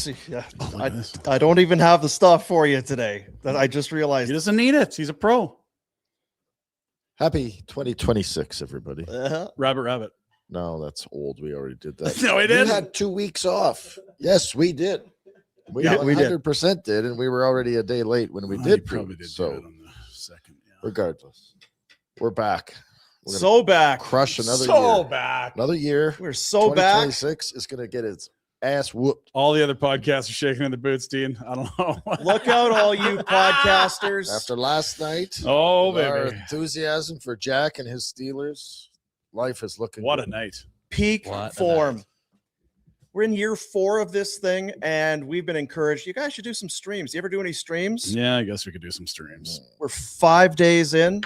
See, yeah, I don't even have the stuff for you today. That I just realized. He doesn't need it. He's a pro. Happy 2026, everybody. Rabbit. No, that's old. We already did that. No, we We didn't. had 2 weeks off. Yes, we did. We Yeah, we did. 100% did, and we were already a day late when we You did. probably did so do it on the second. Yeah. regardless, we're back. We're So back. crush another So year. back. Another year. We're so back. 2026 is going to get its ass whooped. All the other podcasts are shaking in the boots, Dean. I don't know. Look out, all you podcasters. After last night, Oh, with our baby. enthusiasm for Jack and his Steelers, life is looking What good. a night. Peak What a form. night. We're in year 4 of this thing, and we've been encouraged. You guys should do some streams. You ever do any streams? Yeah, I guess we could do some streams. We're 5 days in,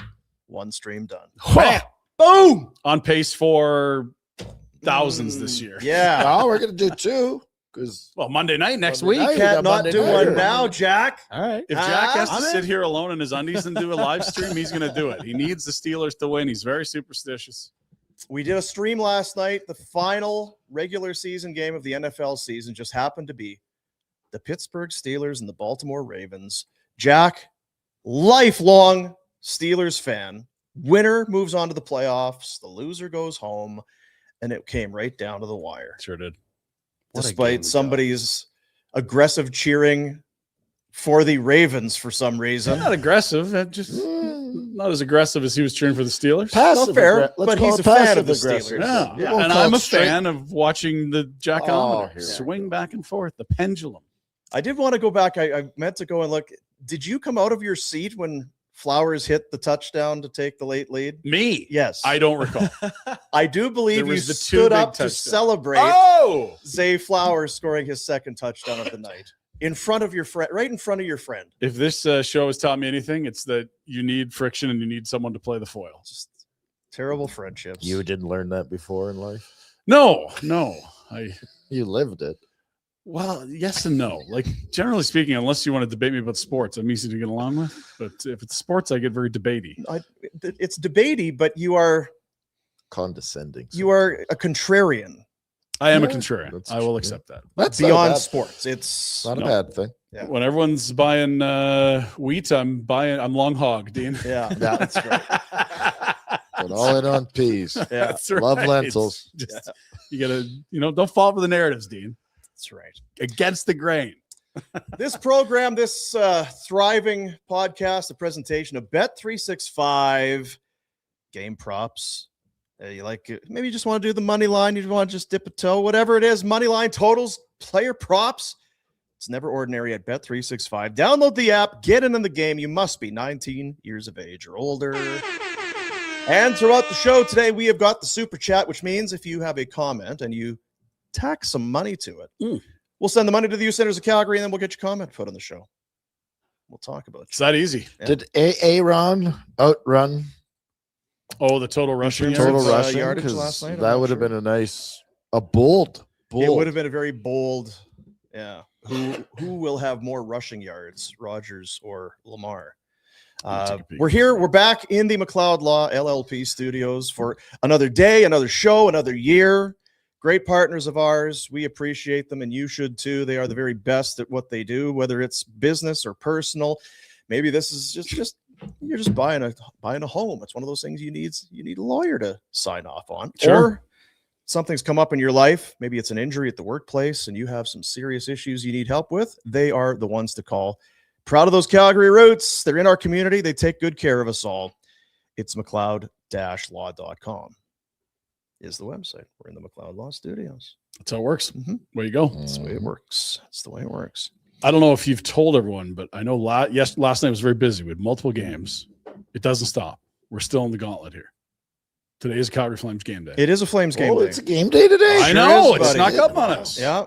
1 stream done. Bam! Boom! On pace for thousands this year. Yeah. Now we're going to do 2 because Well, Monday night next Monday week. night. Can't got not Monday do night. one now, Jack. All right. If Jack has to I'm sit in. here alone in his undies and do a live stream, he's going to do it. He needs the Steelers to win. He's very superstitious. We did a stream last night. The final regular season game of the NFL season just happened to be the Pittsburgh Steelers and the Baltimore Ravens. Jack, lifelong Steelers fan. Winner moves on to the playoffs. The loser goes home. And it came right down to the wire. Sure did. What a game we Despite got. somebody's aggressive cheering for the Ravens for some He's reason. not aggressive. Just not as aggressive as he was cheering for the Steelers. passive. fair, Let's but call he's it a fan passive of the aggressive. Steelers. Yeah, We won't and call I'm it a straight. fan of watching the Oh, jackometer here we swing back and forth, the pendulum. I did want to go back. I meant to go and look. Did you come out of your seat when Flowers hit the touchdown to take the late lead? Me? Yes. I don't recall. I do believe There you was the 2 stood big up to touchdowns. celebrate Oh! Zay Flowers scoring his second touchdown of the night in front of your friend, right in front of your friend. If this show has taught me anything, it's that you need friction and you need someone to play the foil. Just terrible friendships. You didn't learn that before in life. No. You lived it. Well, yes and no. Like, generally speaking, unless you want to debate me about sports, I'm easy to get along with. But if it's sports, I get very debatey. It's debatey, but you are Condescending. a contrarian I am a Yeah, contrarian. that's I will true. accept that. That's not beyond bad. sports. It's Not a No. bad thing. Yeah. When everyone's buying wheat, I'm long hog, Dean. yeah, that's right. Put all in on peas. Yeah, That's Love right. lentils. Just, you gotta, don't fall for the narratives, Dean. that's right. Against the grain. This program, this thriving podcast, the presentation of Bet365 game props. You like it? Maybe you just want to do the money line. You want to just dip a toe, whatever it is. Money line, totals, player props. It's never ordinary at Bet365. Download the app, get in the game. You must be 19 years of age or older. And throughout the show today, we have got the super chat, which means if you have a comment and you tack some money to it, we'll send the money to the Youth Centers of Calgary, and then we'll get your comment put on the show. We'll talk about It's that easy. Yeah. Did Aaron outrun Oh, the total rushing terms of, yards? total rushing? yardage 'Cause last night? I'm that not would have sure. been a bold. It would have been a very bold. Yeah. Who will have more rushing yards, Rodgers or Lamar? I'll take a peek. We're here. We're back in the McLeod Law LLP studios for another day, another show, another year. Great partners of ours. We appreciate them, and you should too. They are the very best at what they do, whether it's business or personal. Maybe this is just you're just buying a home. It's one of those things you need a lawyer to sign off on. Sure. Or something's come up in your life. Maybe it's an injury at the workplace and you have some serious issues you need help with. They are the ones to call. Proud of those Calgary roots. They're in our community. They take good care of us all. It's McLeod-law.com is the website. We're in the McLeod Law Studios. That's how it works. Mhm. Way you go. That's the way it works. That's the way it works. I don't know if you've told everyone, but I know last night was very busy. We had multiple games. It doesn't stop. We're still in the gauntlet here. Today is Calgary Flames game day. It is a Flames game Oh, day. it's a game day today. I sure know. is, It's buddy. snuck up on us. Yeah.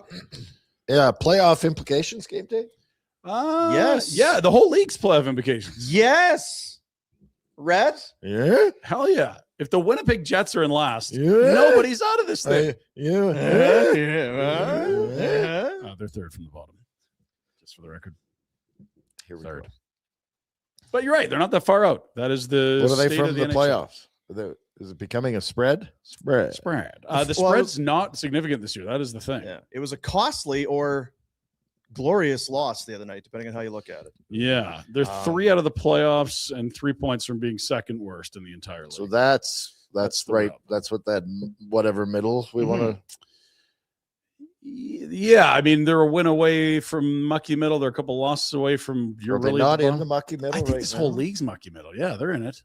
Yeah, playoff implications game day. Yes. Yeah, the whole league's playoff implications. Yes. Red? Yeah, Hell yeah. If the Winnipeg Jets are in last, Yeah. nobody's out of this thing. yeah. They're third from the bottom, just for the record. Here we Third. go. But you're right. They're not that far out. That is the What are they state from of the NHL. playoffs? Is it becoming a spread? Spread. Spread. The Well, spread's not significant this year. That is the thing. Yeah. It was a costly or glorious loss the other night, depending on how you look at it. Yeah, they're 3 out of the playoffs and 3 points from being second worst in the entire league. So that's That's the right. rub. That's what that whatever middle we want to. Yeah, I mean, they're a win away from mucky middle. They're a couple losses away from. You're Are they really not in bottom. the mucky middle I think right this now? whole league's mucky middle. Yeah, they're in it.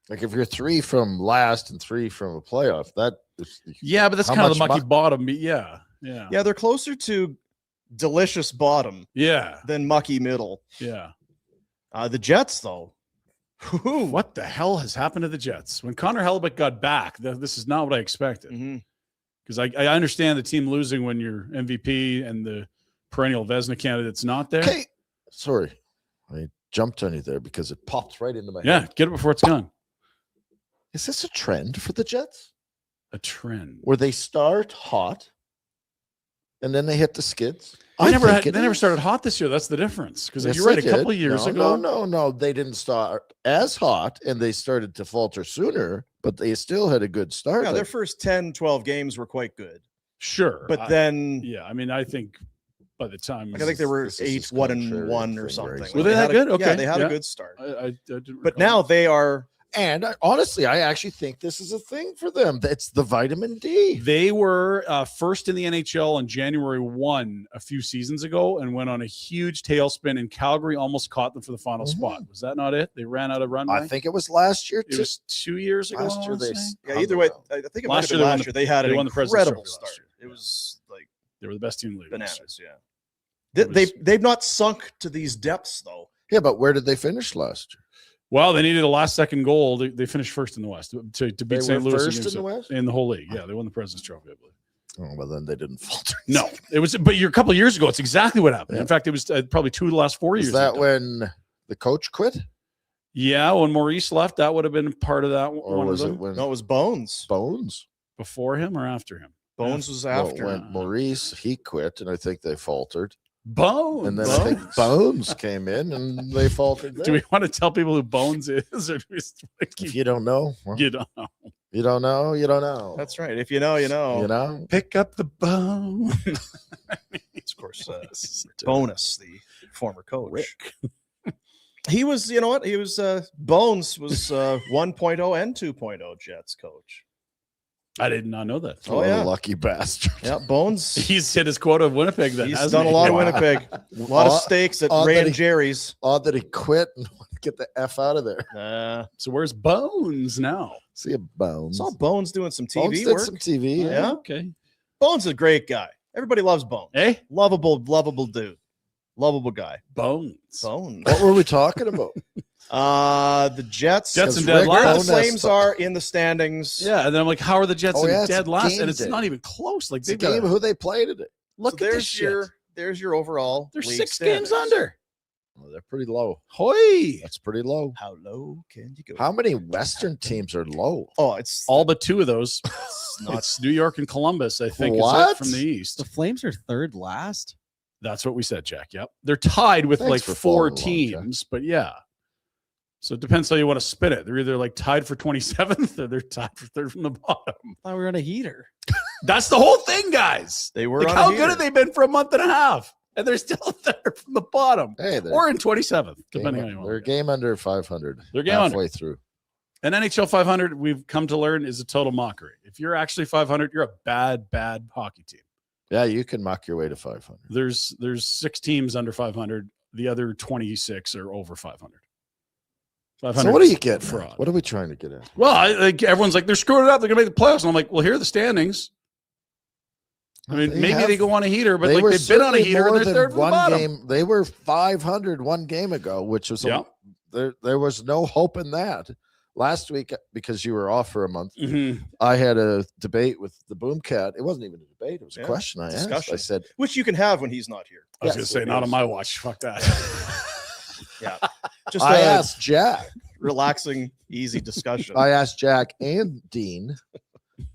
Like if you're 3 from last and 3 from a playoff, that is, Yeah, but that's How kind of the much mucky muck- bottom. Yeah, yeah, Yeah, they're closer to delicious bottom yeah, than mucky middle. yeah. The Jets, though. Whew. What the hell has happened to the Jets? When Connor Hellebuck got back, this is not what I expected. Mhm. Because I understand the team losing when your MVP and the perennial Vezina candidate's not there. Okay. Sorry, I jumped on you there because it popped right into my Yeah, head. get it before it's gone. Is this a trend for the Jets A trend. where they start hot and then they hit the skids? They I never think had, it they never is. started hot this year. That's the difference. Because Yes, you're right, they a couple did. of years No, ago. No. They didn't start as hot and they started to falter sooner, but they still had a good start. Yeah, their Like, first 10, 12 games were quite good. Sure. But then yeah, I mean, I think by the time I think they were this is just 8-1-1 contrary or thing, something. right? Were they had that good? Yeah, Okay, they had yeah. a good start. I didn't But recall. now they are and honestly, I actually think this is a thing for them. It's the vitamin D. They were first in the NHL on January 1 a few seasons ago and went on a huge tailspin, and Calgary almost caught them for the final spot. Was that not it? They ran out of runway? I think it was last year it too. was 2 years ago. Last I year wanna they say. yeah, either way, I think it might have been last year. They had an won the President's incredible Trophy last start. year. It was like They were the best team in the league. last year. bananas, yeah. It was- They've not sunk to these depths though. Yeah, but where did they finish last year? Well, they needed a last-second goal. They finished first in the West to They beat St. were Louis first against in the it- West? in the whole league. Yeah, they won the President's Trophy, I believe. Oh, well, then they didn't falter. No, it was. But you're a couple of years ago. It's exactly what happened. Yeah. In fact, it was probably 2 of the last 4 years. Is that they've done. when the coach quit, Yeah, when Maurice left, that would have been part of that. or One was of it them. when No, it was Bones. Bones? Before him or after him? Bones was Well, after. when Maurice he quit, and I think they faltered, Bones. and then I think Bones came in, and they faltered. Do there. we want to tell people who Bones is, or do we just If keep, you don't know, well, you don't know? you don't know, you don't know. That's right. If you know, you know. You know. Pick up the bone. Of course, Bonus, the former coach. He was, you know what? He was Bones was 1.0 and 2.0 Jets coach. I did not know that. Oh, yeah. Lucky bastard. Yeah, Bones. He's hit his quota of Winnipeg. Then He's hasn't done a he? lot of Wow. Winnipeg. A lot of Odd- steaks at odd Ray that and he- Jerry's. Odd that he quit and get the F out of there. So where's Bones now? See a Bones. Saw Bones doing some Bones TV did work. some TV. Yeah. Okay. Bones is a great guy. Everybody loves Bones. Hey, Lovable dude. Lovable guy. Bones. Bones. What were we talking about? The Jets. Jets and Because dead Rick Where the last. Bones- Flames are in the standings. Yeah, and then I'm like, how are the Jets Oh, yeah, in it's dead last? game And it's day. not even close. Like It's a they got game who they played today. look So at this shit. there's your overall. They're league 6 standings. games under. Oh, they're pretty low. Hoy. That's pretty low. How low can you go? How many Western teams are low? Oh, it's All but 2 of those. it's not. It's New York and Columbus, I think, is What? it from the East. The Flames are third last. That's what we said, Jack. Yep. They're tied with Thanks like for 4 following along, Jack. teams, but yeah. So it depends how you want to spin it. They're either like tied for 27th or they're tied for 3rd from the bottom. I thought we were on a heater. That's the whole thing, guys. They were Like, on a how heater. good have they been for a month and a half? And they're still 3rd from the bottom Hey, they're, or in 27th, depending on game, how you they're a want. game under 500. They're game halfway under. through. And NHL 500, we've come to learn, is a total mockery. If you're actually 500, you're a bad hockey team. Yeah, you can muck your way to 500. There's 6 teams under 500. The other 26 are over 500. 500 So what do is you get? fraud. Man? What are we trying to get at? Well, like everyone's like, they're screwing it up. They're gonna make the playoffs. And I'm like, well, here are the standings. I mean, maybe they go on a heater, but like were they've been on a certainly heater and more they're than 3rd from the one bottom. game. They were 500 one game ago, which was Yeah. there was no hope in that. Last week, because you were off for a month, Mhm. I had a debate with the Boomcat. It wasn't even a debate; it was a Yeah, question I asked. discussion. I said, Which you can have when he's not here. I was Yes, gonna say, it not on is. my watch. Fuck that. Yeah. Just I a asked Jack. relaxing, easy discussion. I asked Jack and Dean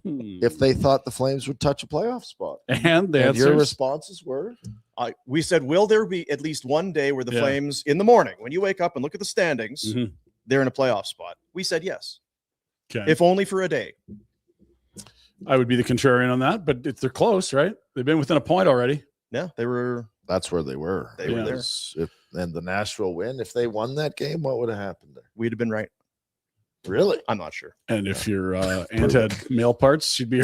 Hmm. if they thought the Flames would touch a playoff spot. And the And your answers, responses were, We said, will there be at least one day where the Yeah. Flames, in the morning, when you wake up and look at the standings, Mhm. they're in a playoff spot? We said yes, Okay. if only for a day. I would be the contrarian on that, but if they're close, right? They've been within a point already. Yeah, they were. That's where they were. They were there. And the Nashville win, if they won that game, what would have happened there? We'd have been right. Really? I'm not sure. And if your aunt had male parts, she'd be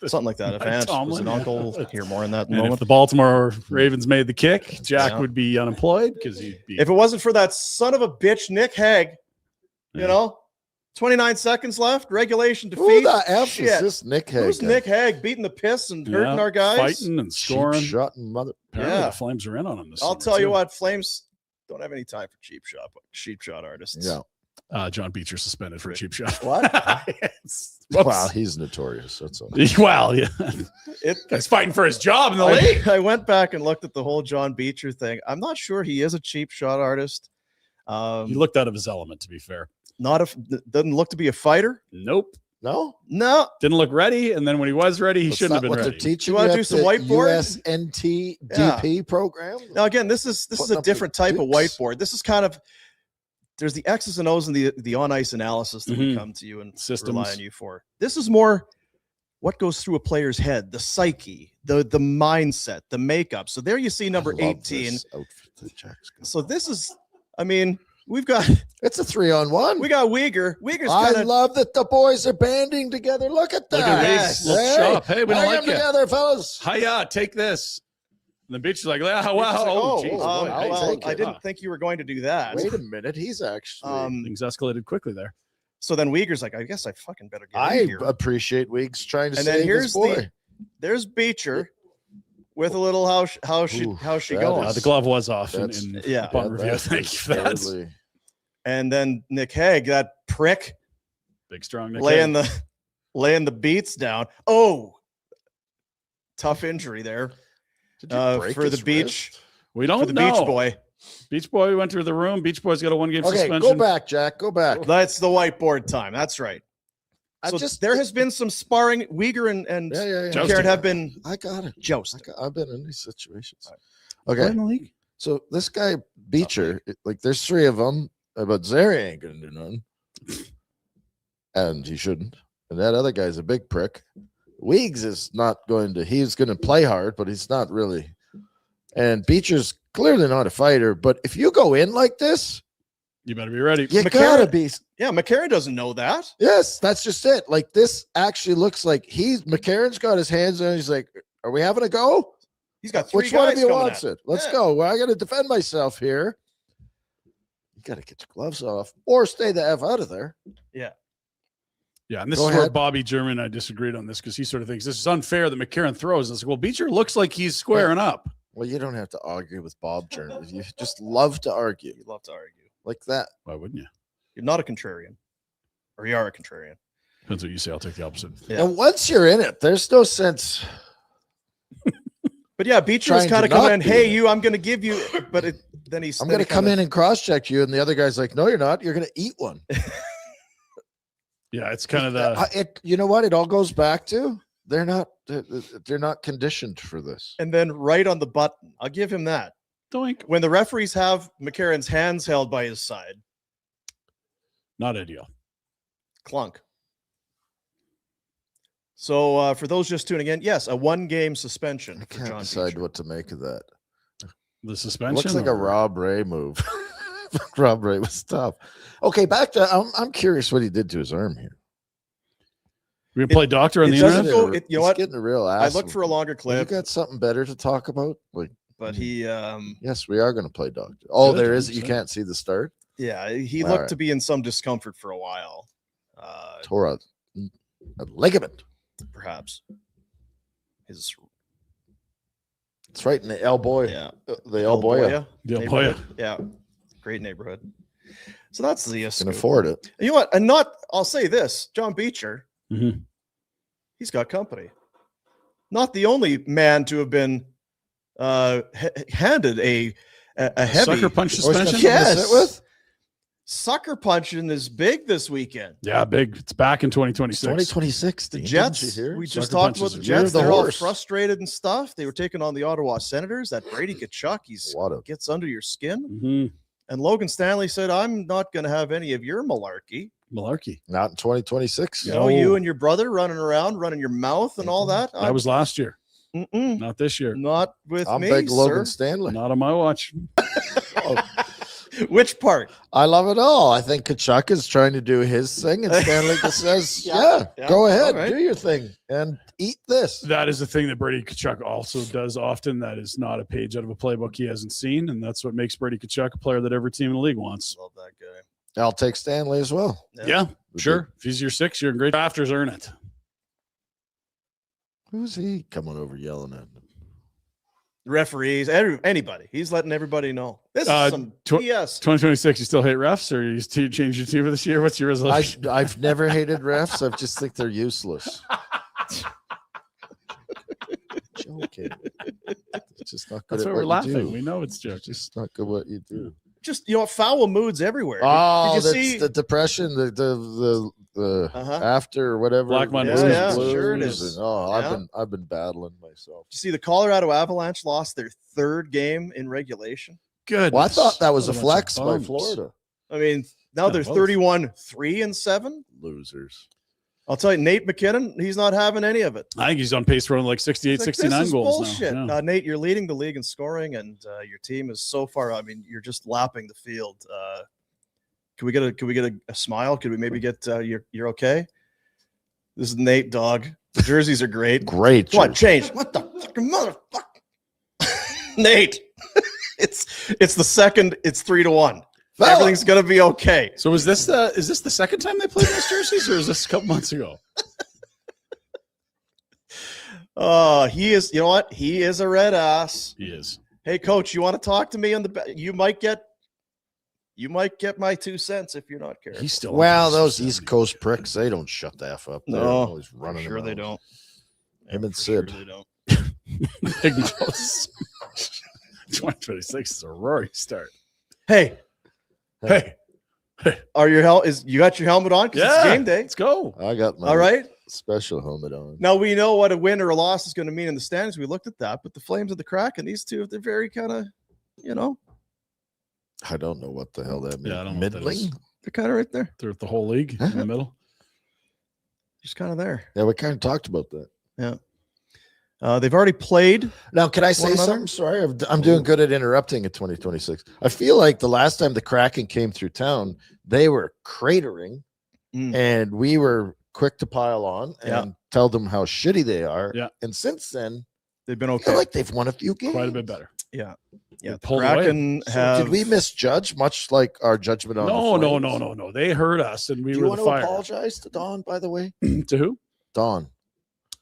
Something like that. If Mike Aunt was Tomlin, an yeah. uncle, hear more on that in a And if moment. the Baltimore Ravens made the kick, Jack Yeah. would be unemployed because he'd be. If it wasn't for that son of a bitch, Nick Hague, you Yeah. know, 29 seconds left, regulation Who defeat. the F Shit. is this Nick Hague? Who's Nick Hague beating the piss and hurting our guys? fighting and scoring. Shot and mother. Apparently Yeah. the Flames are in on him this I'll summer, tell you too. what, Flames don't have any time for cheap shot artists. Yeah. John Beecher suspended for a cheap shot. What? Yes. Wow, he's notorious. That's all. Well, yeah. It, Guy's fighting for his job in the league. I went back and looked at the whole John Beecher thing. I'm not sure he is a cheap shot artist. He looked out of his element, to be fair. Doesn't look to be a fighter. Nope. No? No. Didn't look ready. And then when he was ready, he That's shouldn't have not been what ready. they're teaching You wanna at do some the whiteboard? USNT Yeah. DP program? Now again, this is Putting a up the different type of dukes. whiteboard. This is kind of there's the X's and O's and the on ice analysis that we Mhm. come to you and Systems. rely on you for. This is more what goes through a player's head, the psyche, the mindset, the makeup. So there you see number I love 18. this outfit that Jack's got. So this is, I mean, we've got It's a 3-on-1. we got Uyghur. Uyghur's I kind of love that the boys are banding together. Look at that. Look at Yes. these. Look sharp. Hey, we don't Bring like them you. together, fellas. Hiya, take this. And the bitch is like, wow, It's wow. like, Oh, geez, oh, boy, I'll hey, well, take I it. didn't think you were going to do that. Wait a minute. He's actually. Things escalated quickly there. So then Uyghur's like, I guess I fucking better get I in here. appreciate Weeks trying to And save then here's his boy. There's Beecher with a little how's she Ooh, going? that The glove was off That's- in Yeah. upon Yeah, review. that Thank is you for that. fairly- And then Nick Hague, that prick, Big strong Nick laying Hague. the beats down. Oh, tough injury there Did you break for the his beach wrist? We for don't the know. Beach Boy. Beach Boy went through the room. Beach Boy's got a 1-game Okay, suspension. go back, Jack. Go back. That's the whiteboard time. That's right. I So just there has been some sparring. Uyghur and Yeah. Jousting. Karen have been I got it. jousted. I've been in these situations. Play Okay, in the league. so this guy Beecher, like there's 3 of them, but Zary ain't gonna do nothing, and he shouldn't. And that other guy's a big prick. Weeks is not going to. He's going to play hard, but he's not really. And Beecher's clearly not a fighter. But if you go in like this, You better be ready. you McCarron- gotta be. Yeah, McCarron doesn't know that. Yes, that's just it. Like this actually looks like McCarron's got his hands on. He's like, "Are we having a go? He's got 3 Which one guys of you coming wants at him. it? Let's Yeah. go. Well, I got to defend myself here. You got to get your gloves off or stay the F out of there. Yeah, and this Go is where ahead. Bobby German and I disagreed on this because he sort of thinks this is unfair that McCarron throws. And it's like, well, Beecher looks like he's squaring up. Well, you don't have to argue with Bob Journey. You just love to argue You love to argue. like that. Why wouldn't you? You're not a contrarian, or you are a contrarian. Depends what you say. I'll take the opposite. Yeah. And once you're in it, there's no sense. But yeah, Beecher was Trying kind to of coming not in. be Hey, in it. you, I'm going to give you. But then he's. I'm going to come in and cross check you. And the other guy's like, no, you're not. You're going to eat one. Yeah, it's kind of the. You know what? It all goes back to they're not conditioned for this. And then right on the button. I'll give him that. Doink. When the referees have McCarron's hands held by his side, Not ideal. clunk. So for those just tuning in, yes, a 1-game suspension I for can't John decide Beecher. what to make of that. The suspension. Looks like a or- Rob Ray move. Rob Ray was tough. Okay, back to I'm curious what he did to his arm here. We can play doctor on it the doesn't internet. go- you know He's what? Getting a real I ass. looked for a longer You clip, got something better to talk about? Like, but he, yes, we are going to play doctor. Oh, Good, there is. You 100%. can't see the start. yeah, he All looked right. to be in some discomfort for a while, Tore a ligament. perhaps. His It's right in the elbow. yeah, The elbow. Elboya The neighborhood. Elboya. Yeah, great neighborhood. So that's the Can scoop. afford it. You know what? And not. I'll say this: John Beecher, Mhm. he's got company. Not the only man to have been handed a heavy Sucker punch Or he's got suspension. something to Yes. sit with? sucker punching is big this weekend. Yeah, big. It's back in 2026. 2026. The Dean, Jets, didn't you hear? we just Sucker talked about punches the are Jets. weird. The They're all horse. frustrated and stuff. They were taking on the Ottawa Senators. That Brady Kachuk, he's What a gets under your skin. Mhm. And Logan Stanley said, I'm not going to have any of your malarkey. Malarkey. not in 2026. You know, you No. and your brother running around, running your mouth and all that. That was last year. Not this year. Not with I'm me, big Logan sir. Stanley. Not on my watch. Which part? I love it all. I think Kachuk is trying to do his thing, and Stanley just says, Yeah, go ahead, all right. do your thing, and eat this. That is the thing that Brady Tkachuk also does often. That is not a page out of a playbook he hasn't seen, and that's what makes Brady Tkachuk a player that every team in the league wants. Love that guy. I'll take Stanley as well. Yeah, sure. If he's your 6, you're in great. Drafters earn it. Who's he coming over yelling at? Referees, anybody. He's letting everybody know. This is some BS. 2026, you still hate refs, or you change your team for this year? What's your resolution? I've never hated refs. I just think they're useless. Joking. It's just not good. That's at why we're what you laughing. do. We know it's joking. Just not good what you do. Just foul moods everywhere. Oh, Did you that's see the depression, the Uh-huh. after or whatever. Black Monday blues, sure it blues, is. and, Yeah. I've been battling myself. Did you see the Colorado Avalanche lost their 3rd game in regulation? Good. Well, I thought that was a What bunch of flex by bums. Florida. I mean, now Yeah, they're both. 31-3-7. Losers. I'll tell you, Nate McKinnon, he's not having any of it. I think he's on pace for like 68, It's like, 69 this is goals bullshit. now. Yeah. Nate, you're leading the league in scoring, and your team is so far. I mean, you're just lapping the field. Can we get a smile? Could we maybe get you're okay? This is Nate, dog. The jerseys are great. Great. Come on, jersey. change. What the fucking motherfucker? Nate. It's the second. It's 3-1. Fella. Everything's gonna be okay. So is this the second time they played those jerseys, or is this a couple months ago? Oh, he is. You know what? He is a red ass. He is. Hey, coach, you want to talk to me on the? You might get my 2 cents if you're not careful. He's still. Well, on pace those for East 70. Coast pricks, they don't shut the F up. They're No, always I'm running. sure they around. don't. Him and For sure Sid. they don't. Big nose. 2026 is a roaring start. Hey, Hey, are you got your helmet on? 'Cause it's Yeah. game day. let's go. I got my All right. special helmet on. Now we know what a win or a loss is going to mean in the standings. We looked at that, but the Flames and the Kraken, these two, they're very kind of, I don't know what the hell that means. Yeah, I don't know what that Middling? is. they're kind of right there, They're at the whole league in the middle. just kind of there. Yeah, we kind of talked about that. They've already played. Now, can I say another? something? Sorry, I'm doing good at interrupting in 2026. I feel like the last time the Kraken came through town, they were cratering, Mm. and we were quick to pile on and Yeah. tell them how shitty they are. Yeah. And since then, They've been I okay. feel like they've won a few games. Quite a bit better. Yeah. The pulled away. Kraken So have. did we misjudge, much like our judgment on No, the no, Flames? no, no, no. They heard us, and we Do you were want the to fire. apologize to Don, by the way? To who? Don.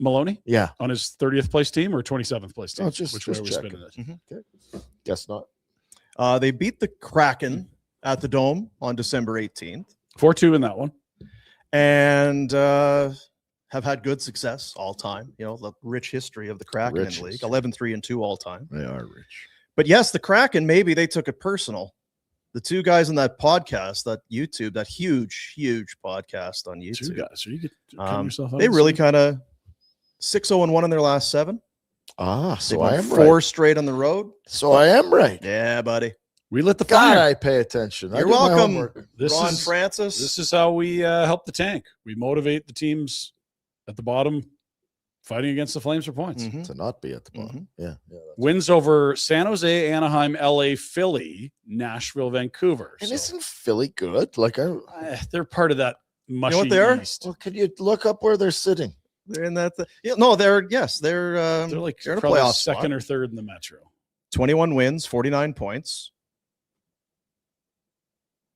Maloney Yeah. on his 30th place team or 27th place team? No, just Which way are we checking. spinning it? Guess not. They beat the Kraken at the Dome on December 18th 4-2 in that one. and have had good success all time. The rich history of the Kraken in Rich the league, history. 11-3-2 all time. They are rich. But yes, the Kraken, maybe they took it personal. The two guys on that podcast, that YouTube, that huge podcast on Two YouTube, guys. Are you cutting yourself out? they really kind of 6-0-1 in their last 7. Ah, They've so won I am 4 right. straight on the road. So I am right. Yeah, buddy. We lit the God, fire. I pay attention. I You're do my welcome. homework. This Ron is Francis. this is how we help the tank. We motivate the teams at the bottom fighting against the Flames for points. Mhm. To not be at the bottom. Yeah. Wins over San Jose, Anaheim, LA, Philly, Nashville, Vancouver. And So, isn't Philly good? Like, they're part of that mushy what they are? East. well, can you look up where they're sitting? They're in that. No, they're They're like they're in a probably playoff second spot. or third in the Metro. 21 wins, 49 points.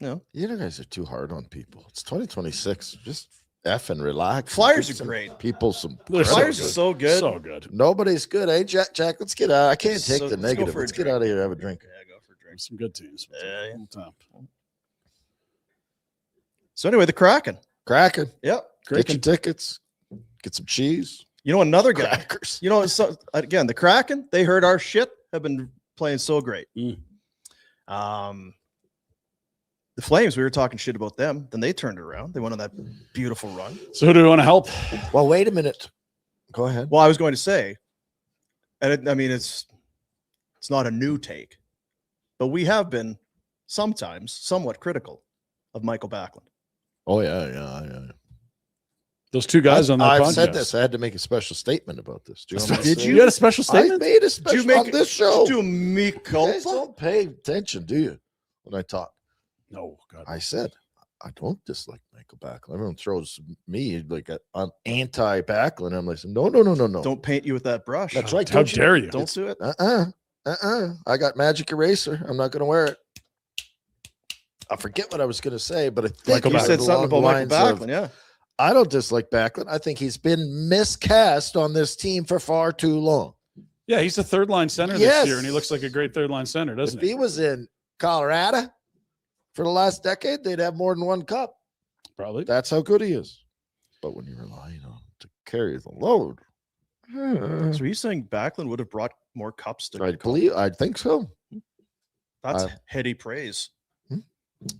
No, You guys are too hard on people. It's 2026. Just F and relax. Flyers Give are some great. People some They're so Flyers good. are so good. So good. Nobody's good, eh? Jack, let's get out. I can't take So the let's go negative. for a Let's get drink. out of here. Have a drink. Yeah, go for a drink. Some good teams. Yeah, yeah. All the time. So anyway, the Kraken. Kraken. Yep. Get your tickets. Get some cheese. Another guy. Crackers. So again, the Kraken, they heard our shit, have been playing so great. Mm. The Flames, we were talking shit about them. Then they turned around. They went on that beautiful run. So who do we want to help? Well, wait a minute. Go ahead. Well, I was going to say, and it's not a new take, but we have been sometimes somewhat critical of Michael Backlund. Oh, yeah. Those two guys on that I've podcast. said this. I had to make a special statement about this. Do you want me to Did say you? You had a special I statement? made a special on this show. Do me You guys culpa? don't pay attention, do you? When I talk, No, God. I said I don't dislike Michael Backlund. Everyone throws me like I'm anti-Backlund. I'm like, no. Don't paint you with that brush. That's right. How Don't you- dare you? Don't do it. I got magic eraser. I'm not going to wear it. I forget what I was going to say, but I think Michael You it was said along something the about Michael lines of, Backlund. Yeah. I don't dislike Backlund. I think he's been miscast on this team for far too long. Yeah, he's a third line center Yes. this year, and he looks like a great third line center, doesn't If he? he was in Colorado for the last decade, they'd have more than one cup. Probably. That's how good he is. But when you're relying on him to carry the load, So are you saying Backlund would have brought more cups to I think so. That's heady praise.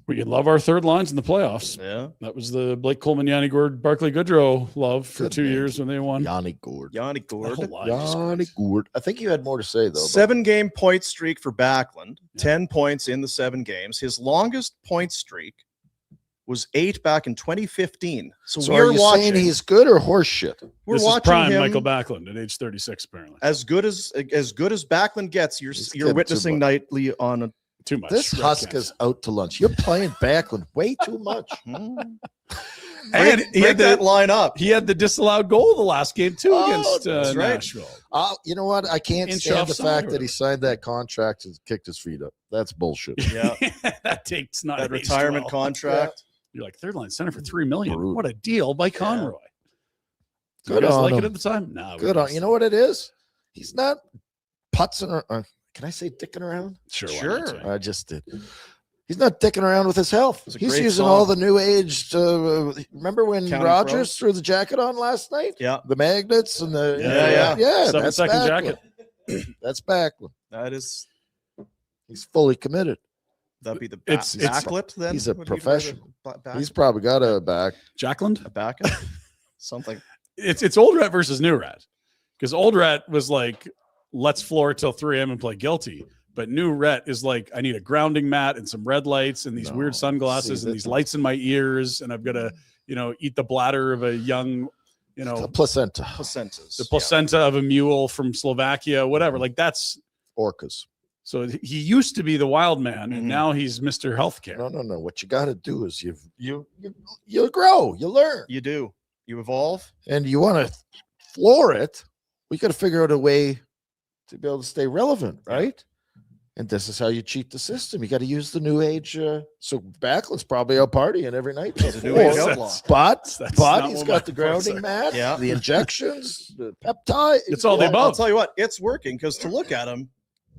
We love our third lines in the playoffs. Yeah. That was the Blake Coleman, Yanni Gourde, Barclay Goodrow love for Good 2 name. years when they won. Yanni Gourde. Yanni That Gourde. whole line is Yanni great. Gourde. I think you had more to say, though. 7-game point streak for Backlund. Yeah. 10 points in the 7 games. His longest point streak was 8 back in 2015. So So we are are you watching. saying he's good or horse shit? We're This is watching prime him Michael Backlund at age 36, apparently. as good as Backlund gets. You're This you're kid witnessing too nightly on a. Too much. This Red husk Caps. is out to lunch. You're playing Backlund way too much. And Break he had that the line up. he had the disallowed goal the last game too Oh, against that's right. Nashville. You know what? I can't Inch stand the offside fact or that he whatever. signed that contract and kicked his feet up. That's bullshit. Yeah. That takes not That aged retirement well. contract. You're like third line center for $3 million. Brutal. What a deal by Conroy. Did Good you guys on like him. it at the time? No. Good on. You know what it is? He's not putzing or can I say dicking around? Sure. why Sure. not, Zayne? I just did. He's not dicking around with his health. It's a He's great using song. all the new age. Remember when Counting Rogers Crows? threw the jacket on last night? Yeah. The magnets and the Yeah. 7-second Backlund. jacket. That's Backlund. That is. He's fully committed. That'd be the It's- backlit then. he's a Would he write professional. back- He's probably got a back. Jacqueline? a back something. It's old rat versus new rat. Because old rat was like, let's floor it till 3 a.m. and play guilty. But new rat is like, I need a grounding mat and some red lights and these No. weird sunglasses See, and that's these lights in my ears. And I've got to, eat the bladder of a young, A placenta. Placentas. the placenta of a mule from Slovakia, whatever. Like that's, Orcas. so he used to be the wild man and Mhm. now he's Mr. Healthcare. No. What you got to do is you grow, you learn, You do. You evolve. and you want to floor it. We got to figure out a way to be able to stay relevant, right? And this is how you cheat the system. You got to use the new age. So Backlund's probably out partying every night. He's a new Or- age outlaw. But That's but not he's what got the my reports grounding are. mat, Yeah. the injections, the peptide. It's all the Yeah. above. I'll tell you what, it's working because to look at him,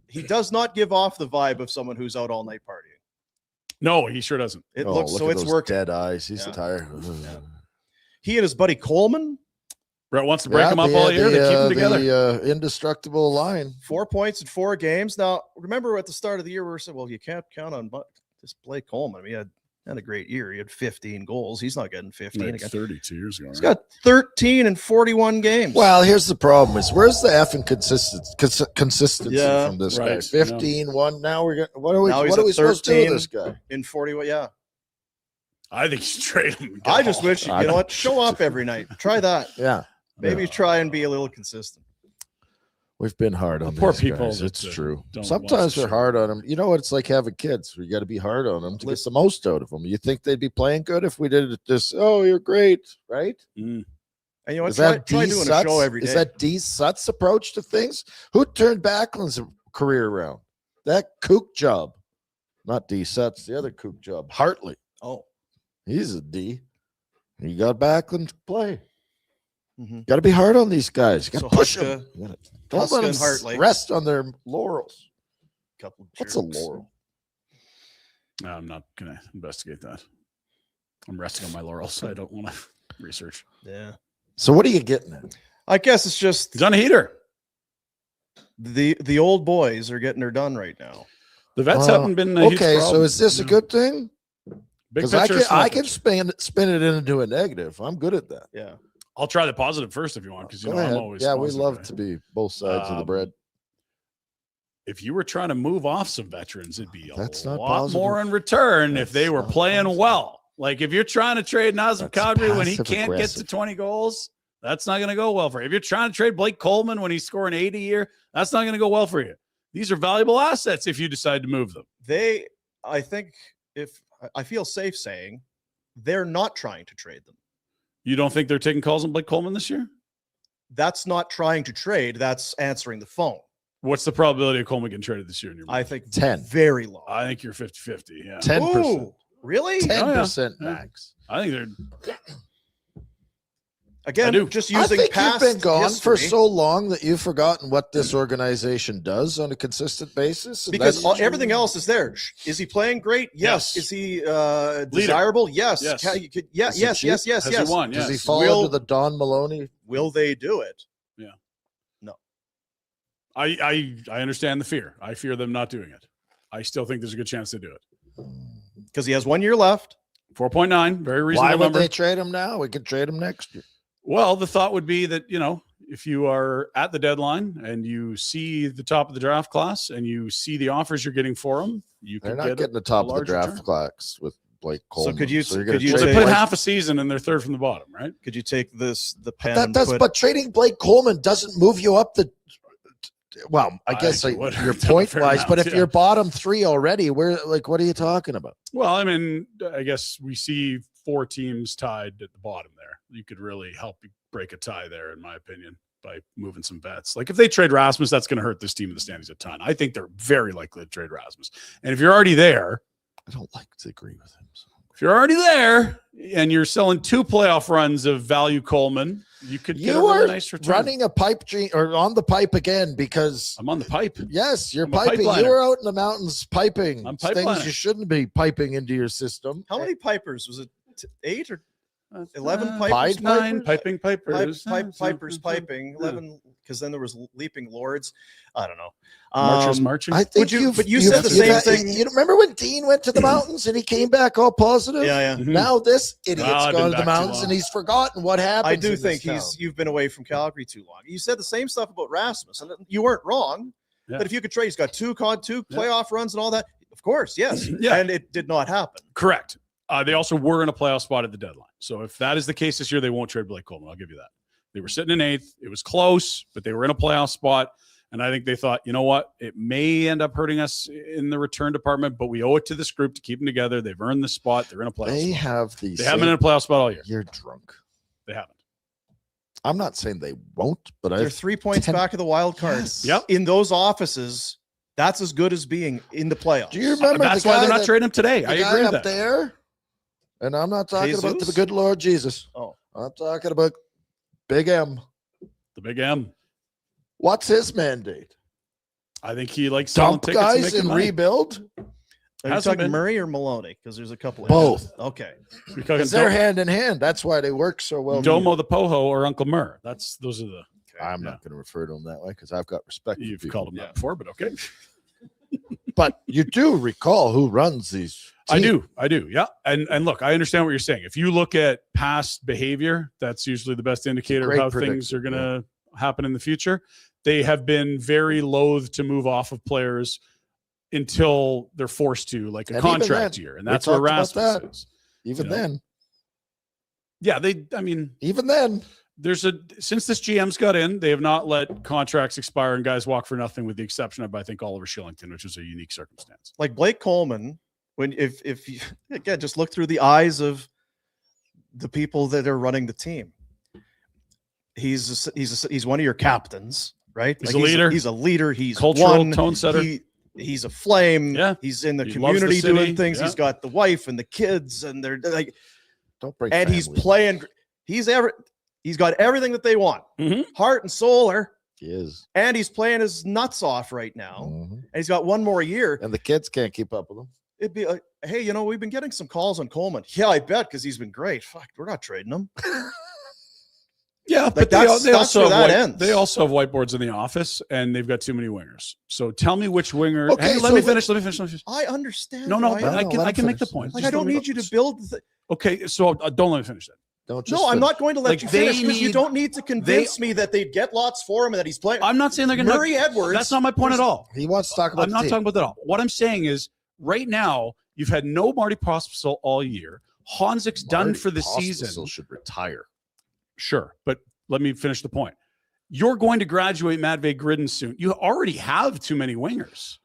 he does not give off the vibe of someone who's out all night partying. No, he sure doesn't. It Oh, looks look so at it's those working. Dead eyes. He's Yeah. tired. He and his buddy Coleman, Brett wants to break him up all year. They keep him together. The indestructible line. 4 points in 4 games. Now, remember at the start of the year, we were saying, well, you can't count on this Blake Coleman. I mean, he had a great year. He had 15 goals. He's not getting 15 Like again. 32 years ago. He's right? got 13 in 41 games. Well, here's the problem: is where's the effing consistency Yeah, from this guy? right. 15, 1. Now we're going. What are we? Now he's What are at we supposed to do 13. with this guy? in 41, yeah. I think he's trade him. I just wish, you I know know. what? Show up every night. Try that. Yeah, Maybe try and be a little consistent. we've been hard on poor these people guys. that, It's true. don't watch Sometimes the we're show. hard on them. You know what? It's like having kids. You got to be hard on them to get the most out of them. You think they'd be playing good if we did it this? Oh, you're great, right? Mm. And you know what? Is Try that doing D a show Sutz? every day. Is that D Sutz approach to things? Who turned Backlund's career around? That kook job, not D Sutz. The other kook job, Hartley. Oh, He's a D. You got Backlund to play. Mhm. Got to be hard on these guys. You got So to push Huska- them. Don't Huska let them and Hartley. rest on their laurels. couple of What's a jerks. laurel? No, I'm not going to investigate that. I'm resting on my laurels. I don't want to research. Yeah. So what are you getting at? I guess it's just He's on a heater. the old boys are getting her done right now. The vets haven't been a huge Okay, so problem, is this a you know. good thing? Big Because picture, small I can picture. spin it into a negative. I'm good at that. Yeah. I'll try the positive first if you want, because you Go know ahead. I'm always Yeah, we positive love guy. to be both sides of the Um, bread. If you were trying to move off some veterans, it'd be a That's not lot positive. more in return if That's they were not playing positive. well. Like if you're trying to trade Nazem Kadri when he can't get to passive-aggressive. 20 goals, that's not going to go well for you. If you're trying to trade Blake Coleman when he's scoring 80 a year, that's not going to go well for you. These are valuable assets if you decide to move them. I think I feel safe saying they're not trying to trade them. You don't think they're taking calls on Blake Coleman this year? That's not trying to trade. That's answering the phone. What's the probability of Coleman getting traded this year in your mind? I think 10. very low. I think you're 50-50. Yeah. 10%. Ooh, really? 10% Yeah. max. I think they're Again, just I using think past you've been gone for history, so long that you've forgotten what this organization does on a consistent basis. and because that's- everything else is there. Is he playing great? Yes. Yes. Is he desirable? Yes. Yes. Yes. Yes. Yes. Yes. has Yes. he won? does he Yes. fall Will- into the Don Maloney? Will they do it? I understand the fear. I fear them not doing it. I still think there's a good chance they do it. Because he has 1 year left. 4.9, very reasonable Why would number. they trade him now? We could trade him next year. Well, the thought would be that, if you are at the deadline and you see the top of the draft class and you see the offers you're getting for them, you They're can not get getting the top of the larger draft return. class with Blake Coleman. could you- you're could gonna you Well, trade they say- played Blake- half a season and they're third from the bottom, right? Could you take the pen That and does, put but trading Blake Coleman doesn't move you up the. Well, I guess think it would. your It's a point fair wise, but amount, if yeah. you're bottom 3 already, what are you talking about? Well, I mean, I guess we see 4 teams tied at the bottom there. You could really help you break a tie there, in my opinion, by moving some bets. Like if they trade Rasmus, that's going to hurt this team in the standings a ton. I think they're very likely to trade Rasmus. And if you're already there, I don't like to agree with him. So. if you're already there and you're selling 2 playoff runs of value Coleman, you could get a You really are nice return. running a pipe dream or on the pipe again because I'm on the pipe. yes, you're I'm a piping. pipeliner. You were out in the mountains piping I'm things pipelining. you shouldn't be piping into your system. how many pipers? Was it 8 or 11 Uh, pipers? 9 piping pipers. Pipers piping 11 because then there was leaping lords. I don't know. Marchers marching. I think but you said the same thing- You remember when Dean went to the mountains and he came back all positive? Yeah. Mhm. Now this idiot's I've been gone to back the too mountains long. and he's forgotten what happened. I do think you've been away from Calgary too long. You said the same stuff about Rasmus, and you weren't wrong. Yeah. But if you could trade, he's got two playoff runs and all that. Of course, yes. Yeah. And it did not happen. Correct. They also were in a playoff spot at the deadline. So if that is the case this year, they won't trade Blake Coleman. I'll give you that. They were sitting in 8th. It was close, but they were in a playoff spot. And I think they thought, you know what? It may end up hurting us in the return department, but we owe it to this group to keep them together. They've earned the spot. They're in a playoff They spot. have these. They haven't been in a playoff spot all year. You're drunk. They haven't. I'm not saying they won't, but They're 3 points back of the wild card. Yes. Yep. In those offices, that's as good as being in the playoffs. Do you remember That's the why guy they're not that- trading him today. the I guy agree with up that. there? And I'm not talking about the Jesus? good Lord Jesus. Oh. I'm talking about Big M. The big M. What's his mandate? I think he likes selling Dump tickets and guys making and money. rebuild? Are you Hasn't talking been. Murray or Maloney? Because there's a couple. of Both. Okay. We're talking Because they're hand in hand. That's why they work so well. Domo the Poho or Uncle Murr. Those are the I'm not going to refer to him that way because I've got respect. for you've people. called him that before, but okay. But you do recall who runs these. I teams. do. Yeah. And look, I understand what you're saying. If you look at past behavior, that's usually the best indicator of Great how things predictor, are going to happen in the future. They have been very loath to move off of players until they're forced to, like a And even contract then, year. And we that's where talked about Rasmus that. is. Even you know. then, Yeah, even then, since this GM's got in, they have not let contracts expire and guys walk for nothing, with the exception of, I think, Oliver Shillington, which was a unique circumstance. Like Blake Coleman, if you again just look through the eyes of the people that are running the team, he's one of your captains, right? He's a leader. He's a leader. He's Cultural one. tone setter. He's a flame. Yeah. He's in the He loves the community city. doing things. Yeah. He's got the wife and the kids, and they're like, don't break. and he's families. playing. He's got everything that they want, Mhm. heart and soul, He is. and he's playing his nuts off right now. Mhm. And he's got one more year. And the kids can't keep up with him. It'd be like, hey, we've been getting some calls on Coleman. Yeah, I bet, because he's been great. Fuck, we're not trading him. Yeah, but that's also where that have ends. they also have whiteboards in the office, and they've got too many wingers. So tell me which winger. Okay, Hey, let so me finish. Let me finish. I understand. No, Ryan. no, I let can him make the finish. point. Like, Just I don't let me need you go. to build. Okay, so don't let me finish that. Don't just. No, I'm finish. not going to let Like, you they finish, because you need- don't need to convince me that they'd get lots for him and that he's playing. I'm not saying they're going to. Murray Edwards. That's not my point at all. He wants to talk about. I'm not talking about that at all. What I'm saying is, right now, you've had no Marty Pospisil all year. Honzik's done Marty for the Pospisil season. should retire. Sure, but let me finish the point. You're going to graduate Matvey Gridden soon. You already have too many wingers.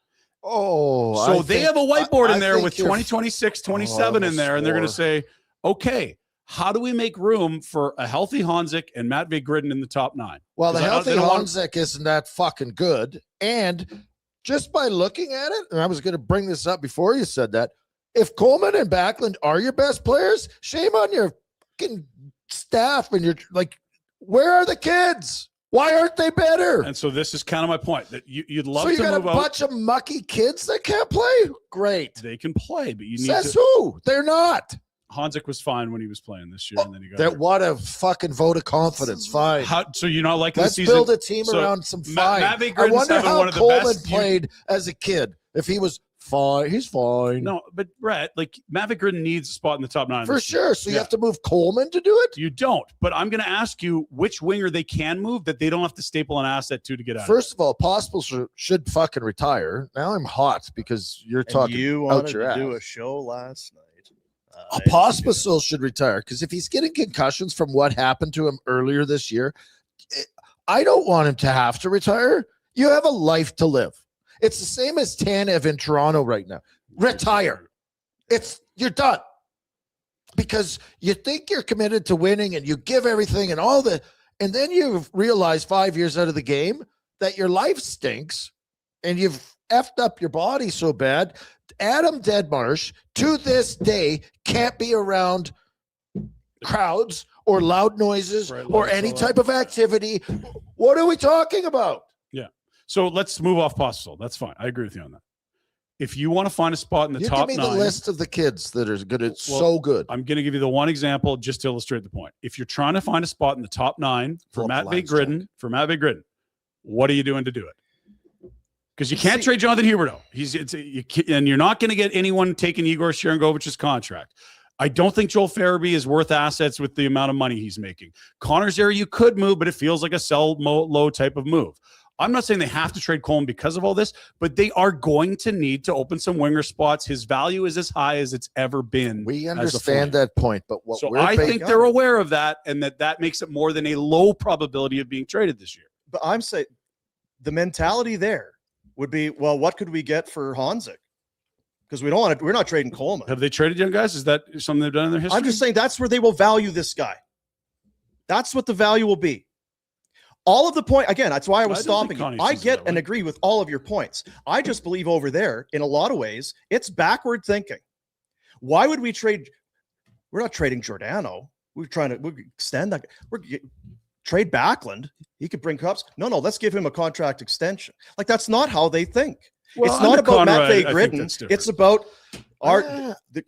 Oh, So they have a whiteboard I in there think with you're- 2026, 27 in there, and they're going to say, okay, how do we make room for a healthy Honzik and Matvey Gridden in the top 9? Well, the 'Cause healthy they don't want- Honzek isn't that fucking good. And just by looking at it, and I was going to bring this up before you said that, if Coleman and Backlund are your best players, shame on your fucking staff and you're like, where are the kids? Why aren't they better? And so this is kind of my point, that you'd love So you to got a move out. bunch of mucky kids that can't play? Great. They can play, but you need Says to. who? They're not. Honzik was fine when he was playing this year, and then he got That hurt. what a fucking vote of confidence. Fine. So you're not liking Let's the season? build a team So around some Ma- fine. Matvey I Gridden's wonder having how one of the Coleman best- played as a kid. If he was fine, he's fine. No, but Brett, like Matvey Gridden needs a spot in the top 9 For this year. sure. So you Yeah. have to move Coleman to do it? You don't, but I'm going to ask you which winger they can move that they don't have to staple an asset to get out. First of all, Possible should fucking retire. Now I'm hot because you're And talking you out wanted your to do ass. a show last night. Pospisil should retire because if he's getting concussions from what happened to him earlier this year, I don't want him to have to retire. You have a life to live. It's the same as Tanev in Toronto right now. Retire. You're done. Because you think you're committed to winning and you give everything and and then you realize 5 years out of the game that your life stinks and you've effed up your body so bad. Adam Deadmarsh to this day can't be around crowds or loud noises Right, or lights, any all type of activity. What are we talking about? So let's move off Pospisil. That's fine. I agree with you on that. If you want to find a spot in the You top give me 9, the list of the kids that are good. It's Well, so good. I'm going to give you the one example just to illustrate the point. If you're trying to find a spot in the top 9 for Pull up the Matvey lines, Gridden, what are you doing to do it? Because you can't trade Jonathan Huberdeau. And you're not going to get anyone taking Igor Sharangovich's contract. I don't think Joel Farabee is worth assets with the amount of money he's making. Connor Zary, you could move, but it feels like a sell low type of move. I'm not saying they have to trade Coleman because of all this, but they are going to need to open some winger spots. His value is as high as it's ever been. We as a understand Flame. that point, but what So we're I ba- think they're aware of that, and that makes it more than a low probability of being traded this year. But I'm saying the mentality there would be, well, what could we get for Honzik? Because we're not trading Coleman. Have they traded young guys? Is that something they've done in their history? I'm just saying that's where they will value this guy. That's what the value will be. All of the point, again, that's why I was I don't think stopping you. Connie I sees it get that and way. agree with all of your points. I just believe over there, in a lot of ways, it's backward thinking. Why would we trade? We're not trading Giordano. We're extend that. Trade Backlund. He could bring cups. No, let's give him a contract extension. Like, that's not how they think. Well, it's not under about Conroy, Matvey I think Gridden. that's different. It's about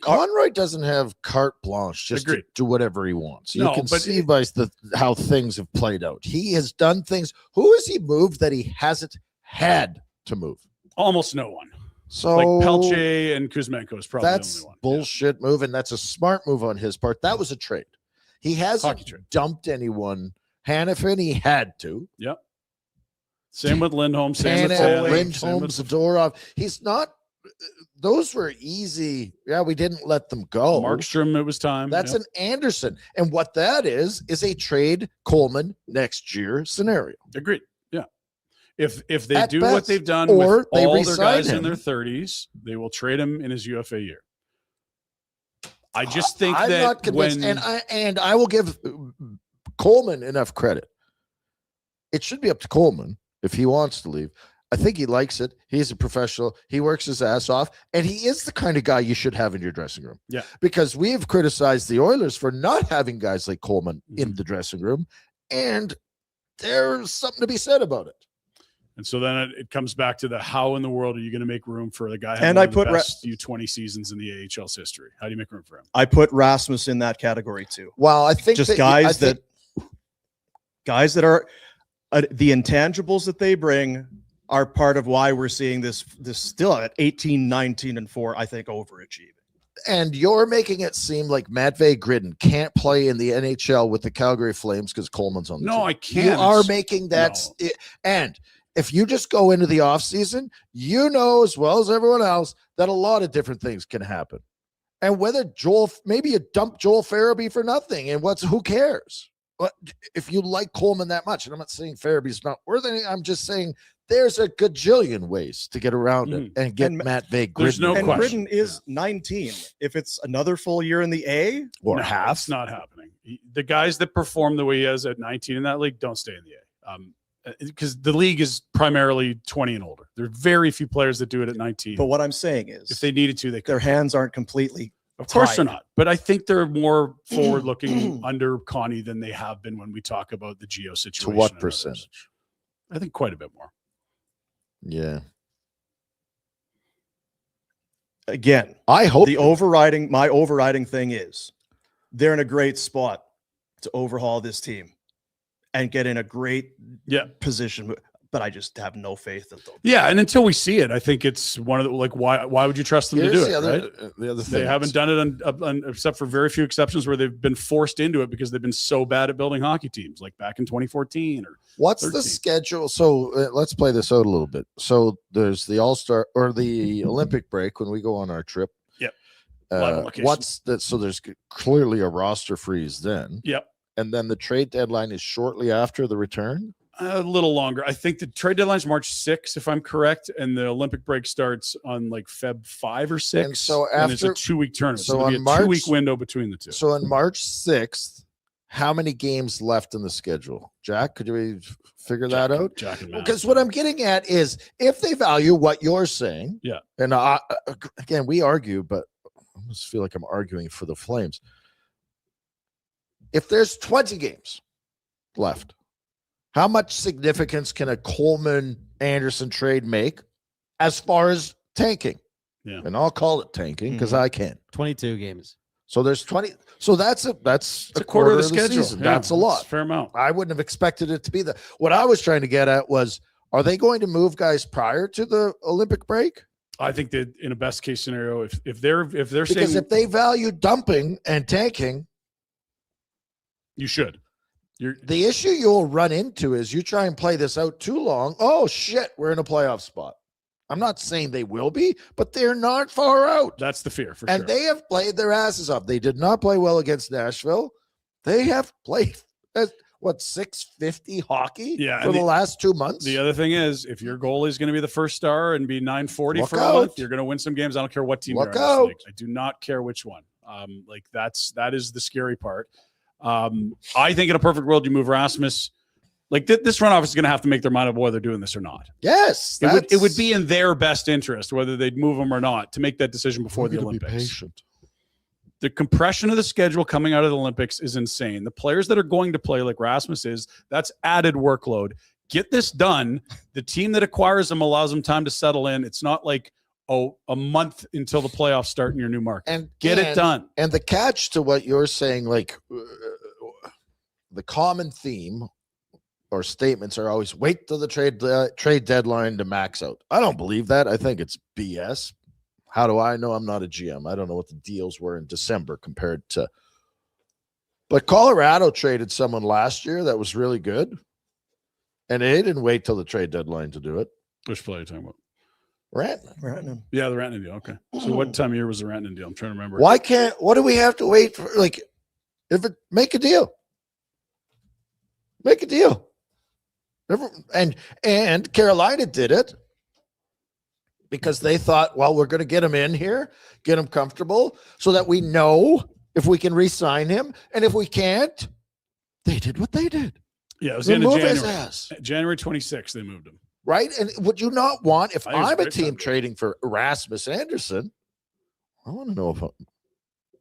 Conroy doesn't have carte blanche just to Agreed. do whatever he wants. You No, can but see by how things have played out. He has done things. Who has he moved that he hasn't had to move? Almost no one. So Like Pelche and Kuzmenko is probably that's the only one. bullshit move, and that's a smart move on his part. That was a trade. He Hockey hasn't trade. dumped anyone. Hannafin, he had to. Yep. Same with Lindholm. Same with Tanev, Foley. Lindholm, Zadorov. He's not. Those were easy. Yeah, we didn't let them go. Markstrom, it was time. That's Yep. an Anderson. And what that is a trade Coleman next year scenario. Agreed. Yeah. If they At do best. what they've done Or with they all their re-sign guys in him. their 30s, they will trade him in his UFA year. I just think I'm that not convinced, when and I will give Coleman enough credit. It should be up to Coleman if he wants to leave. I think he likes it. He's a professional. He works his ass off, and he is the kind of guy you should have in your dressing room. Yeah. Because we've criticized the Oilers for not having guys like Coleman in Mm-hmm. the dressing room, and there's something to be said about it. and so then it comes back to the how in the world are you going to make room for the guy having And one I of the put best U20 seasons in the AHL's history? How do you make room for him? I put Rasmus in that category too. Well, I think Just that guys that are the intangibles that they bring are part of why we're seeing this still at 18, 19, and 4, I think, overachieving. and you're making it seem like Matvey Gridden can't play in the NHL with the Calgary Flames because Coleman's on the team. No, I can't. You are making that. No. And if you just go into the offseason, you know as well as everyone else that a lot of different things can happen. And whether maybe you dump Joel Farabee for nothing, and who cares? But if you like Coleman that much, and I'm not saying Farabee's not worth anything, I'm just saying there's a gajillion ways to get around it and get Matt Vague. There's no And question. Britton is 19. If it's another full year in the A, or No, half. it's not happening. The guys that perform the way he is at 19 in that league don't stay in the A. Because the league is primarily 20 and older. There are very few players that do it at 19. but what I'm saying is, If they needed to, they could. their hands aren't completely. Of course tied. they're not. But I think they're more forward-looking under Connie than they have been when we talk about the Geo situation. To what and percentage? others. I think quite a bit more. Yeah. Again, I hope my overriding thing is they're in a great spot to overhaul this team and get in a great position. But I just have no faith that they'll. Yeah, and until we see it, I think it's one of the why would you trust them to do it? Right? The other thing They haven't done it except for very few exceptions where they've been forced into it because they've been so bad at building hockey teams, like back in 2014 or. What's 13. the schedule? So let's play this out a little bit. So there's the All-Star or the Olympic break when we go on our trip. Yep. Live location. So there's clearly a roster freeze then. Yep. And then the trade deadline is shortly after the return. A little longer. I think the trade deadline is March 6th, if I'm correct, and the Olympic break starts on like Feb 5 or 6. And so it's a 2-week tournament. so So, on there'll be a March- 2-week window between the two. So on March 6th, how many games left in the schedule? Jack, could we figure that out? Jack and Matt. Because what I'm getting at is if they value what you're saying, Yeah. And again, we argue, but I almost feel like I'm arguing for the Flames. If there's 20 games left, how much significance can a Coleman Anderson trade make as far as tanking? Yeah. And I'll call it tanking because I can. 22 games. So there's 20. So that's a quarter of the schedule. season. Yeah, That's a lot. fair amount. I wouldn't have expected it to be that. What I was trying to get at was, are they going to move guys prior to the Olympic break? I think that in a best case scenario, if they're Because saying if they value dumping and tanking, you should. the issue you'll run into is you try and play this out too long. Oh shit, we're in a playoff spot. I'm not saying they will be, but they're not far out. That's the fear for And sure. they have played their asses off. They did not play well against Nashville. They have played what 650 hockey Yeah, for and the last 2 months. The other thing is, if your goalie is going to be the first star and be 940 Look for a out. month, you're going to win some games. I don't care what team Look you're in this out. league. I do not care which one. That is the scary part. I think in a perfect world, you move Rasmus. Like this front office is going to have to make their mind up whether they're doing this or not. Yes, It would be in their best interest whether they'd move them or not to make that decision before the Olympics. The compression of the schedule coming out of the Olympics is insane. The players that are going to play like Rasmus is, that's added workload. Get this done. The team that acquires them allows them time to settle in. It's not like, a month until the playoffs start in your new market. And get it done. And the catch to what you're saying, like the common theme or statements are always wait till the trade deadline to max out. I don't believe that. I think it's BS. How do I know? I'm not a GM. I don't know what the deals were in December compared to. But Colorado traded someone last year that was really good, and they didn't wait till the trade dedeadline to do it. Which player are you talking about? Rantanen. Yeah, the Rantanen deal. Okay. So what time of year was the Rantanen deal? I'm trying to remember. What do we have to wait for? Like, make a deal. Make a deal. And Carolina did it because they thought, well, we're going to get him in here, get him comfortable so that we know if we can re-sign him. And if we can't, they did what they did. Yeah, it was the end of Remove his January. ass. January 26th, they moved him. Right? And would you not want, if I think it's a I'm a great team time. trading for Rasmus Anderson, I want to know if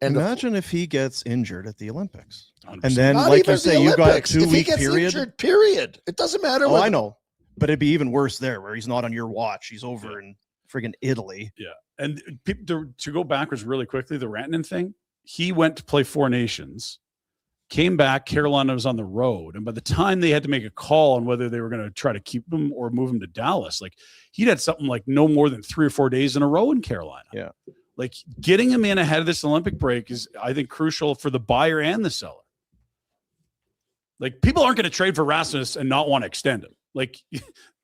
and Imagine if he gets injured at the Olympics. 100%. And then, not like even you say, the you got a Olympics. If he 2-week gets period. injured, period. It doesn't matter. Oh, I know. But it'd be even worse there where he's not on your watch. He's over in friggin' Italy. Yeah. And to go backwards really quickly, the Rantanen thing, he went to play Four Nations, came back, Carolina was on the road. And by the time they had to make a call on whether they were going to try to keep him or move him to Dallas, like he'd had something like no more than 3 or 4 days in a row in Carolina. Yeah. Like getting him in ahead of this Olympic break is, I think, crucial for the buyer and the seller. Like people aren't going to trade for Rasmus and not want to extend him. Like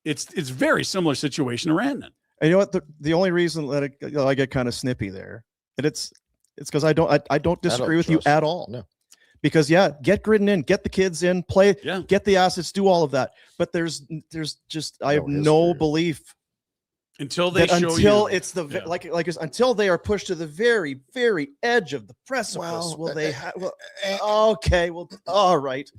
it's very similar situation to Rantanen. And you know what? The only reason that I get kind of snippy there, and it's It's because I don't disagree with you trust at all. No. Because get Gridden in, get the kids in, play, Yeah. get the assets, do all of that. But there's just I have no history. belief Until they that show until you. it's the Yeah. until they are pushed to the very, very edge of the precipice. Will they? Okay. Well, all right.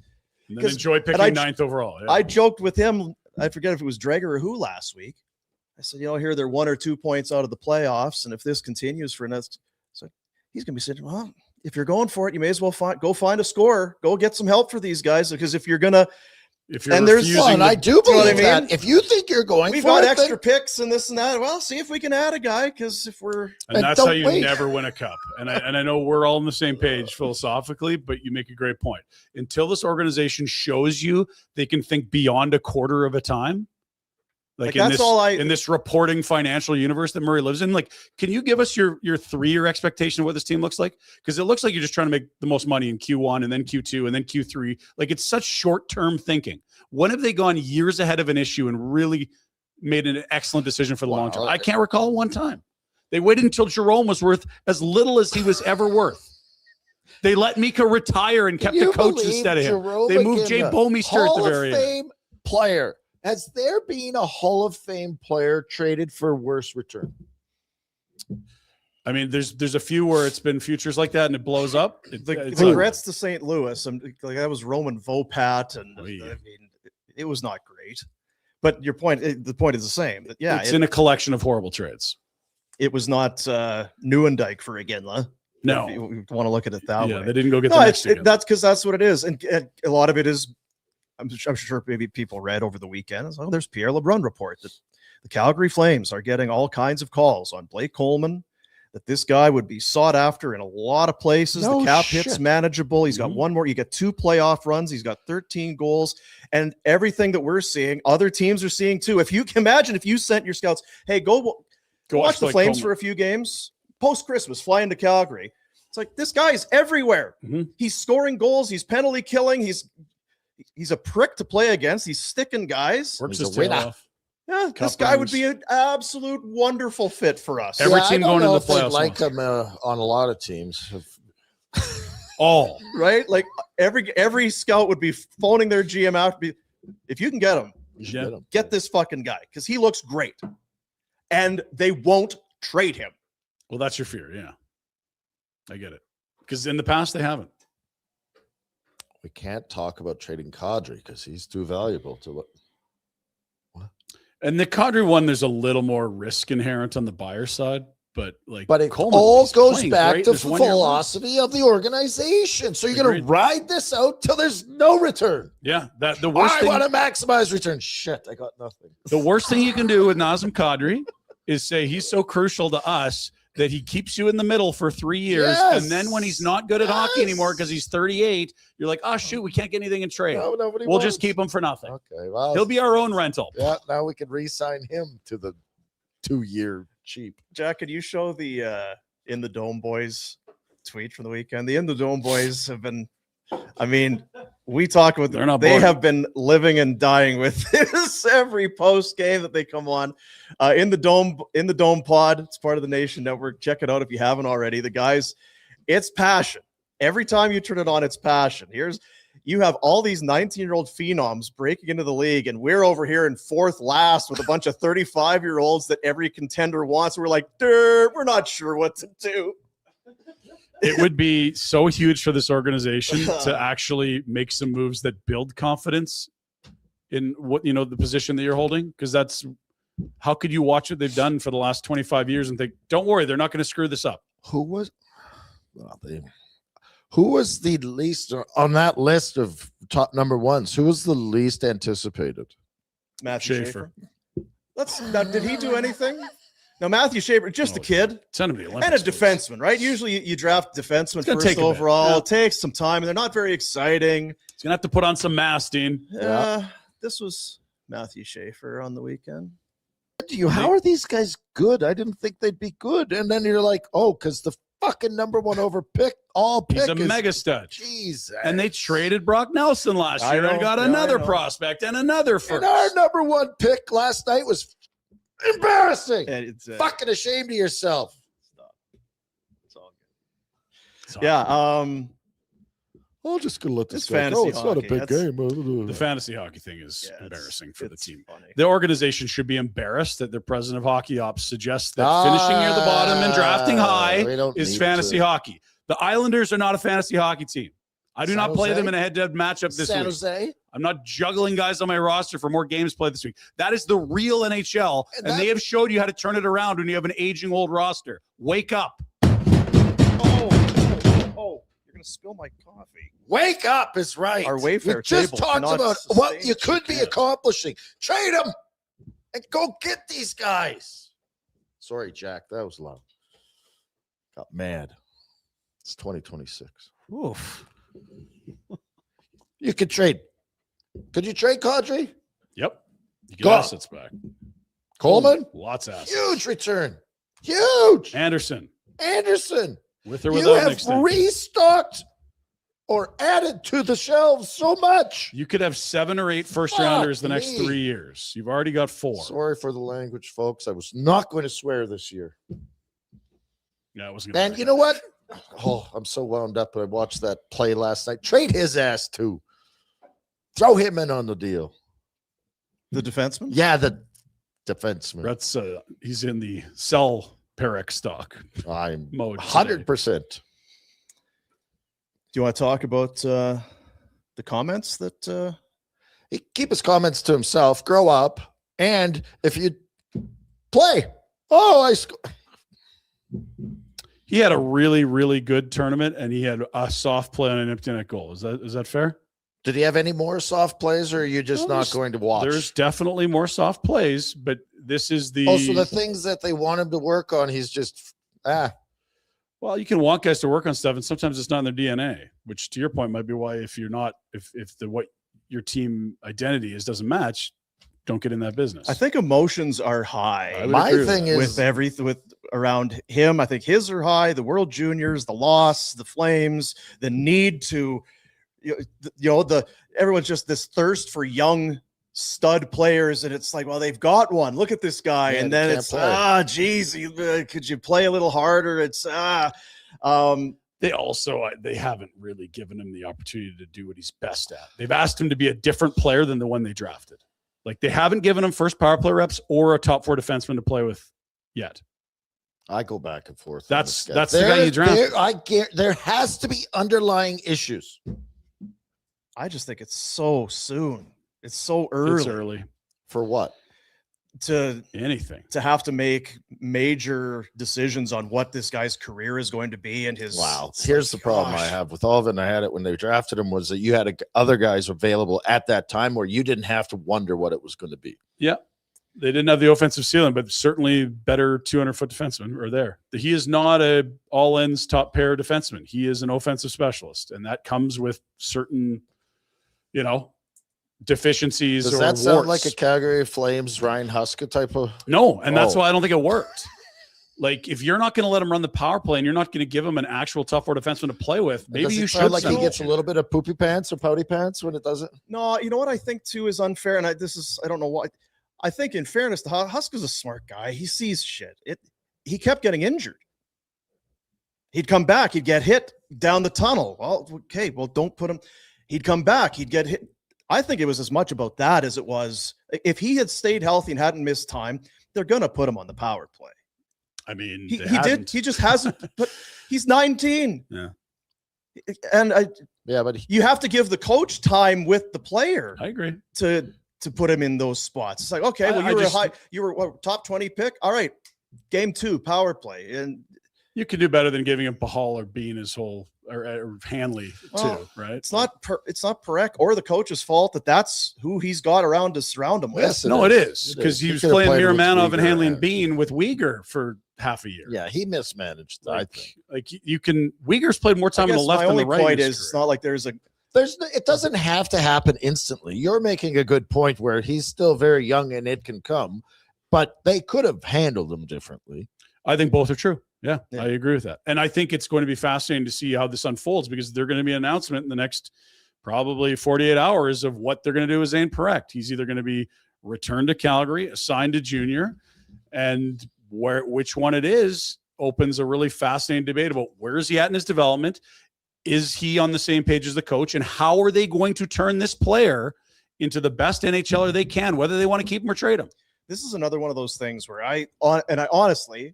And then enjoy I picking ninth overall. Yeah. I joked with him. I forget if it was Dreger or who last week. I said, here they're 1 or 2 points out of the playoffs, and if this continues for next, so he's going to be saying, well, if you're going for it, you may as well go find a scorer, go get some help for these guys, because if you're gonna, and there's I do you know what I believe that. mean? If you think you're going, we've for got it, extra then- picks and this and that. Well, see if we can add a guy, because if we're And that's don't how you wait. never win a cup. And I know we're all on the same page philosophically, but you make a great point. Until this organization shows you they can think beyond a quarter of a time, like in that's this, all in this reporting financial universe that Murray lives in, like, can you give us your 3-year expectation of what this team looks like? Because it looks like you're just trying to make the most money in Q1 and then Q2 and then Q3. Like, it's such short-term thinking. When have they gone years ahead of an issue and really made an excellent decision for the long term? I can't recall one time. They waited until Jerome was worth as little as he was ever worth. They let Mika retire and kept the coach instead of him. Jerome They moved Jay McKinnon, Bomeister at the Hall very of end. Fame player. Has there been a Hall of Fame player traded for worse return? I mean, there's a few where it's been futures like that and it blows up. the regrets to St. Louis. Like that was Roman Vopat, and I mean, it was not great. But the point is the same. That it's in a collection of horrible trades. It was not Nieuwendyk for Iginla. No, if you want to look at it that way. They didn't go get the next together. That's because that's what it is, and a lot of it is. I'm sure maybe people read over the weekend. Oh, there's Pierre LeBrun report that the Calgary Flames are getting all kinds of calls on Blake Coleman, that this guy would be sought after in a lot of places. No the cap shit. hit's manageable. He's got one more. You get 2 playoff runs. He's got 13 goals, and everything that we're seeing, other teams are seeing too. If you can imagine, if you sent your scouts, hey, go watch the Flames for a few games post Christmas, fly into Calgary. It's like, this guy's everywhere. He's scoring goals. He's penalty killing. He's a prick to play against. He's sticking guys. Works He's his a tail winner. off. Yeah, this guy would be an absolute wonderful fit for us. Every team I don't going know into the if they'd playoffs like wants him on a lot of teams. All Right? Like every scout would be phoning their GM out. If you can get him, You should Yeah. get him. get this fucking guy, because he looks great. And they won't trade him. Well, that's your fear. Yeah, I get it. Because in the past they haven't. We can't talk about trading Kadri because he's too valuable to what. And the Kadri one, there's a little more risk inherent on the buyer side, but But it Coleman, all he's goes playing back great. to There's 1 year left. philosophy of the organization. So you're going to Agreed. ride this out till there's no return. Yeah, the worst I thing. want to maximize return. Shit, I got nothing. The worst thing you can do with Nazem Kadri is say he's so crucial to us that he keeps you in the middle for 3 years. Yes. And then when he's not good at hockey anymore because he's 38, you're like, oh, shoot, we can't get anything in trade. No, nobody We'll just wants. keep him for nothing. Okay, well, He'll be our own rental. yeah. Now we can re-sign him to the 2-year cheap. Jack, could you show the In the Dome Boys tweet from the weekend? The In the Dome Boys have been, I mean, we talk with They're not they bored. have been living and dying with this every post game that they come on. In the Dome pod. It's part of the Nation Network. Check it out if you haven't already. The guys, it's passion. Every time you turn it on, it's passion. You have all these 19-year-old phenoms breaking into the league, and we're over here in 4th last with a bunch of 35-year-olds that every contender wants. We're like, we're not sure what to do. It would be so huge for this organization to actually make some moves that build confidence in what, the position that you're holding. Because that's, how could you watch what they've done for the last 25 years and think, don't worry, they're not going to screw this up? Who was the least on that list of top number ones? Who was the least anticipated? Matthew Schaefer. Now, did he do anything? No, Matthew Schaefer, just a kid Send him to the Olympics. and a please. defenseman, right? Usually you draft defenseman gonna first take a bit. overall. Yeah. It takes some time, and they're not very exciting. He's going to have to put on some mass, Dean. This was Matthew Schaefer on the weekend. How are these guys good? I didn't think they'd be good. And then you're like, oh, because the fucking number one over pick, He's a is mega stud. Jesus. And they traded Brock Nelson last I year and know. got Yeah, another I know. prospect and another first. And our number one pick last night was embarrassing. And it's Fucking ashamed of yourself. stop. It's all Yeah. I'm just gonna let It's this guy go. fantasy It's not a hockey. big game. The fantasy hockey thing is Yeah, embarrassing for the it's team. funny. The organization should be embarrassed that their president of hockey ops suggests that finishing near the bottom and drafting high we don't is need fantasy to. hockey. The Islanders are not a fantasy hockey team. I do San not play Jose? them in a head-to-head matchup this San week. Jose. I'm not juggling guys on my roster for more games played this week. That is the real NHL, and they have showed you how to turn it around when you have an aging old roster. Wake up. Oh, you're going to spill my coffee. Wake up is right. Our Wayfair we just table talked cannot about what sustain you could be success. accomplishing. Trade them and go get these guys. Sorry, Jack. That was loud. Got mad. It's 2026. Oof. You could trade. Could you trade Kadri? Yep. You get Go. assets back. Coleman? Lots of assets. Huge return. Huge. Anderson. Anderson. With or You without an have extension. restocked or added to the shelves so much. You could have 7 or 8 first Fuck rounders the next me. 3 years. You've already got 4. Sorry for the language, folks. I was not going to swear this year. Yeah, it wasn't gonna And work you out. know what? Oh, I'm so wound up. I watched that play last night. Trade his ass too. Throw him in on the deal. The defenseman? Yeah, the defenseman. Brett's he's in the sell Perek stock I'm mode. 100%. Do you want to talk about the comments that Keep his comments to himself. Grow up. And if you play, He had a really, really good tournament, and he had a soft play on an empty net goal. Is that fair? did he have any more soft plays, or are you just No, not going to watch? There's definitely more soft plays, but this is the Also, the things that they want him to work on, he's just well, you can want guys to work on stuff, and sometimes it's not in their DNA, which to your point might be why if you're not if the what your team identity is doesn't match, don't get in that business. I think emotions are high. I would My agree with thing that. is with everything with around him. I think his are high, the World Juniors, the loss, the Flames, the need to, everyone's just this thirst for young stud players. And it's like, well, they've got one. Look at this guy. Yeah, and they then can't it's, play. geez, could you play a little harder? It's, They also they haven't really given him the opportunity to do what he's best at. They've asked him to be a different player than the one they drafted. Like they haven't given him first power play reps or a top 4 defenseman to play with yet. I go back and forth. on That's this guy. the guy you drafted. There has to be underlying issues. I just think it's so soon. It's so early, It's early. For what? to Anything. have to make major decisions on what this guy's career is going to be and his it's Here's the like, problem I gosh. have with all of it, and I had it when they drafted him, was that you had other guys available at that time where you didn't have to wonder what it was going to be. Yeah. They didn't have the offensive ceiling, but certainly better 200-foot defensemen are there. He is not a all-ends top pair defenseman. He is an offensive specialist, and that comes with certain, deficiencies. Does or that sound warts. like a Calgary Flames Ryan Huska type of? No, and that's Oh. why I don't think it worked. Like, if you're not going to let him run the power play and you're not going to give him an actual tough 4 defenseman to play with, maybe Does it you sound should. like he settle. gets a little bit of poopy pants or pouty pants when it doesn't. No, you know what I think too is unfair, and I don't know why. I think in fairness to Huska's a smart guy. He sees shit. He kept getting injured. He'd come back. He'd get hit down the tunnel. Well, okay. Well, don't put him. He'd come back. He'd get hit. I think it was as much about that as it was if he had stayed healthy and hadn't missed time. They're gonna put him on the power play. I mean, He they did. hadn't. He just hasn't. But he's 19. Yeah. And But you have to give the coach time with the player I agree. to put him in those spots. It's like, okay, well, you were what, top 20 pick. All right, game 2, power play. And You could do better than giving him Pahal or Bean his whole or Hanley Well, too, right? it's not Perek or the coach's fault that's who he's got around to surround him with. Yes, No, it is because He he was could have playing played with Miramanov and Uyghur Hanley and and- Bean with Uyghur for half a year. yeah, he mismanaged. I think Like you can Uyghur's played more I time on the guess left my than only the right. point in is his it's career. not like there's a it doesn't have to happen instantly. You're making a good point where he's still very young and it can come, but they could have handled him differently. I think both are true. Yeah, Yeah. I agree with that. And I think it's going to be fascinating to see how this unfolds because they're going to be an announcement in the next probably 48 hours of what they're going to do with Zayne Talk. He's either going to be returned to Calgary, assigned to junior, and which one it is opens a really fascinating debate about where is he at in his development? Is he on the same page as the coach? And how are they going to turn this player into the best NHLer they can, whether they want to keep him or trade him? This is another one of those things where I honestly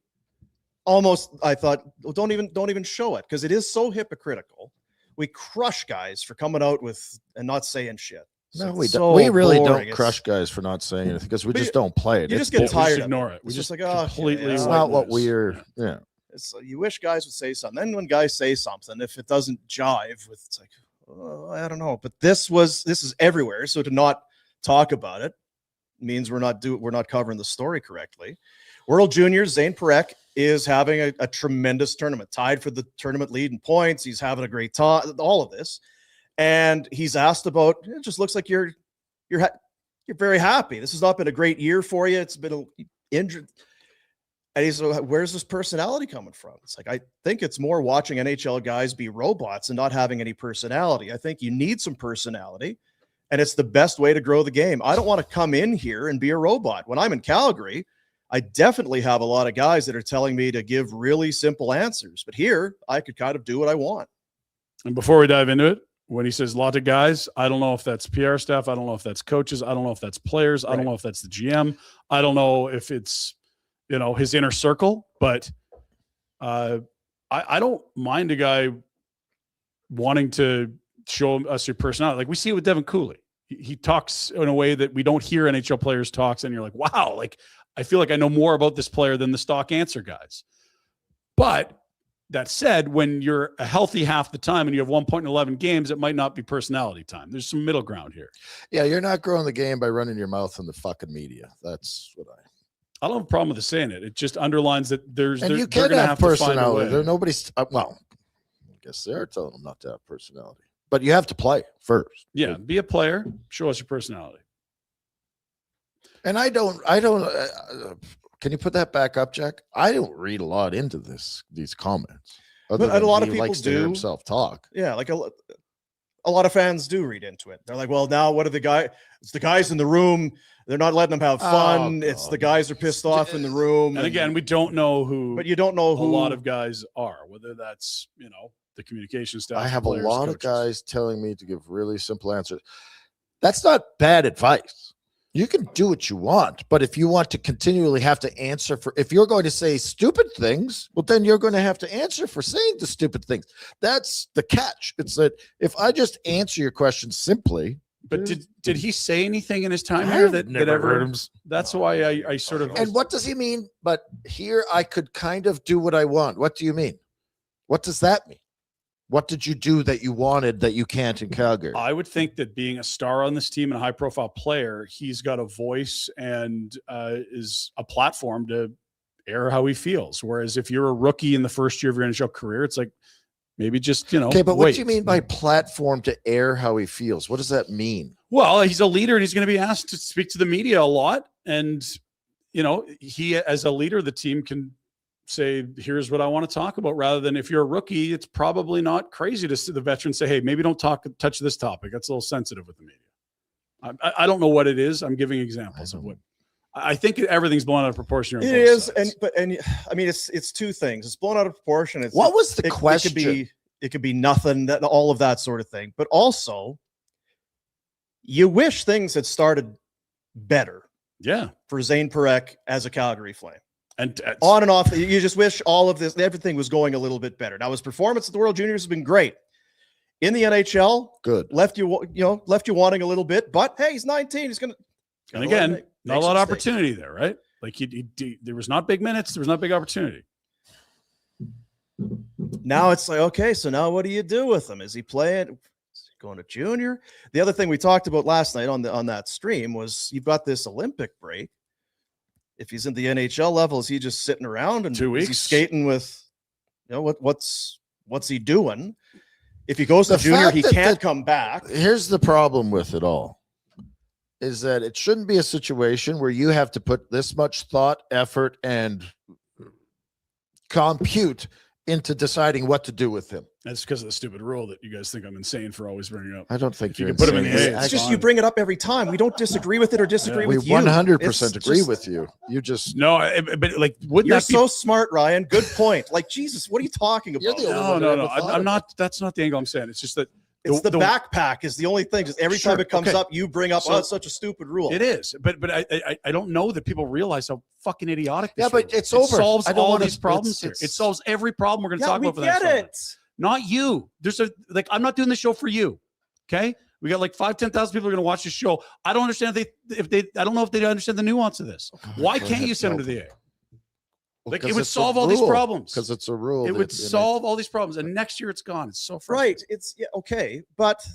I thought, well, don't even show it, because it is so hypocritical. We crush guys for coming out with and not saying shit. No, It's we so don't. We really boring. don't crush guys for not saying anything because we But just don't play it. You It's just get bull- tired of ignore it. We It's just just like, oh, completely yeah. It's white not what noise. we're. Yeah. It's you wish guys would say something. Then when guys say something, if it doesn't jive with, it's like, oh, I don't know. But this is everywhere. So to not talk about it means we're not covering the story correctly. World Juniors, Zayne Talk is having a tremendous tournament, tied for the tournament lead in points. He's having a great time, all of this. And he's asked about, it just looks like you're very happy. This has not been a great year for you. It's been injured. And he's like, where's this personality coming from? It's like, I think it's more watching NHL guys be robots and not having any personality. I think you need some personality, and it's the best way to grow the game. I don't want to come in here and be a robot. When I'm in Calgary, I definitely have a lot of guys that are telling me to give really simple answers. But here, I could kind of do what I want. And before we dive into it, when he says a lot of guys, I don't know if that's PR staff. I don't know if that's coaches. I don't know if that's players. I don't know if that's the GM. I don't know if it's, his inner circle. But I don't mind a guy wanting to show us your personality. Like we see it with Devin Cooley. He talks in a way that we don't hear NHL players talk. And you're like, wow, like I feel like I know more about this player than the stock answer guys. But that said, when you're a healthy half the time and you have 1 point in 11 games, it might not be personality time. There's some middle ground here. Yeah, you're not growing the game by running your mouth in the fucking media. That's what I don't have a problem with saying it. It just underlines that you can have personality. There, nobody's. Well, I guess they're telling them not to have personality, but you have to play first. Yeah, be a player. Show us your personality. And I don't. Can you put that back up, Jack? I don't read a lot into these comments. But a lot of people likes to hear do himself talk. Yeah, like a lot of fans do read into it. They're like, well, now what are the guys? It's the guys in the room. They're not letting them have fun. It's the guys are pissed off in the room. And again, we don't know who. But you don't know who a lot of guys are. Whether that's the communication staff. I have players, a lot coaches. of guys telling me to give really simple answers. That's not bad advice. You can do what you want, but if you want to continually have to answer if you're going to say stupid things, well, then you're going to have to answer for saying the stupid things. That's the catch. It's that if I just answer your question simply. But did he say anything in his time here that ever heard him? That's why I sort of. And what does he mean? But here I could kind of do what I want. What do you mean? What does that mean? What did you do that you wanted that you can't in Calgary? I would think that being a star on this team and a high-profile player, he's got a voice and is a platform to air how he feels. Whereas if you're a rookie in the first year of your NHL career, it's like maybe just Okay, but wait. what do you mean by platform to air how he feels? What does that mean? Well, he's a leader and he's going to be asked to speak to the media a lot, and he as a leader of the team can say, here's what I want to talk about, rather than if you're a rookie, it's probably not crazy to see the veteran say, hey, maybe don't touch this topic. That's a little sensitive with the media. I don't know what it is. I'm giving examples of what I think everything's blown out of proportion. It is. And I mean, it's two things. It's blown out of proportion. What was the question? It could be nothing, all of that sort of thing. But also you wish things had started better. Yeah. For Zayne Talk as a Calgary Flame. And on and off, you just wish all of this, everything was going a little bit better. Now his performance at the World Juniors has been great. In the NHL, good. Left you wanting a little bit, but hey, he's 19. He's gonna. And again, not a lot of opportunity there, right? Like there was not big minutes. There was not big opportunity. Now it's like, okay, so now what do you do with him? Is he playing? Is he going to junior? The other thing we talked about last night on that stream was you've got this Olympic break. If he's in the NHL level, is he just sitting around and 2 weeks? Is he skating with, what's he doing? If he goes to junior, he can't come back. Here's the problem with it all, is that it shouldn't be a situation where you have to put this much thought, effort, and compute into deciding what to do with him. That's because of the stupid rule that you guys think I'm insane for always bringing up. I don't think If you you're can put him in insane. the A, It's just you bring it up every time. We don't disagree with it or disagree We with you. 100% It's agree just- with you. You just No, but like, wouldn't You're that be? so smart, Ryan. Good point. Like, Jesus, what are you talking You're about? the only No, one no, that no. ever thought I'm of not. That's not the angle I'm saying. It's just that It's the backpack is the only thing. Just every time Sure, it comes okay. up, you bring up, So- oh, it's such a stupid rule. It is, but I don't know that people realize how fucking idiotic. This Yeah, but rule is. it's over. It solves I don't all wanna- these problems here. it's- It solves every problem we're going to Yeah, talk we about for the next get 5 it. minutes. Not you. There's a like. I'm not doing this show for you. Okay, we got like 10,000 people are going to watch this show. I don't understand if they. I don't know if they understand the nuance of this. Why can't you send them to the A? Like it would solve all these problems. because it's a rule. It would that- solve all these problems, and next year it's gone. It's so frustrating. Right. It's okay. But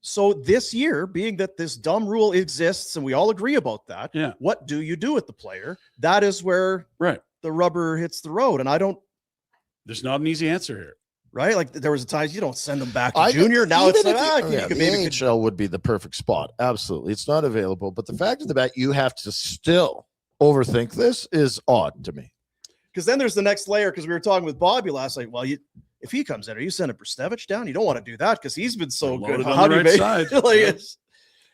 so this year, being that this dumb rule exists and we all agree about that, Yeah. what do you do with the player? That is where Right. the rubber hits the road. And I don't, There's not an easy answer here. right? Like there was a time you don't send them back to I- junior. Now it's even like, if you- you could the maybe AHL would be the perfect spot. Absolutely, it's not available. But the fact of the matter, you have to still overthink this is odd to me. because then there's the next layer. Because we were talking with Bobby last night. Well, if he comes in, are you sending Brestevich down? You don't want to do that because he's been so Loaded good. on How the do you right make side. like Yeah. it's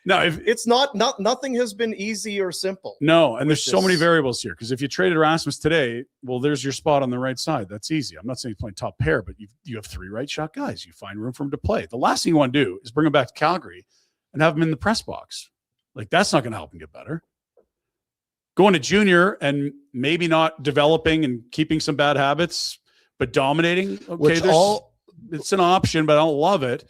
No, if it's nothing has been easy or simple. no, and there's with so many this. variables here. Because if you traded Erasmus today, well, there's your spot on the right side. That's easy. I'm not saying he's playing top pair, but you have 3 right shot guys. You find room for him to play. The last thing you want to do is bring him back to Calgary and have him in the press box. Like that's not going to help him get better. Going to junior and maybe not developing and keeping some bad habits, but dominating. Okay, Which it's an option, but I don't love it.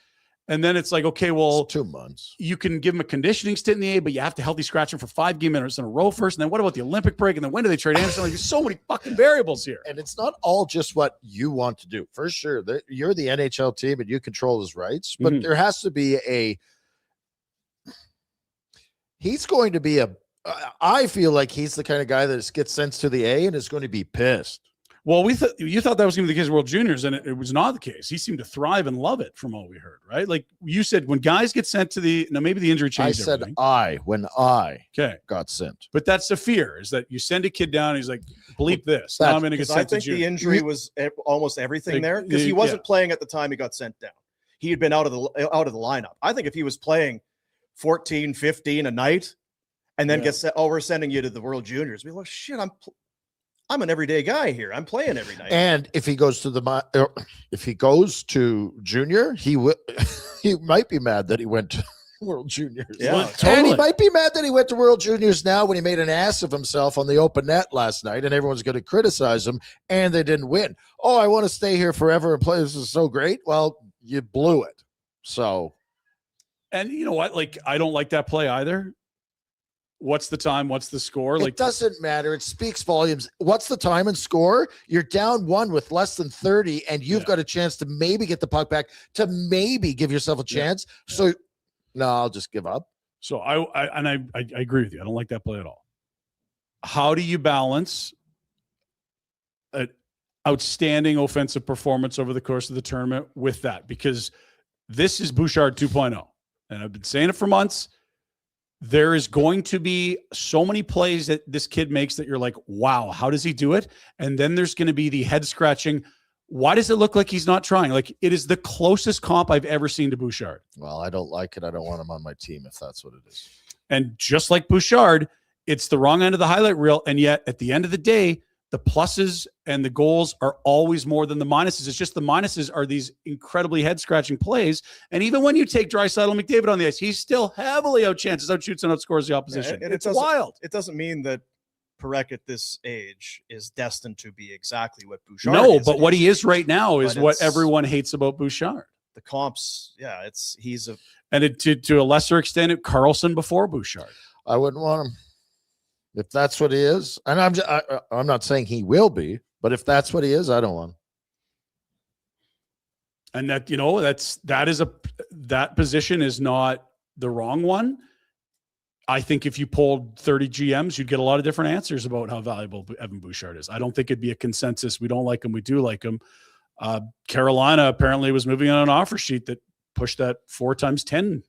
And then it's like, okay, well, It's 2 months. you can give him a conditioning stint in the A, but you have to healthy scratch him for 5 game minutes in a row first. And then what about the Olympic break? And then when do they trade Anderson? Like, there's so many fucking variables here. And it's not all just what you want to do. For sure, you're the NHL team and you control his rights, but Mhm. there has to be he's going to be I feel like he's the kind of guy that gets sent to the A and is going to be pissed. Well, you thought that was going to be the case with World Juniors, and it was not the case. He seemed to thrive and love it from what we heard, right? Like you said, when guys get sent to maybe the injury I changed said everything. when I Okay. got sent. But that's the fear, is that you send a kid down and he's like, bleep this. That- Now I'm going to get Because I sent to think the junior. injury was almost everything Like, there because he yeah. wasn't playing at the time he got sent down. He had been out of the lineup. I think if he was playing 14, 15 a night and then Yeah. gets set, we're sending you to the World Juniors. Be like, shit, I'm an everyday guy here. I'm playing every night. And if he goes to junior, he will he might be mad that he went to World Juniors. Yeah, Well, And he totally. might be mad that he went to World Juniors now when he made an ass of himself on the open net last night and everyone's going to criticize him and they didn't win. Oh, I want to stay here forever and play. This is so great. Well, you blew it. So And you know what? Like, I don't like that play either. What's the time? What's the score? it Like, doesn't matter. It speaks volumes. What's the time and score? You're down 1 with less than 30 and you've Yeah. got a chance to maybe get the puck back, to maybe give yourself a chance. So no, I'll just give up. so I agree with you. I don't like that play at all. How do you balance an outstanding offensive performance over the course of the tournament with that? Because this is Bouchard 2.0. And I've been saying it for months. There is going to be so many plays that this kid makes that you're like, wow, how does he do it? And then there's going to be the head scratching. Why does it look like he's not trying? Like, it is the closest comp I've ever seen to Bouchard. Well, I don't like it. I don't want him on my team if that's what it is. And just like Bouchard, it's the wrong end of the highlight reel. And yet at the end of the day, the pluses and the goals are always more than the minuses. It's just the minuses are these incredibly head-scratching plays. And even when you take Draisaitl and McDavid on the ice, he's still heavily outshoots and outscores the opposition. and It's doesn't- wild. It doesn't mean that Perek at this age is destined to be exactly what Bouchard No, is. but what he is right now is But what it's- everyone hates about Bouchard. The comps, yeah, he's a And to a lesser extent, Carlson before Bouchard. I wouldn't want him if that's what he is. And I'm not saying he will be, but if that's what he is, I don't want him. And that, that position is not the wrong one. I think if you polled 30 GMs, you'd get a lot of different answers about how valuable Evan Bouchard is. I don't think it'd be a consensus. We don't like him. We do like him. Carolina apparently was moving on an offer sheet that pushed that 4 times 10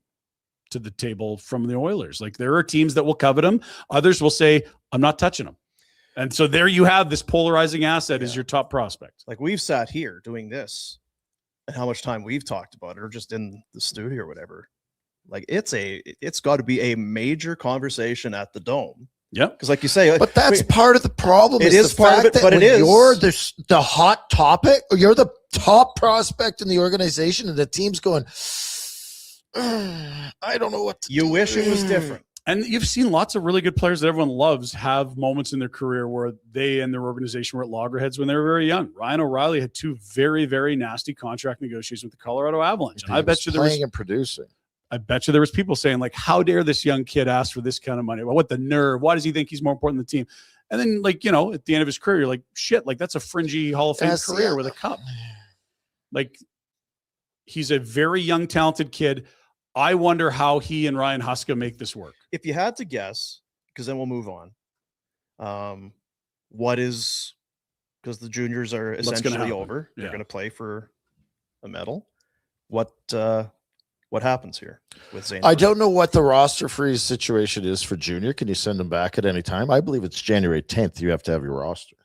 to the table from the Oilers. Like, there are teams that will covet him. Others will say, I'm not touching him. And so there you have this polarizing asset as your top prospect. Like we've sat here doing this and how much time we've talked about it or just in the studio or whatever. Like it's got to be a major conversation at the Dome. Yeah. Because like you say, But that's part of the problem. It is the part of fact it, that but it when is. You're the hot topic, or you're the top prospect in the organization, and the team's going, I don't know what to you do. wish it was different. And you've seen lots of really good players that everyone loves have moments in their career where they and their organization were at loggerheads when they were very young. Ryan O'Reilly had 2 very, very nasty contract negotiations with the Colorado Avalanche. And I bet you playing and producing. I bet you there was people saying, like, how dare this young kid ask for this kind of money? Well, what the nerve? Why does he think he's more important than the team? And then, like, you know, at the end of his career, you're like, shit, like that's a fringy Hall of Fame career with a cup. Like, he's a very young, talented kid. I wonder how he and Ryan Huska make this work. If you had to guess, because then we'll move on. What is, because the juniors are essentially over. They're going to play for a medal. What happens here with Zayne? I don't know what the roster freeze situation is for junior. Can you send them back at any time? I believe it's January 10th. You have to have your roster.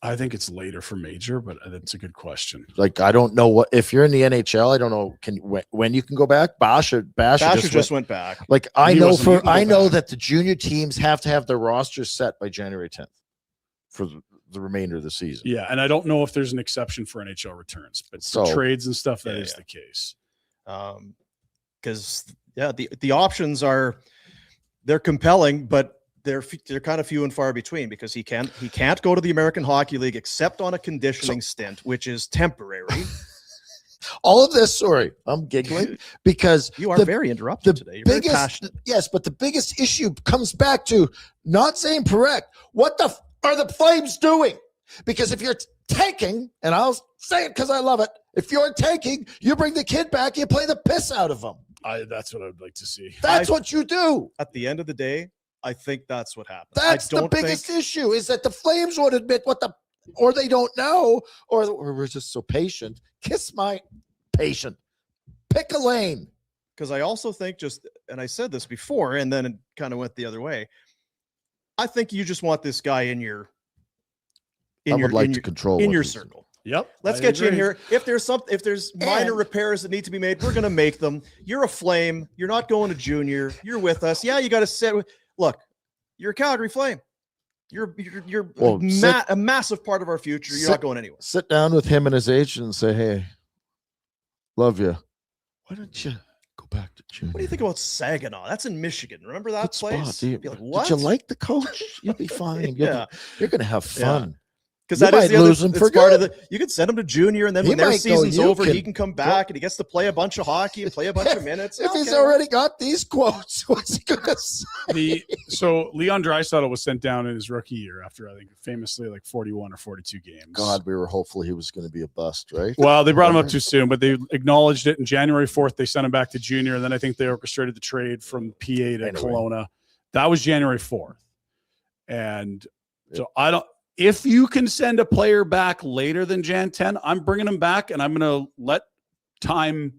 I think it's later for major, but that's a good question. Like, I don't know what, if you're in the NHL, I don't know when you can go back. Basha just went back. Like, I know that the junior teams have to have their rosters set by January 10th for the remainder of the season. Yeah, and I don't know if there's an exception for NHL returns, but for trades and stuff, that is the case. Because the options they're compelling, but they're kind of few and far between because he can't go to the American Hockey League except on a conditioning stint, which is temporary. All of this, sorry, I'm giggling because you are very interrupted today. You're very passionate. Yes, but the biggest issue comes back to not saying correct. What the are the Flames doing? Because if you're taking, and I'll say it because I love it, if you're taking, you bring the kid back, you play the piss out of him. That's what I'd like to see. That's what you do. At the end of the day, I think that's what happened. That's the biggest issue is that the Flames won't admit or they don't know, or we're just so patient. Kiss my patient. Pick a lane. Because I also think and I said this before, and then it kind of went the other way. I think you just want this guy in your circle. Yep. Let's get you in here. If there's minor repairs that need to be made, we're going to make them. You're a Flame. You're not going to junior. You're with us. Yeah, you got to sit with. Look, you're a Calgary Flame. You're a massive part of our future. You're not going anywhere. Sit down with him and his agent and say, "Hey, love you. Why don't you go back to junior?" What do you think about Saginaw? That's in Michigan. Remember that place? Be like, what? Did you like the coach? You'll be fine. You're going to have fun. Yeah. Because that is the lose him for part good. of you could send him to junior, and then when their season's over, he can come back and he gets to play a bunch of hockey and play a bunch of minutes. If he's already got these quotes, what's he gonna say? So Leon Draisaitl was sent down in his rookie year after I think famously like 41 or 42 games. God, we were hopeful he was going to be a bust, right? Well, they brought him up too soon, but they acknowledged it. And January 4th, they sent him back to junior, and then I think they orchestrated the trade from PA to Kelowna. That was January 4th, and so I don't. If you can send a player back later than Jan 10, I'm bringing him back, and I'm going to let time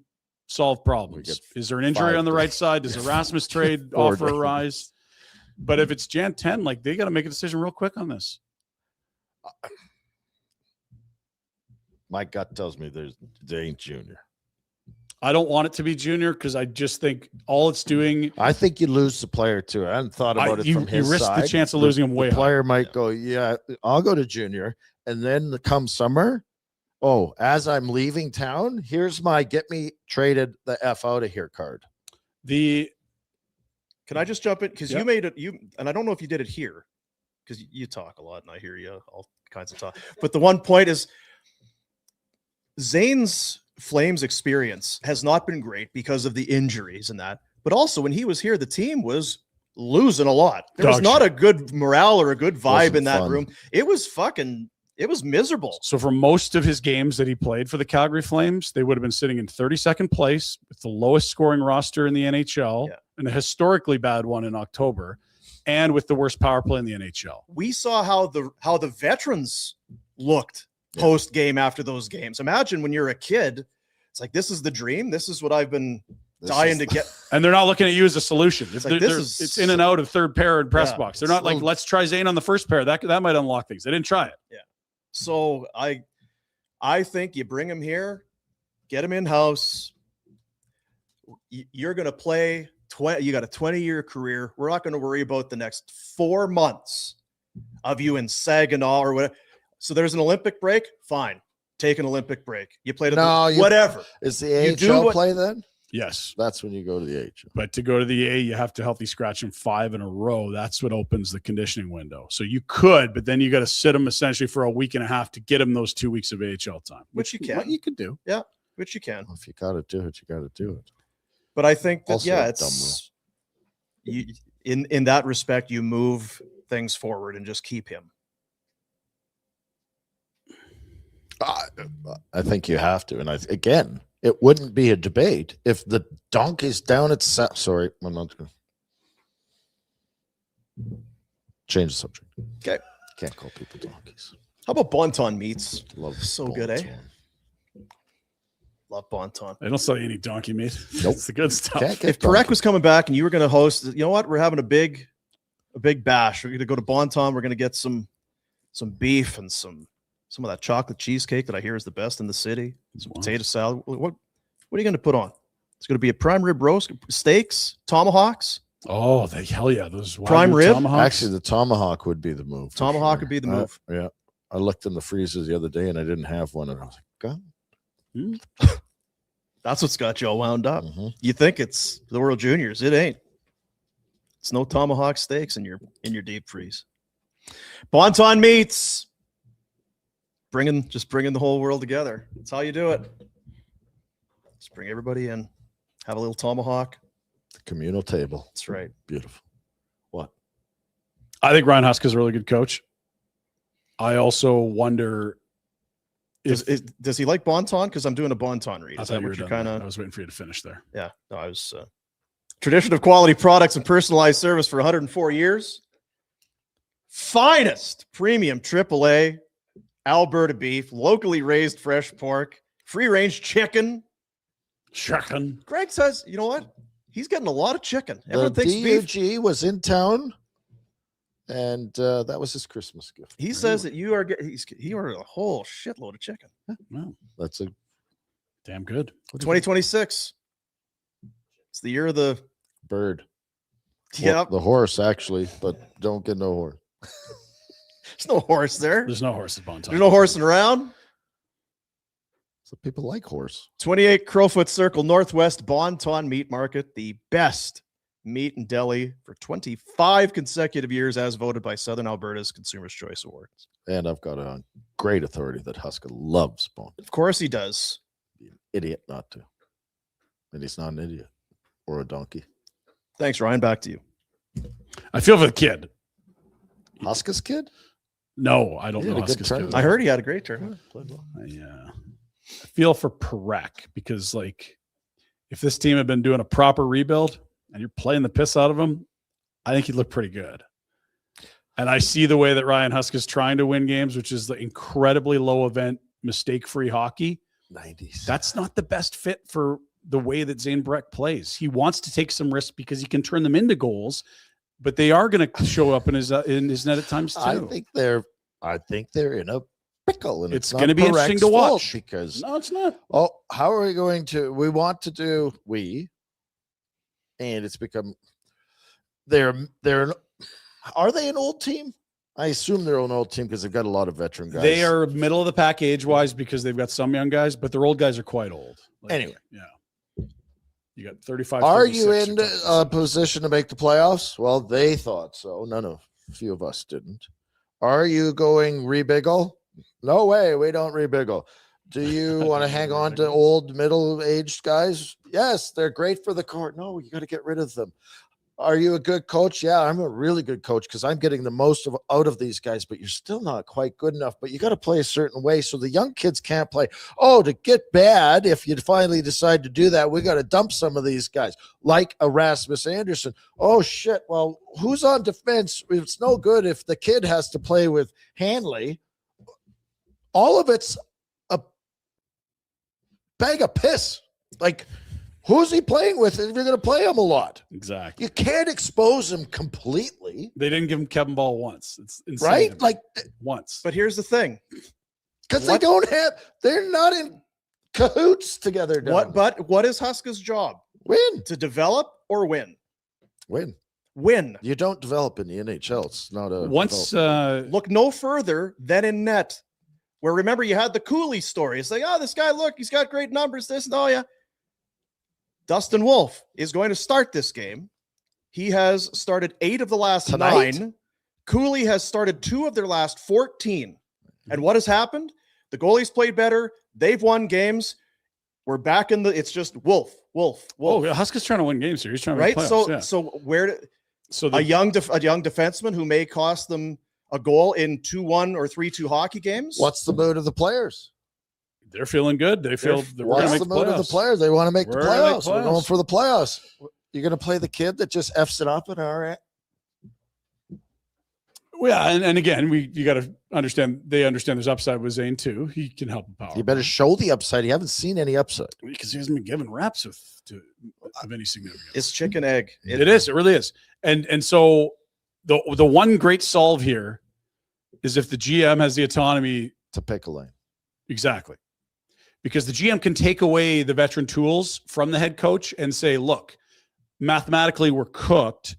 solve problems. Is there an injury on the right side? Does Erasmus trade offer arise? But if it's Jan 10, like they got to make a decision real quick on this. My gut tells me they ain't junior. I don't want it to be junior because I just think all it's doing. I think you lose the player too. I hadn't thought about it from his side. You risk the chance of losing him way. The player might go, yeah, I'll go to junior, and then come summer. Oh, as I'm leaving town, here's my get me traded the F out of here card. Can I just jump in? Because you made it, and I don't know if you did it here, because you talk a lot and I hear you all kinds of talk. But the one point is Zayne's Flames experience has not been great because of the injuries and that. But also when he was here, the team was losing a lot. There was not a good morale or a good vibe in that room. It was miserable. So for most of his games that he played for the Calgary Flames, they would have been sitting in 32nd place with the lowest scoring roster in the NHL and a historically bad one in October, and with the worst power play in the NHL. We saw how the veterans looked post game after those games. Imagine when you're a kid, it's like, this is the dream. This is what I've been dying to get. And they're not looking at you as a solution. It's They're- like, this they're- is- it's in and out of third pair and press Yeah. box. They're not like, So- let's try Zayne on the first pair. That might unlock things. They didn't try it. So I think you bring him here, get him in house. You're going to play 20. You got a 20-year career. We're not going to worry about the next 4 months of you in Saginaw or whatever. So there's an Olympic break. Fine, take an Olympic break. You played whatever. Is the You do AHL what- play then? Yes. That's when you go to the AHL. But to go to the A, you have to healthy scratch them 5 in a row. That's what opens the conditioning window. So you could, but then you got to sit them essentially for a week and a half to get them those 2 weeks of AHL time, Which you can. What you could do. Which you can. Well, if you got to do it, you got to do it. But I think that, Also a dumb it's in that respect, you move things forward and just keep him. I think you have to. And again, it wouldn't be a debate if the donkey's down at sorry, I'm not going to change the subject. Okay. Can't call people donkeys. How about Bonton meats? Love So good, eh? Bonton. Love Bonton. They don't sell you any donkey meat. Nope. It's the good stuff. Can't get If Perek donkey. was coming back and you were going to host, you know what? We're having a big bash. We're going to go to Bonton. We're going to get some beef and some of that chocolate cheesecake that I hear is the best in the city. Some Wow. potato salad. What are you going to put on? It's going to be a prime rib roast, steaks, tomahawks. Oh, hell yeah. Those Prime Wagyu rib? tomahawks. Actually, the tomahawk would be the move. for Tomahawk sure. would be the move. Yeah. I looked in the freezer the other day and I didn't have one. And I was like, God. That's what's got you all wound up. Mhm. You think it's the World Juniors. It ain't. It's no tomahawk steaks in your deep freeze. Bonton meats. Just bringing the whole world together. That's how you do it. Just bring everybody in. Have a little tomahawk. The communal table. That's right. Beautiful. What? I think Ryan Huska's a really good coach. I also wonder Does he like Bonton? Because I'm doing a Bonton read. I Is thought that you were what you're done kind there. of? I was waiting for you to finish there. Yeah. No, I was. Tradition of quality products and personalized service for 104 years. Finest premium AAA Alberta beef, locally raised fresh pork, free range chicken. Chicken. Greg says, you know what? He's getting a lot of chicken. The Everyone thinks beef. DUG was in town, and that was his Christmas gift. He says that you are he ordered a whole shitload of chicken. Wow. That's a Damn good. 2026. It's the year of the bird. yeah. Well, the horse, actually, but don't get no horse. There's no horse there. There's no horses on top. There's no horsing around. So people like horse. 28 Crowfoot Circle Northwest Bonton Meat Market, the best meat in Delhi for 25 consecutive years, as voted by Southern Alberta's Consumers' Choice Awards. And I've got a great authority that Huska loves bone. Of course he does. Be an idiot not to. And he's not an idiot or a donkey. Thanks, Ryan. Back to you. I feel for the kid. Huska's kid? No, I don't He know. had a good Huska's tournament. kid. I heard he had a great tournament. Played well. I feel for Perek because, like, if this team had been doing a proper rebuild and you're playing the piss out of him, I think he'd look pretty good. And I see the way that Ryan Huska's trying to win games, which is the incredibly low event, mistake-free hockey. 90s. That's not the best fit for the way that Zayne Breck plays. He wants to take some risks because he can turn them into goals, but they are going to show up in his net at times too. I think they're in a pickle, and It's not gonna be interesting Perek's to fault watch. because No, it's not. how are we going to? We want to do and it's become they're. Are they an old team? I assume they're an old team because they've got a lot of veteran guys. They are middle of the pack age-wise because they've got some young guys, but their old guys are quite old. Anyway. Yeah. You got 35. Are you 36 in or something. a position to make the playoffs? Well, they thought so. A few of us didn't. Are you going rebiggle? No way. We don't rebiggle. Do you want to hang on to old middle-aged guys? Yes, they're great for the court. No, you got to get rid of them. Are you a good coach? Yeah, I'm a really good coach because I'm getting the most out of these guys, but you're still not quite good enough. But you got to play a certain way so the young kids can't play. Oh, to get bad, if you finally decide to do that, we got to dump some of these guys, like Erasmus Anderson. Oh, shit. Well, who's on defense? It's no good if the kid has to play with Hanley. All of it's a bag of piss. Like, Who's he playing with if you're going to play him a lot? Exactly. You can't expose him completely, They didn't give him Kevin Ball once. It's insane. right? Like, once. But here's the thing. because they're not in cahoots together. Down there. What is Huska's job? Win. To develop or win? Win. Win. You don't develop in the NHL. It's not a Once Look no further than in net, where remember you had the Cooley story. It's like, oh, this guy, look, he's got great numbers. This and oh yeah. Dustin Wolf is going to start this game. He has started 8 of the last Tonight? 9. Cooley has started 2 of their last 14. And what has happened? The goalies played better. They've won games. We're back in it's just Wolf. oh, Huska's trying to win games here. He's trying to Right. win playoffs, So so a young defenseman who may cost them a goal in 2-1 or 3-2 hockey games. What's the mood of the players? they're feeling good. They feel they're going to What's make the the mood of the playoffs. players? They want to make the We're gonna make playoffs. We're going playoffs. for the playoffs. You're going to play the kid that just F's it up and all right. Well, yeah, and again, you got to understand. They understand there's upside with Zayne too. He can help power. You better show the upside. You haven't seen any upside. because he hasn't been given reps of any significance. It's chicken egg. It is. It really is. And so the one great solve here is if the GM has the autonomy. To pick a lane. Exactly. Because the GM can take away the veteran tools from the head coach and say, look, mathematically we're cooked.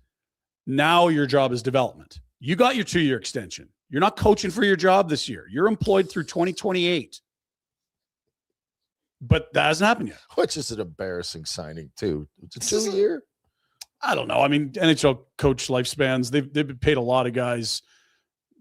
Now your job is development. You got your 2-year extension. You're not coaching for your job this year. You're employed through 2028. But that hasn't happened yet. Which is an embarrassing signing, too. It's a 2-year. I don't know. I mean, NHL coach lifespans, they've been paid a lot of guys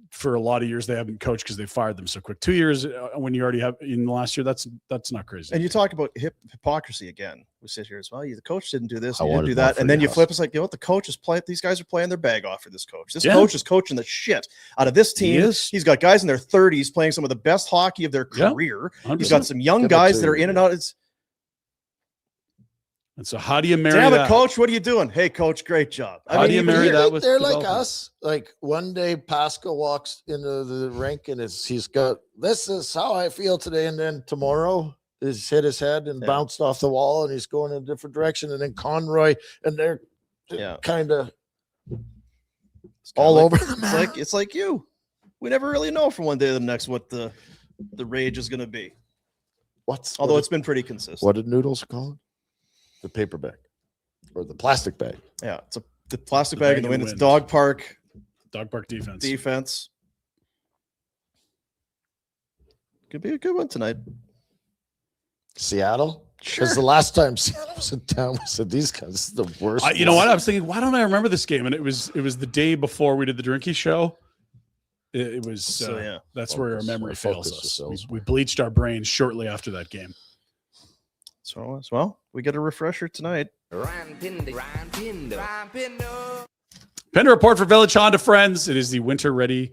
for a lot of years. They haven't coached because they fired them so quick. 2 years when you already have in the last year, that's not crazy. And you talk about hypocrisy again. We sit here as well. The coach didn't do this, I he didn't wanted do more that, for and then the you flip. It's like, you know what? The coach is playing. These guys are playing their bag off for this coach. This Yeah. coach is coaching the shit out of this team. is. He's got guys in their 30s playing some of the best hockey of their Yeah. career. 100%. He's got some young Give it guys to that are him. in and out. It's And so how do you marry damn it, that? coach. What are you doing? Hey, coach, great job. How do you marry that with They're like development? us. Like one day Pascal walks into the rink and he's got, this is how I feel today. And then tomorrow he's hit his head and Yeah. bounced off the wall and he's going in a different direction. And then Conroy and they're Yeah. kind of It's kinda all like- over the map. It's like you. We never really know from one day to the next what the rage is going to be. Although what it's been pretty consistent. what did Noodles call it? The paper bag or the plastic bag. Yeah, it's the plastic The bag bag in the in wind. the It's wind. dog park Dog park defense. defense. Could be a good one tonight. Seattle. Because the last time Seattle was in town, we said these guys this is the worst. You know what? I was thinking, why don't I remember this game? And it was the day before we did the Drinky show. It was So, yeah. That's where our Focus- memory our fails focus us. is We bleached our brains shortly after that game. So as well, we get a refresher tonight. Pinder Report for Village Honda Friends. It is the winter ready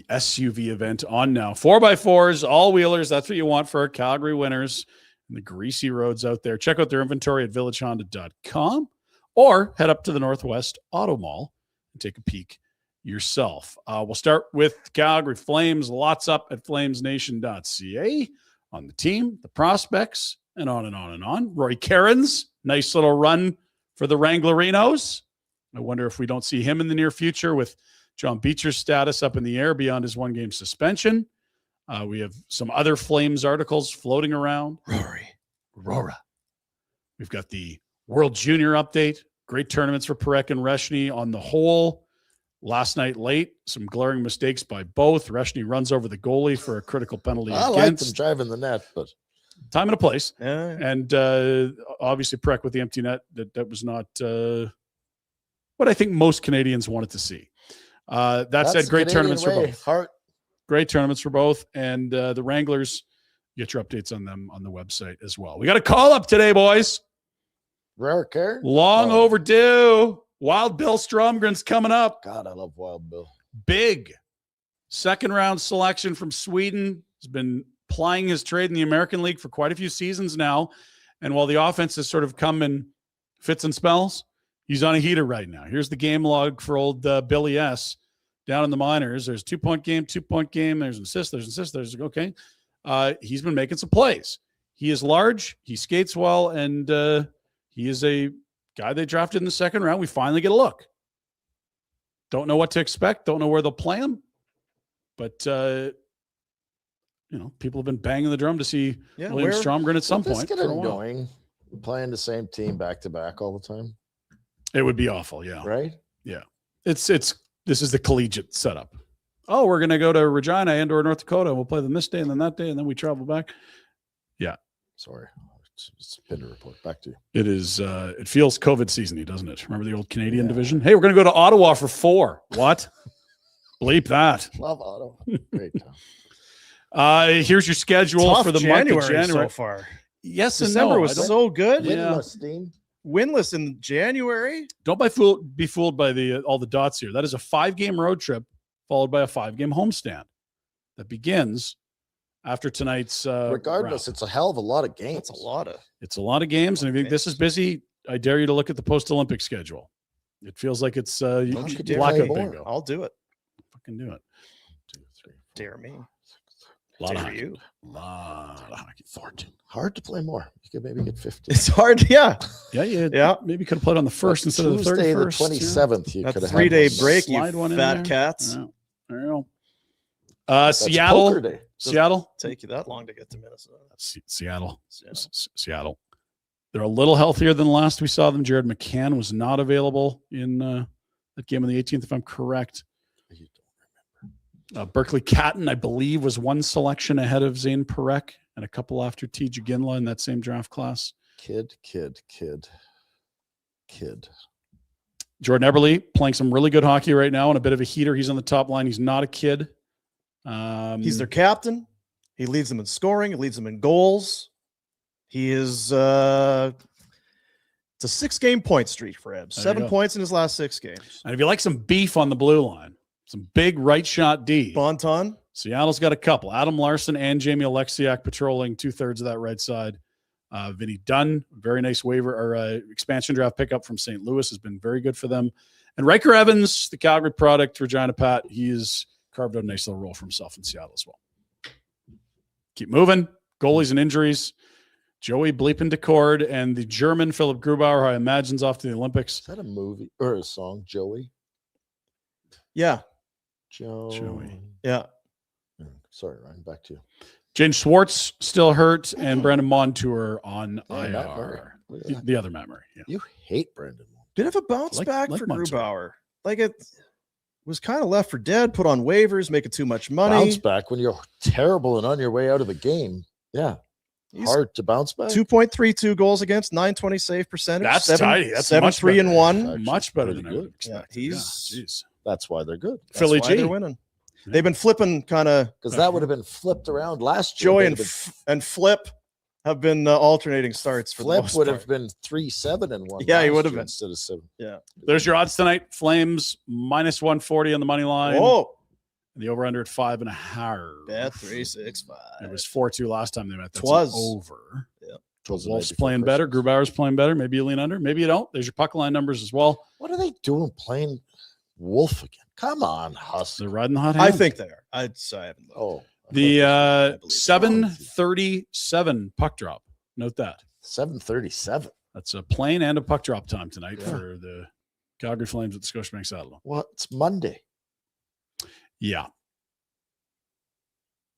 SUV event on now. 4x4s, all wheelers. That's what you want for our Calgary winters and the greasy roads out there. Check out their inventory at villagehonda.com or head up to the Northwest Auto Mall and take a peek yourself. We'll start with Calgary Flames. Lots up at flamesnation.ca on the team, the prospects, and on and on and on. Roy Cairns, nice little run for the Wranglerinos. I wonder if we don't see him in the near future with John Beecher's status up in the air beyond his 1-game suspension. We have some other Flames articles floating around. Aurora. We've got the World Junior update. Great tournaments for Perek and Reshny on the whole. Last night late, some glaring mistakes by both. Reshny runs over the goalie for a critical penalty I like them against. driving the net, but Time and a place. Yeah. And obviously Perek with the empty net. That was not what I think most Canadians wanted to see. That that's said, the great Canadian tournaments for way. both. Heart. Great tournaments for both. And the Wranglers, get your updates on them on the website as well. We got a call up today, boys. Rare care. Long Oh. overdue. Wild Bill Stromgren's coming up. God, I love Wild Bill. Big second round selection from Sweden. Has been plying his trade in the American League for quite a few seasons now. And while the offense has sort of come in fits and spells, he's on a heater right now. Here's the game log for old Billy S. Down in the minors. There's 2-point game, 2-point game. There's an assist. There's okay. He's been making some plays. He is large. He skates well, and He is a guy they drafted in the second round. We finally get a look. Don't know what to expect. Don't know where they'll play him. But, people have been banging the drum to see William Stromgren at some point. It's get annoying playing the same team back to back all the time. It would be awful. Yeah. Right? Yeah. This is the collegiate setup. Oh, we're going to go to Regina and/or North Dakota. We'll play them this day and then that day, and then we travel back. Yeah. Sorry. It's Pinder Report. Back to you. It is. It feels COVID season-y, doesn't it? Remember the old Canadian division? Hey, we're going to go to Ottawa for 4. What? Bleep that. Love Ottawa. Great. Here's your schedule Tough for the month of January January. so far. Yes December and no. was so good. Winless team. Winless in January. Don't be fooled by all the dots here. That is a 5-game road trip followed by a 5-game homestand that begins after tonight's. Regardless, round. it's a hell of a lot of games. That's a lot of. It's a lot of games, and if you think this is busy, I dare you to look at the post-Olympic schedule. It feels like it's Don't you dare blackout play more. bingo. I'll do it. Fucking do it. 2, 3, Dare me. A lot of Dare hockey. you. Lot of hockey. 14. Hard to play more. You could maybe get 15. It's hard. Yeah. Yeah. Maybe could have played on the first instead of the Tuesday, 31st. the 27th. You That could have 3-day had break, Slide you one in fat there. cats. Yeah. There you go. That's poker Seattle. day. Seattle. Take you that long to get to Minnesota. Seattle. Yeah. Seattle. They're a little healthier than last we saw them. Jared McCann was not available in that game on the 18th, if I'm correct. You don't remember. Berkeley Catton, I believe, was one selection ahead of Zane Parek and a couple after T. Ginla in that same draft class. Kid. Jordan Eberle playing some really good hockey right now and a bit of a heater. He's on the top line. He's not a kid. He's their captain. He leads them in scoring. He leads them in goals. He is it's a 6-game point streak for Ebbs. There you 7 go. points in his last 6 games. And if you like some beef on the blue line, some big right shot D. Bonton. Seattle's got a couple. Adam Larson and Jamie Alexiak patrolling 2/3 of that right side. Vinny Dunn, very nice waiver or expansion draft pickup from St. Louis, has been very good for them. And Riker Evans, the Calgary product, Regina Pat, he has carved out a nice little role for himself in Seattle as well. Keep moving. Goalies and injuries. Joey Bleepin Decord and the German Philip Grubauer, who I imagine's off to the Olympics. Is that a movie or a song? Joey? Yeah. Joey. Yeah. Sorry, Ryan. Back to you. James Schwartz still hurt, and Brandon Montour on Yeah, Matt Murray. IR. Look at that. The other Matt Murray. Yeah. You hate Brendan. Bit of a bounce Like back for Montour. Grubauer. Like it was kind of left for dead, put on waivers, making too much money. Bounce back when you're terrible and on your way out of the game. Yeah. He's Hard to bounce back. 2.32 goals against, 920 save percentage. That's tidy. That's 7 much 3 and better. 1. Actually, Much better pretty than I good. would expect. Yeah, he's- Jeez. That's why they're good. That's Philly why G. they're winning. They've been flipping kind of. Because that would have been flipped around last year. Joey They'd and Flip have been alternating starts for the Flip most would part. have been 3-7 and 1. Yeah, he last would have year been. instead of 7. Yeah. There's your odds tonight. Flames minus 140 on the money line. Oh, The over under at 5.5. bet 365. It was 4-2 last time they met. That's Twas. over. Was the Wolves night before playing better. Christmas. Grubauer's playing better. Maybe you lean under. Maybe you don't. There's your puck line numbers as well. What are they doing playing Wolf again? Come on, Husk. They're riding the hot I hand. think they are. I haven't looked. Oh, The I believe so. 7:37 puck drop. Note that. 7:37. That's a plane and a puck drop time tonight Yeah. for the Calgary Flames at the Scotiabank Saddledome. Well, it's Monday. Yeah.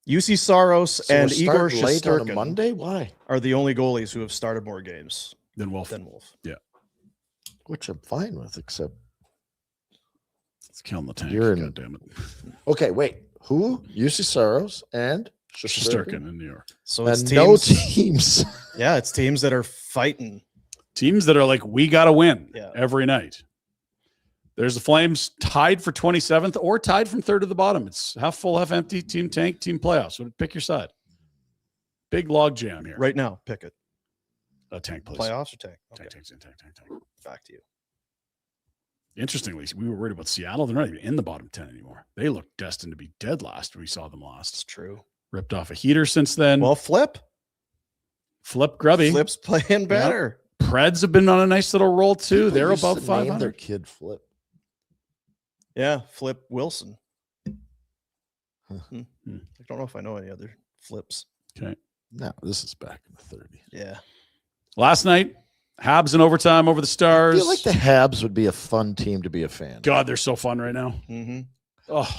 UC Saros So and we're Igor starting late on a Shesterkin Monday. Why? are the only goalies who have started more games Then Wolf. than Wolf. Which I'm fine with, except It's killing the tank. You're in- God damn it. okay. Wait, who? UC Saros and Shesterkin in New York. So it's and no teams. teams. Yeah, it's teams that are fighting. Teams that are like, we got to win Yeah. every night. There's the Flames tied for 27th or tied from third to the bottom. It's half full, half empty, team tank, team playoffs. So pick your side. Big log jam here. Right now, pick it. Tank, please. Playoffs or tank? Okay, Tank. back to you. Interestingly, we were worried about Seattle. They're not even in the bottom 10 anymore. They look destined to be dead last when we saw them It's last. true. Ripped off a heater since then. Well, Flip. Flip Grubby. Flip's playing better. Preds have been on a nice little roll too. People They're used above to name their 500. kid Flip. Yeah, Flip Wilson. Huh. I don't know if I know any other Flips. Okay. No, this is back in the 30s. Yeah. Last night, Habs in overtime over the I Stars. feel like the Habs would be a fun team to be a fan. God, they're so fun right now. Mm-hmm. Oh,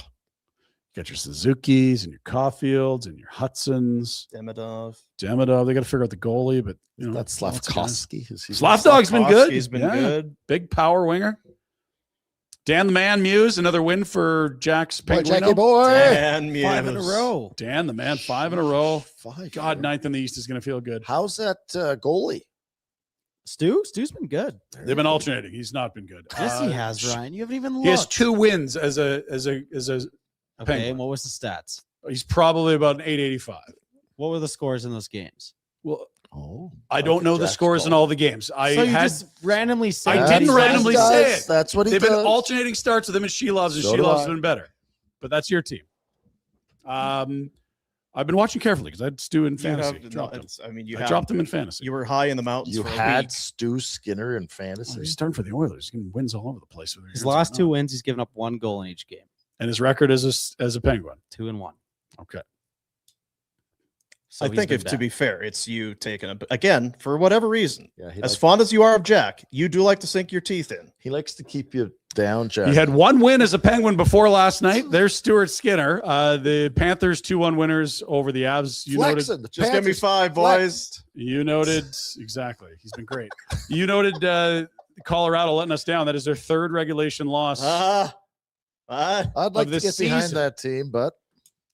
got your Suzukis and your Caulfields and your Hudsons. Demidov. They got to figure out the goalie, but you know That's lots of guys. Slavkovsky. Slavdog's been good. He's been Yeah. good. Big power winger. Dan the Man Muse, another win for Jack's Boy, Jackie Penguino. boy. Dan Muse. 5 in a row. Dan the Man, 5 in a row. 5. God, ninth in the East is going to feel good. How's that goalie? Stu's been good. They've been alternating. He's not been good. Yes, he has, Ryan. You haven't even looked. He has 2 wins as a Okay, Penguin. and what was the stats? He's probably about an 885. What were the scores in those games? Well, Oh, I don't know the Jack's scores in goal. all the games. I so you had just randomly say I That's didn't what he randomly does. say it. That's what he they've does. been alternating starts with him and Shelov's, and So do Shelov's I. been better. But that's your team. I've been watching carefully because I had Stu in You fantasy. have, no, Dropped him. it's- I mean, I dropped him in fantasy. You were high in the mountains. You for a had week. Stu Skinner in Oh, fantasy. he's starting for the Oilers. He's getting wins all over the place. whether he his hits or last 2 not. wins, he's given up 1 goal in each game. And his record as a Penguin. 2-1. Okay. So I he's think been if to bad. be fair, it's you taking it again for whatever reason. Yeah, As fond as you are of Jack, you do like to sink your teeth in. he likes to keep you down, Jack. He had 1 win as a Penguin before last night. There's Stuart Skinner. The Panthers 2-1 winners over the Avs. You noted. Flexing. The Just give me Panthers 5, flex. boys. You noted exactly. He's been great. You noted Colorado letting us down. That is their 3rd regulation loss. I'd like to this get behind season. that team, but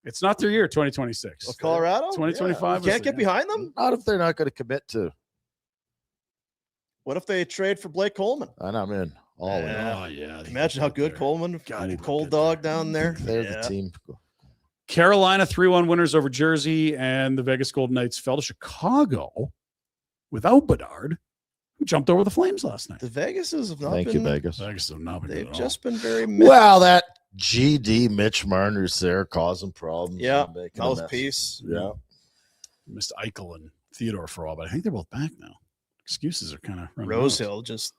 It's not their year, 2026. Of Colorado? 2025 You can't get behind them? not if they're not going to commit to. What if they trade for Blake Coleman? And I'm in. All in. Yeah. Oh yeah. Imagine how good Coleman, God, he'd look cold good dog down there. They're Yeah. the team. Carolina 3-1 winners over Jersey, and the Vegas Golden Knights fell to Chicago without Bedard, who jumped over the Flames last night. The Vegas have not Thank been. you, Vegas. Vegas have not been good They've at all. just been very. Well, that GD Mitch Marner's there causing problems. Yeah, and making a mess. mouthpiece. Yeah. Missed Eichel and Theodore for a while, but I think they're both back now. Excuses are kind of running out. Rosehill just.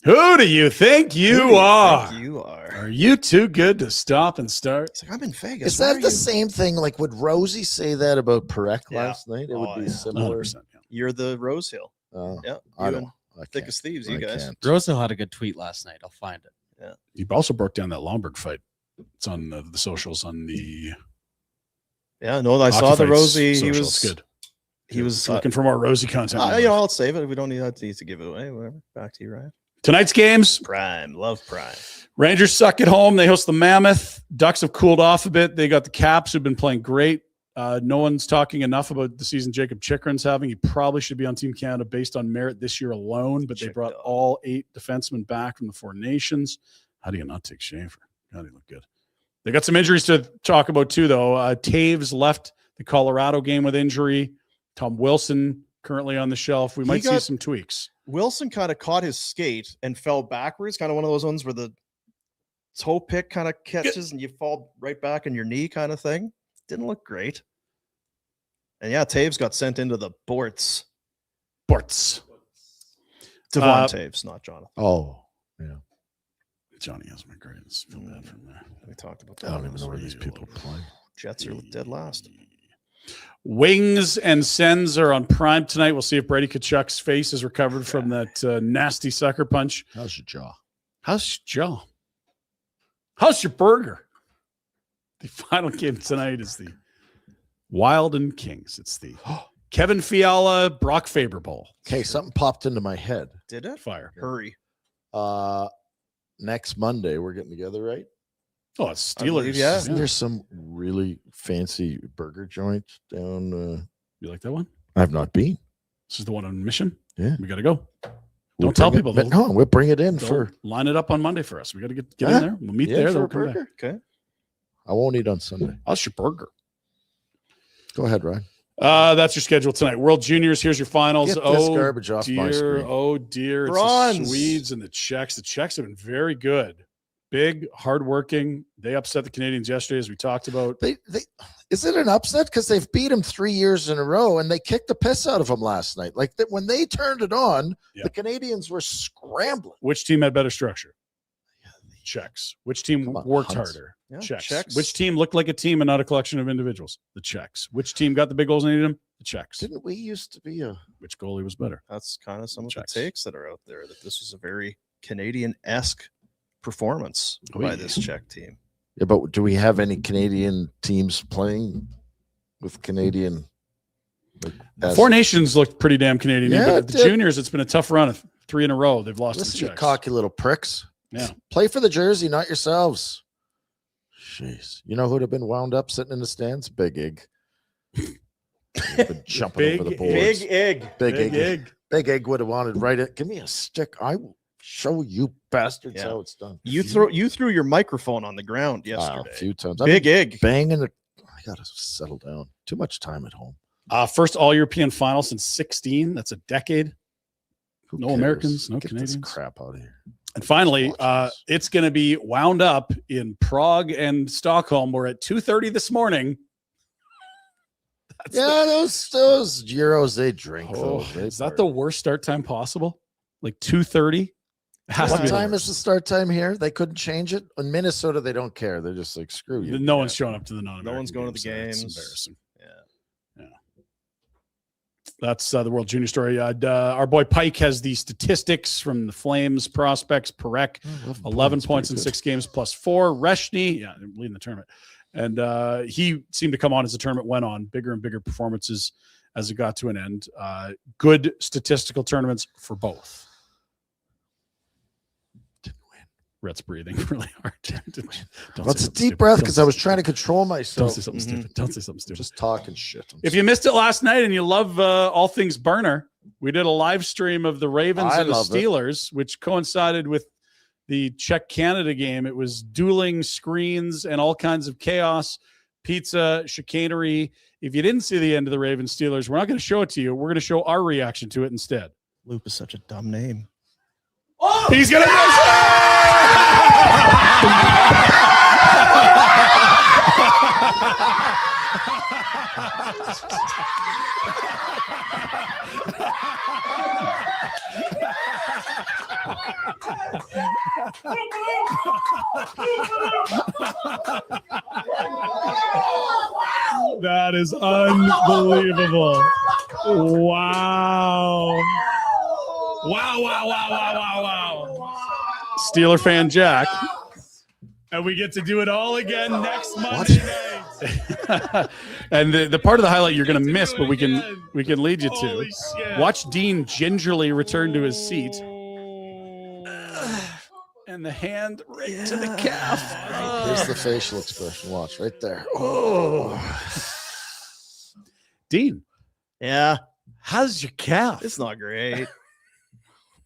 Who do you think Who you do are? think You are. Are you too good to stop and start? It's like I'm in Vegas. Is Why that are the you- same thing? Like, would Rosie say that about Perek Yeah. last night? It Oh, would be yeah. similar. 100%. Yeah. You're the Rosehill. Oh, Yeah, I you don't. and I thick can't. as thieves, I you guys. can't. Rosehill had a good tweet last night. I'll find it. He also broke down that Lomberg fight. It's on the socials on the. Yeah, no, I saw Hockey the Fights Rosie. He social. was It's good. He was. Looking for more Rosie content. I'll save it. We don't need to give it away. Whatever. Back to you, Ryan. Tonight's games. Prime, love Prime. Rangers suck at home. They host the Mammoth. Ducks have cooled off a bit. They got the Caps, who've been playing great. No one's talking enough about the season Jacob Chikrin's having. He probably should be on Team Canada based on merit this year alone, but they Chick brought dog. all 8 defensemen back from the 4 nations. How do you not take Schaefer? God, he looked good. They got some injuries to talk about too, though. Taves left the Colorado game with injury. Tom Wilson currently on the shelf. We He might see got- some tweaks. Wilson kind of caught his skate and fell backwards. Kind of one of those ones where the toe pick kind of catches and you fall right back on your knee, kind of thing. Didn't look great. And yeah, Taves got sent into the Borts. Bortz. Devon Uh, Taves, not Jonathan. Oh, yeah. Johnny has my grades. Feel bad for him there. We talked about I that. don't even know where these people play. Jets are dead last. Wings and Sens are on Prime tonight. We'll see if Brady Tkachuk's face is recovered from that nasty sucker punch. How's your jaw? How's your jaw? How's your burger? The final game tonight is the Wild and Kings. It's the Kevin Fiala Brock Faber Bowl. Okay, something popped into my head. Did it? Fire. Hurry. Next Monday we're getting together, right? Oh, it's I believe, Steelers. yeah. Isn't there some really fancy burger joint down? You like that one? I've not been. This is the one on Mission. Yeah. We got to go. We'll Don't tell bring people. It, no, we'll bring it in They'll for. line it up on Monday for us. We got to get Yeah. in there. We'll meet Yeah, there. for Then a we'll come back. Burger. Okay. I won't eat on Sunday. How's your burger? Go ahead, Ryan. That's your schedule tonight. World Juniors. Here's your finals. Get this garbage off my dear, screen. oh dear. It's Bronze. the Swedes and the Czechs. The Czechs have been very good. Big, hardworking. They upset the Canadians yesterday, as we talked about. They is it an upset because they've beat them 3 years in a row and they kicked the piss out of them last night? Like that when they turned it on, Yeah. the Canadians were scrambling. Which team had better structure? Czechs. Which team Come on, worked Hunts. harder? Yeah, Czechs. Czechs. Which team looked like a team and not a collection of individuals? The Czechs. Which team got the big goals and needed them? the checks. Didn't we used to be a? Which goalie was better? That's kind of some of Checks. the takes that are out there, that this was a very Canadian-esque performance by this Czech team. Yeah, but do we have any Canadian teams playing with Canadian? Like, The Four Nations looked pretty damn Canadian. Yeah, but it the did. juniors, it's been a tough run of 3 in a row. They've lost Listen, to you the Czechs. cocky little pricks. Yeah. Play for the jersey, not yourselves. Jeez. You know who'd have been wound up sitting in the stands? Big Egg. Been jumping over the boards. Big egg. Big Egg. Big Egg would have wanted right it. Give me a stick. I will show you bastards Yeah. how it's done. You threw your microphone on the ground A yesterday. few times. Big egg. Banging the. I gotta settle down. Too much time at home. First All-European final since 16. That's a decade. Who No cares? Americans, no Get Canadians. this crap out of here. And finally, Watches. it's going to be wound up in Prague and Stockholm. We're at 2:30 this morning. That's Yeah, those Euros they drink. Oh, They is that the worst start time possible? Like 2:30? It has to What be the time worst. is the start time here? They couldn't change it. In Minnesota, they don't care. They're just like, screw you. No one's showing up to the non. No one's going to the It's games. embarrassing. Yeah. That's the World Junior story. Our boy Pike has the statistics from the Flames prospects. Perek, 11 points in 6 games plus 4. Reshny, leading the tournament. And he seemed to come on as the tournament went on. Bigger and bigger performances as it got to an end. Good statistical tournaments for both. Didn't win. Rhett's breathing really hard. Don't That's say a something deep stupid. breath Don't because say I was something trying to stupid. control Don't myself. say something stupid. Don't say something stupid. Just talking shit. If you missed it last night and you love all things Burner, we did a live stream of the Ravens I and the love it. Steelers, which coincided with the Czech Canada game. It was dueling screens and all kinds of chaos, pizza, chicanery. If you didn't see the end of the Ravens Steelers, we're not going to show it to you. We're going to show our reaction to it instead. Loop is such a dumb name. He's going to miss That is unbelievable. Wow. Wow. Steeler fan Jack. And we get to do it all again next Monday night. And the part of the highlight you're going to miss, but we can lead you to. Watch Dean gingerly return to his seat. And the hand right to the calf. Here's the facial expression. Watch right there. Oh, Dean, Yeah, how's your calf? it's not great.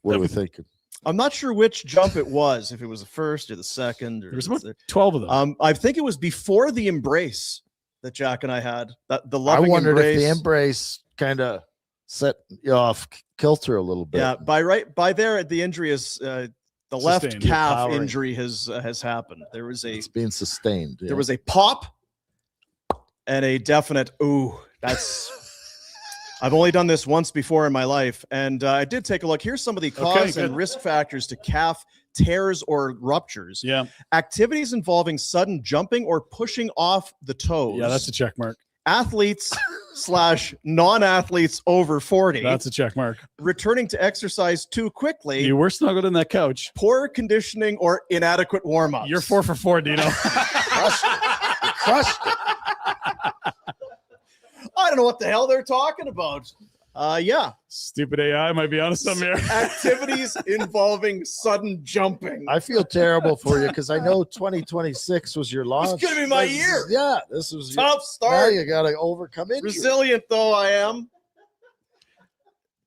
what are we thinking? I'm not sure which jump it was, if it was the first or the second. Or There was about 12 of them. I think it was before the embrace that Jack and I had. That the I loving wondered embrace. if the embrace kind of set you off kilter a little bit. Yeah, by there the injury is the left Sustained. calf Powering. injury has happened. There was a It's being sustained. Yeah. there was a pop and a definite ooh. That's I've only done this once before in my life, and I did take a look. Here's some of the cause and good. risk factors to calf tears or ruptures. Yeah. Activities involving sudden jumping or pushing off the toes. Yeah, that's a check mark. Athletes / non-athletes over 40. That's a check mark. Returning to exercise too quickly. You were snuggled in that couch. Poor conditioning or inadequate warm-ups. You're 4 for 4, Dino. crushed it. I don't know what the hell they're talking about. Yeah. Stupid AI might be onto something here. Activities involving sudden jumping. I feel terrible for you because I know 2026 was your launch. gonna be my This is- year. Yeah, this was your, Tough now start. you got to overcome it. Resilient though I am.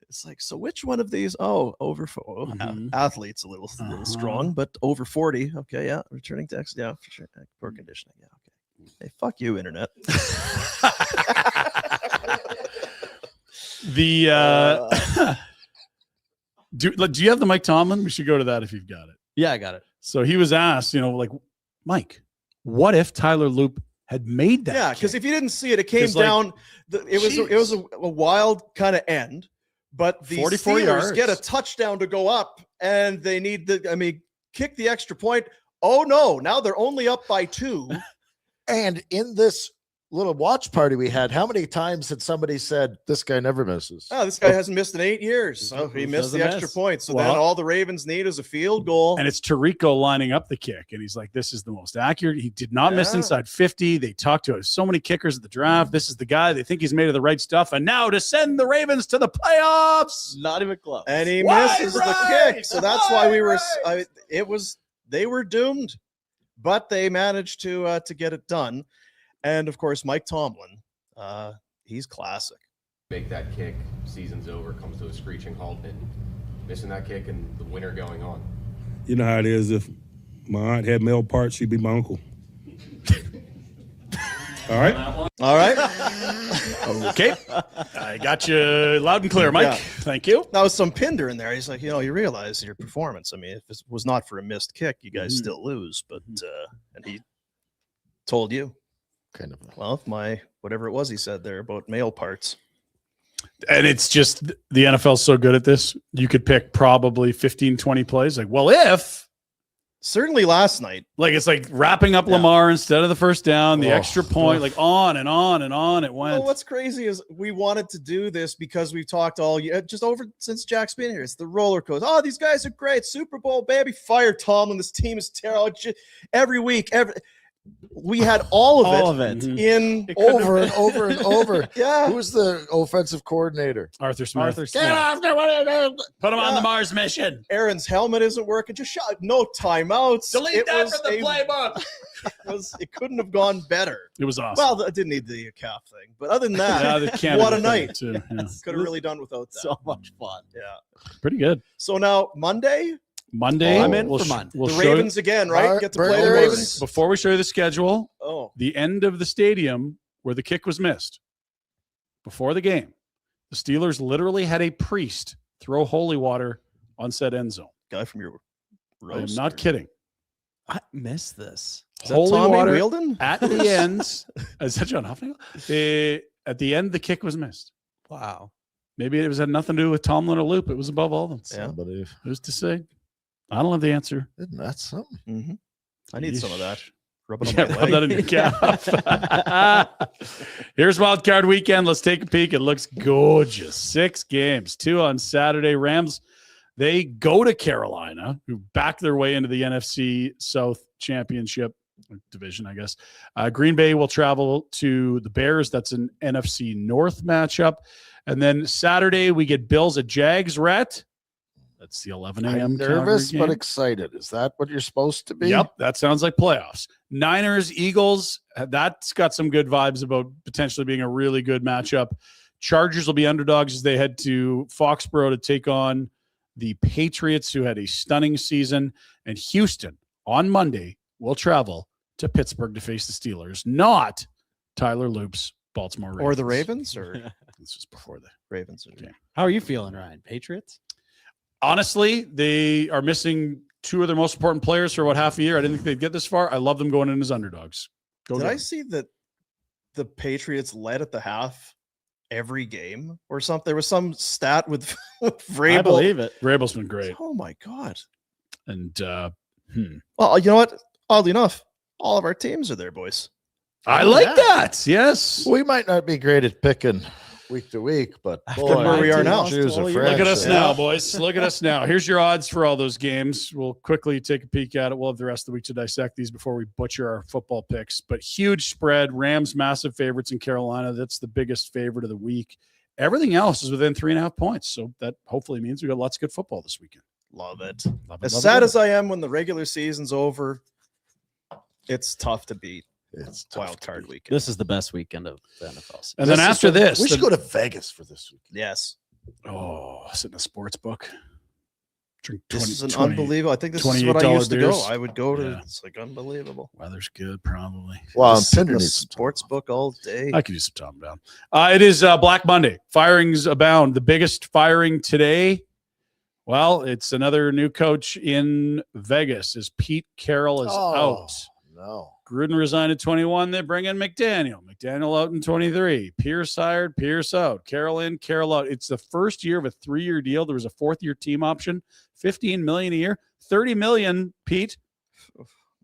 It's like, so which one of these? Oh, over Mhm. athletes a little strong, but over 40. Okay, yeah. Returning to yeah, for sure. Poor conditioning. Yeah, okay. Hey, fuck you, internet. The do you have the Mike Tomlin? We should go to that if you've got it. Yeah, I got it. So he was asked, like, Mike, what if Tyler Loop had made that? Yeah, because kick? if you didn't see it, it came 'Cause, like, down. It was a wild kind of end, but the 44 Steelers yards. get a touchdown to go up, and they need kick the extra point. Oh no! Now they're only up by 2. And in this little watch party we had, how many times had somebody said, this guy never misses? Oh, this guy hasn't missed in 8 years. So he missed the Doesn't extra miss. point. So Well- then all the Ravens need is a field goal. And it's Tirico lining up the kick. And he's like, this is the most accurate. He did not miss Yeah. inside 50. They talked to so many kickers at the draft. This is the guy. They think he's made of the right stuff. And now to send the Ravens to the playoffs. Not even close. And he Wide misses the right! kick. So that's why we were Wide they were doomed. But they managed to get it done. And of course, Mike Tomlin, he's classic. Make that kick, season's over, comes to a screeching halt, and missing that kick and the winner going on. You know how it is. If my aunt had male parts, she'd be my uncle. All right. All right. Okay. I got you loud and clear, Mike. Yeah. Thank you. That was some Pinder in there. He's like, you realize your performance. I mean, if it was not for a missed kick, you guys still lose. But and he told you, Kind of. well, if my whatever it was he said there about male parts. And it's just the NFL's so good at this. You could pick probably 15, 20 plays. Like, well, if Certainly last night. like it's like wrapping up Yeah. Lamar instead of the first down, the Oh, extra point, oof. like on and on and on it went. Well, what's crazy is we wanted to do this because we've talked all year, just over since Jack's been here. It's the roller coaster. Oh, these guys are great. Super Bowl, baby. Fire Tomlin. This team is terrible. Every week, we had all of it it. in Over and over and over. Yeah. Who's the offensive coordinator? Arthur Smith. Arthur Get Smith. off there. What are you doing? Put him on Yeah. the Mars mission. Aaron's helmet isn't working. Just shot. No timeouts. Delete that from the playbook. It couldn't have gone better. It was awesome. Well, I didn't need the calf thing, but other than that, yeah, the Canada what a thing, night. too. Yeah. could have really done without that. So much fun. Yeah. Pretty good. So now Monday, Monday. I'm in we'll for sh- Monday. We'll the show you- Ravens again, right? Get to play the Bears. Ravens. before we show you the schedule, Oh, the end of the stadium where the kick was missed before the game, the Steelers literally had a priest throw holy water on said end zone. guy from your I am roast. not kidding. I missed this. Is that Holy Tommy water Wheeldon? at the end. Is that John Huffnagel? At the end, the kick was missed. Wow. Maybe it had nothing to do with Tomlin or Loop. It was above all of them. Yeah. Somebody. Who's to say? I don't have the answer. Isn't that something? Mm-hmm. I need some of that. Rub it on Yeah, my rub leg. that in your calf. Here's Wild Card Weekend. Let's take a peek. It looks gorgeous. 6 games, 2 on Saturday. Rams, they go to Carolina, who back their way into the NFC South Championship division, I guess. Green Bay will travel to the Bears. That's an NFC North matchup. And then Saturday, we get Bills at Jags. Rhett. That's the 11 a.m. I'm nervous Calgary but game. excited. Is that what you're supposed to be? Yep, that sounds like playoffs. Niners, Eagles, that's got some good vibes about potentially being a really good matchup. Chargers will be underdogs as they head to Foxborough to take on the Patriots, who had a stunning season. And Houston on Monday will travel to Pittsburgh to face the Steelers, not Tyler Loop's Baltimore Ravens. Or the Ravens, or This is before the Ravens. Okay. How are you feeling, Ryan? Patriots? Honestly, they are missing 2 of their most important players for about half a year. I didn't think they'd get this far. I love them going in as underdogs. Go Did get I 'em. see that the Patriots led at the half every game or something? There was some stat with Vrabel. I believe it. Vrabel's been great. Oh my god! And Well, you know what? Oddly enough, all of our teams are there, boys. I Oh, like yeah. that. Yes. We might not be great at picking week to week, but After boy, where we are now. Jews are Look Look at French, us eh? now, boys. Look at us now. Here's your odds for all those games. We'll quickly take a peek at it. We'll have the rest of the week to dissect these before we butcher our football picks. But huge spread. Rams massive favorites in Carolina. That's the biggest favorite of the week. Everything else is within 3.5 points. So that hopefully means we got lots of good football this weekend. Love it. Love it, As love it, sad love as I am when the regular season's over, it's tough to beat It's tough wild to card beat. weekend. This is the best weekend of the NFL season. And then This is after what- this, we should the- go to Vegas for this week. Yes, sit in a sports book. Drink this 20 is an 20 unbelievable. I think this is what I $28 used to go. beers. I would go to. Yeah. It's like unbelievable. Weather's good, probably. Well, Just sit in Pinder a needs some sports time. book all day. I could use some Tom down. It is Black Monday. Firings abound. The biggest firing today. Well, it's another new coach in Vegas as Pete Carroll is out. No. Gruden resigned at 21. They bring in McDaniel. McDaniel out in 23. Pierce hired. Pierce out. Carroll in. Carroll out. It's the first year of a 3-year deal. There was a 4th-year team option. $15 million a year. $30 million, Pete.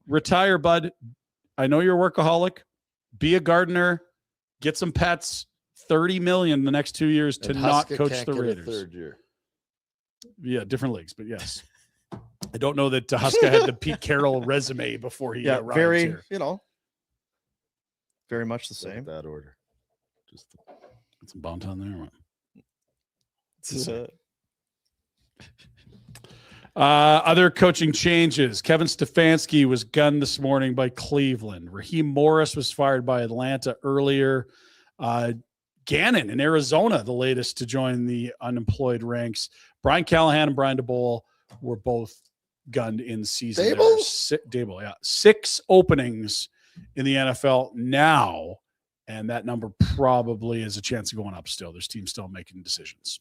Retire, bud. I know you're a workaholic. Be a gardener. get some pets, $30 million the next 2 years to And not Huska coach can't the get a Raiders. third year. Yeah, different leagues, but yes. I don't know that Huska had the Pete Carroll resume before he arrived very, here. very much the Look at same. that order. Just Got some Bonton on there. It's, Other coaching changes. Kevin Stefanski was gunned this morning by Cleveland. Raheem Morris was fired by Atlanta earlier. Gannon in Arizona, the latest to join the unemployed ranks. Brian Callahan and Brian DeBoll were both gunned in season. Dable, yeah. 6 openings in the NFL now, and that number probably has a chance of going up still. There's teams still making decisions.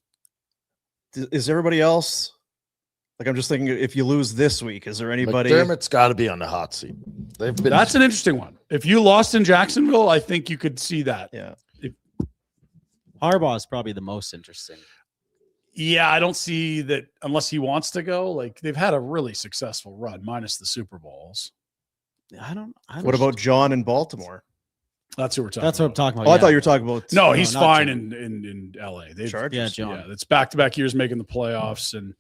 is everybody else? Like, I'm just thinking, if you lose this week, is there anybody? McDermott's got to be on the hot seat. They've been. That's an interesting one. If you lost in Jacksonville, I think you could see that. Yeah. Harbaugh is probably the most interesting. Yeah, I don't see that unless he wants to go. Like, they've had a really successful run, minus the Super Bowls. I don't. What about John in Baltimore? That's who we're talking That's what I'm about. talking Oh, about. I thought you were talking about. No, he's not fine John. in LA. They've Chargers? Yeah, John. Yeah, it's back-to-back years making the playoffs, and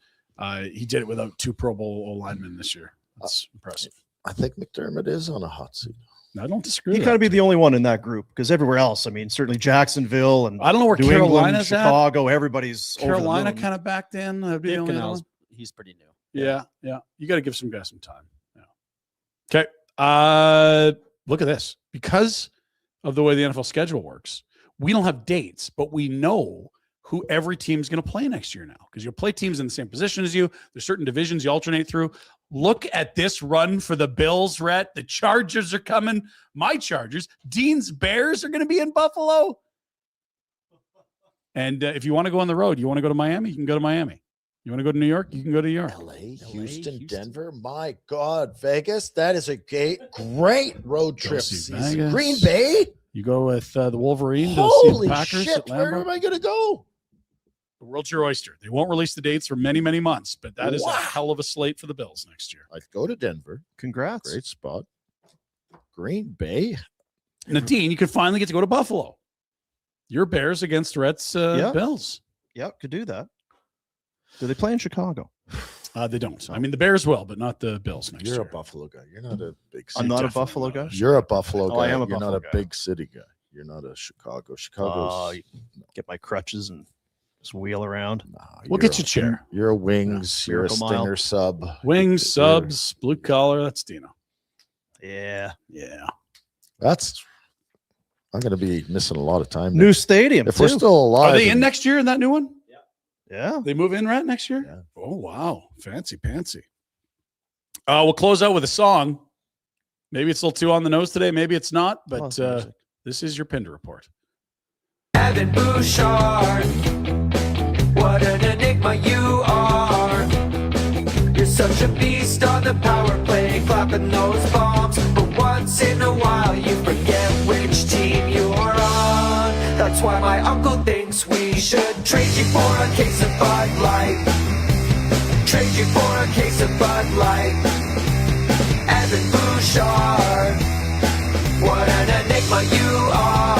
he did it without 2 Pro Bowl O-linemen this year. That's impressive. I think McDermott is on a hot seat. I don't disagree. He with kind that. of be the only one in that group, because everywhere else, I mean, certainly Jacksonville and I don't know where New England, Carolina's at. Chicago, everybody's Carolina kind of backed in. That'd be the Dave only other Cannell's, one. he's pretty new. Yeah. You got to give some guys some time. Yeah. Okay. Look at this. Because of the way the NFL schedule works, we don't have dates, but we know who every team's going to play next year now, because you'll play teams in the same position as you. There's certain divisions you alternate through. Look at this run for the Bills, Rhett. The Chargers are coming. My Chargers. Dean's Bears are going to be in Buffalo. And if you want to go on the road, you want to go to Miami, you can go to Miami. You want to go to New York, you can go to New York. LA, Houston, Denver. My God, Vegas. That is a great road Go trip see season. Vegas. Green Bay. You go with the Wolverine to see Holy the Packers shit! at Where Lambeau. am I going to go? The world's your oyster. They won't release the dates for many, many months, but that is a Wow. hell of a slate for the Bills next year. I'd go to Denver. Congrats. Great spot. Green Bay. Nadine, you could finally get to go to Buffalo. Your Bears against Rhett's Bills. Yep, could do that. Do they play in Chicago? They don't. I mean, the Bears will, but not the Bills next You're year. a Buffalo guy. You're not a big city. I'm not a definitely Buffalo not. guy. You're a Buffalo Oh, guy. I am a You're Buffalo not a guy. big city guy. You're not a Chicago. Chicago's. Get my crutches and just wheel around. Nah, We'll you're get you a chair. You're a wings. You're a Miracle Mile. Stinger sub. Wings, You're- subs, blue collar. That's Dino. Yeah. Yeah. That's. I'm going to be missing a lot of time. New stadium. If we're too. still alive. Are they in next year in that new one? Yeah. They move in, Rhett, next year? Yeah. Oh, wow. Fancy pantsy. We'll close out with a song. Maybe it's a little too on the nose today. Maybe it's not, but it's music. this is your Pinder Report. Evan Bouchard, what an enigma you are. You're such a beast on the power play, clapping those bombs. But once in a while, you forget which team you're on. That's why my uncle thinks we should trade you for a case of Bud Light. Trade you for a case of Bud Light. Evan Bouchard, what an enigma you are.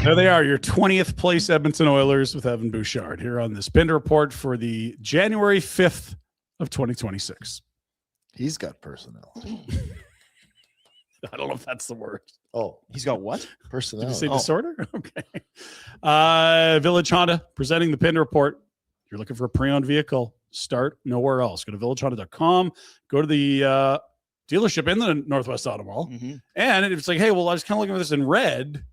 There they are, your 20th place Edmonton Oilers with Evan Bouchard here on this Pinder Report for the January 5th of 2026. He's got personality. I don't know if that's the word. Oh, He's got what? Did you personality. say disorder? Okay. Village Honda presenting the Pinder Report. If you're looking for a pre-owned vehicle, start nowhere else. Go to villagehonda.com. Go to the dealership in the Northwest Auto Mall. Mm-hmm. And it's like, hey, well, I was kind of looking at this in red.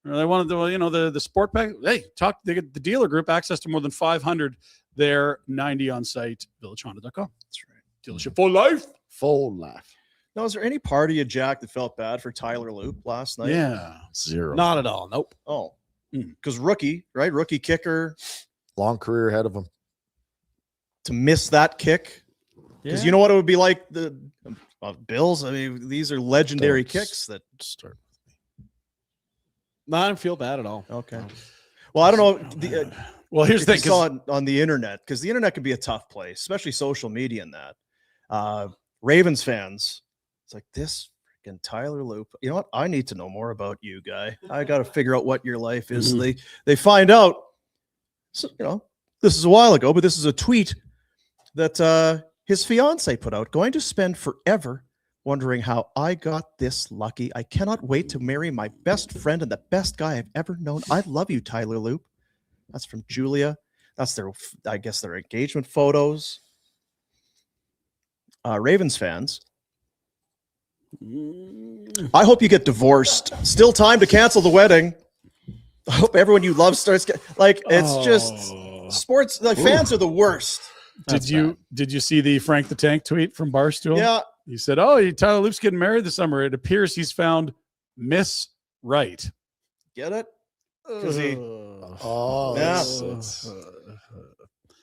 Or they wanted the sport pack. Hey, they get the dealer group access to more than 500 there, 90 on site, villagehonda.com. That's right. Dealership for life. Full life. Now, is there any part of you, Jack, that felt bad for Tyler Loop last night? Yeah. Zero. Not at all. Nope. Oh, because rookie, right? Rookie kicker Long career ahead of him. to miss that kick. Because you know what it would be like the Bills. I mean, these are legendary Don't kicks that start. No, I don't feel bad at all. Okay. Well, I don't know. Well, here's If the you thing. saw it on the internet, because the internet can be a tough place, especially social media and that. Ravens fans It's like this freaking Tyler Loop. You know what? I need to know more about you, guy. I got to figure out what your life is. They find out. So, you know, this is a while ago, but this is a tweet that his fiance put out. Going to spend forever wondering how I got this lucky. I cannot wait to marry my best friend and the best guy I've ever known. I love you, Tyler Loop. That's from Julia. That's their, I guess, their engagement photos. Ravens fans, I hope you get divorced. Still time to cancel the wedding. I hope everyone you love starts it's just sports. Like fans are the worst. Did you see the Frank the Tank tweet from Barstool? Yeah. He said, "Oh, Tyler Loop's getting married this summer. It appears he's found Miss Right." Get it? Because he,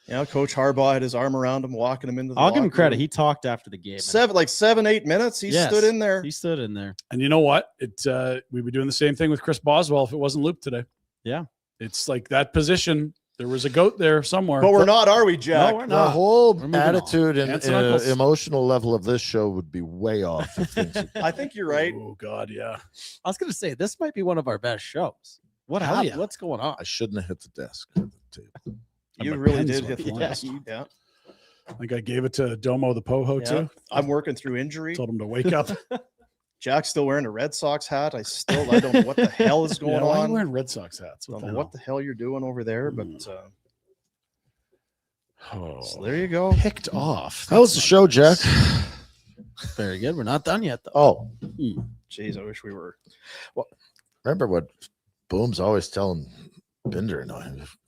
Coach Harbaugh had his arm around him, walking him into the I'll give him locker credit. room. He talked after the game. 7-8 minutes. He stood in there. He stood in there. And you know what? We'd be doing the same thing with Chris Boswell if it wasn't Loop today. Yeah. It's like that position. There was a goat there somewhere. But we're not, are we, Jack? No, we're The not. whole attitude and Aunts and uncles. emotional level of this show would be way off. if things had- I think you're right. Oh God, yeah. I was going to say, this might be one of our best shows. What Hell happened? yeah. What's going on? I shouldn't have hit the desk. At the table. You My really pen's did were hit the flying. desk. Yeah. I think I gave it to Domo the Poho Yeah. too. I'm working through injury. Told him to wake up. Jack's still wearing a Red Sox hat. I don't know what the hell is going Why are you on. wearing Red Sox hats? I What don't the know hell? what the hell you're doing over there, but Oh, so there you go. picked off. How was the show, Jack? Very good. We're not done yet, though. Oh, Jeez, I wish we were. remember what Boom's always telling Pinder? No,